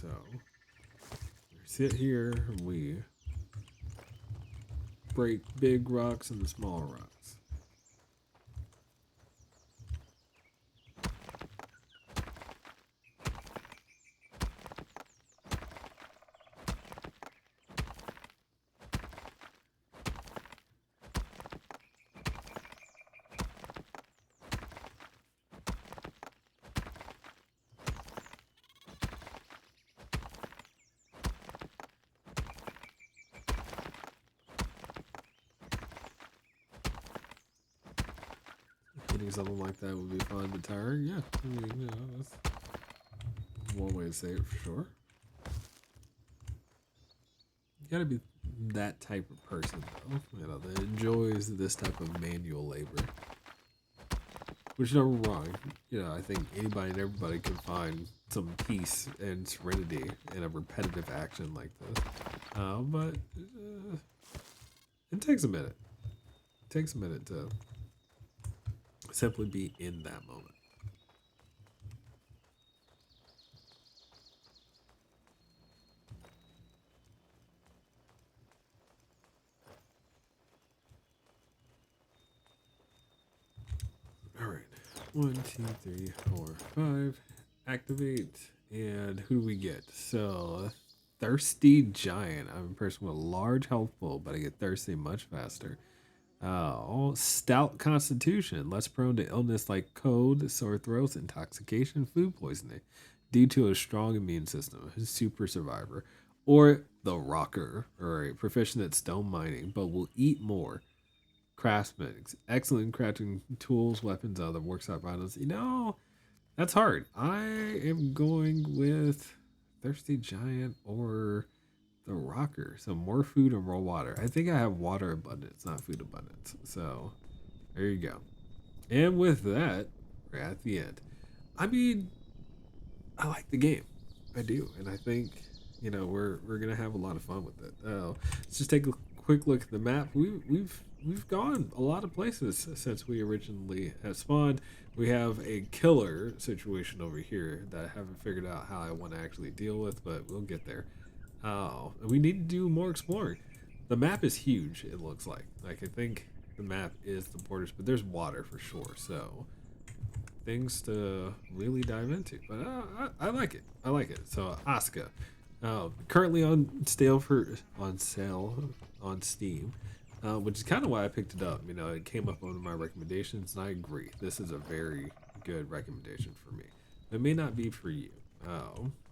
So, we sit here and we break big rocks into small rocks. Getting something like that would be fun, but tiring, yeah. I mean, one way to say it for sure. You gotta be that type of person, though, you know, that enjoys this type of manual labor. Which is never wrong. You know, I think anybody and everybody can find some peace and serenity in a repetitive action like this. But it takes a minute. It takes a minute to simply be in that moment. All right. 1, 2, 3, 4, 5. Activate. And who do we get? So, Thirsty Giant. I'm a person with a large health pool, but I get thirsty much faster. Stout Constitution. Less prone to illness like cold, sore throats, intoxication, food poisoning. Due to a strong immune system. Super Survivor. Or the Rocker. Alright. Proficient at stone mining, but will eat more. Craftsman, excellent crafting tools, weapons, other workshop items. You know, that's hard. I am going with Thirsty Giant or the Rocker. So more food and more water. I think I have water abundance, not food abundance. So there you go. And with that, we're at the end. I mean, I like the game. I do, and I think you know we're gonna have a lot of fun with it. Let's just take a quick look at the map. We've gone a lot of places since we originally have spawned. We have a killer situation over here that I haven't figured out how I want to actually deal with, but we'll get there. We need to do more exploring. The map is huge, it looks like. Like, I think the map is the borders, but there's water for sure, so things to really dive into. But I like it. I like it. So, ASKA. Currently on sale on Steam. Which is kind of why I picked it up. You know, it came up on my recommendations, and I agree. This is a very good recommendation for me. It may not be for you.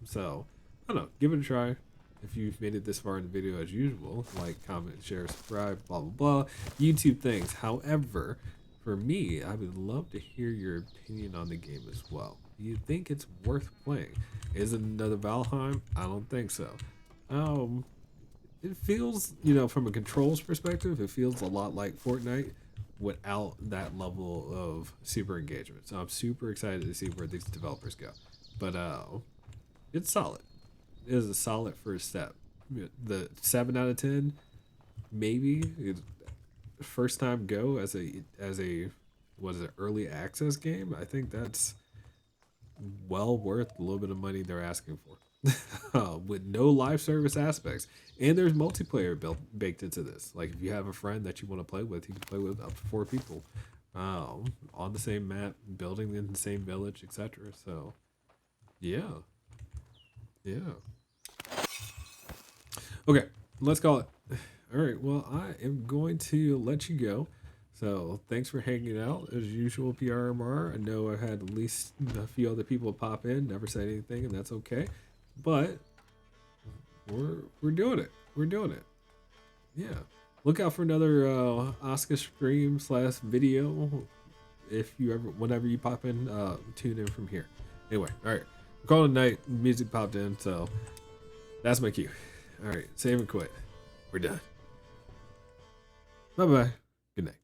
So, I don't know. Give it a try. If you've made it this far in the video, as usual, like, comment, share, subscribe, blah, blah, blah. YouTube things. However, for me, I would love to hear your opinion on the game as well. Do you think it's worth playing? Is it another Valheim? I don't think so. It feels, you know, from a controls perspective, it feels a lot like Fortnite without that level of super engagement. So I'm super excited to see where these developers go. But it's solid. It is a solid first step. The 7 out of 10, maybe first time go as a was it early access game. I think that's well worth the little bit of money they're asking for. With no live service aspects, and there's multiplayer baked into this. Like if you have a friend that you want to play with, you can play with up to 4 people on the same map, building in the same village, etc. So yeah. Okay, let's call it. All right, well, I am going to let you go. So thanks for hanging out as usual, PRMR. I know I've had at least a few other people pop in, never said anything, and that's okay. But we're doing it. We're doing it. Yeah. Look out for another ASKA stream / video. If you ever, whenever you pop in, tune in from here. Anyway, all right. We're calling it night. Music popped in, so that's my cue. All right, save and quit. We're done. Bye bye. Good night.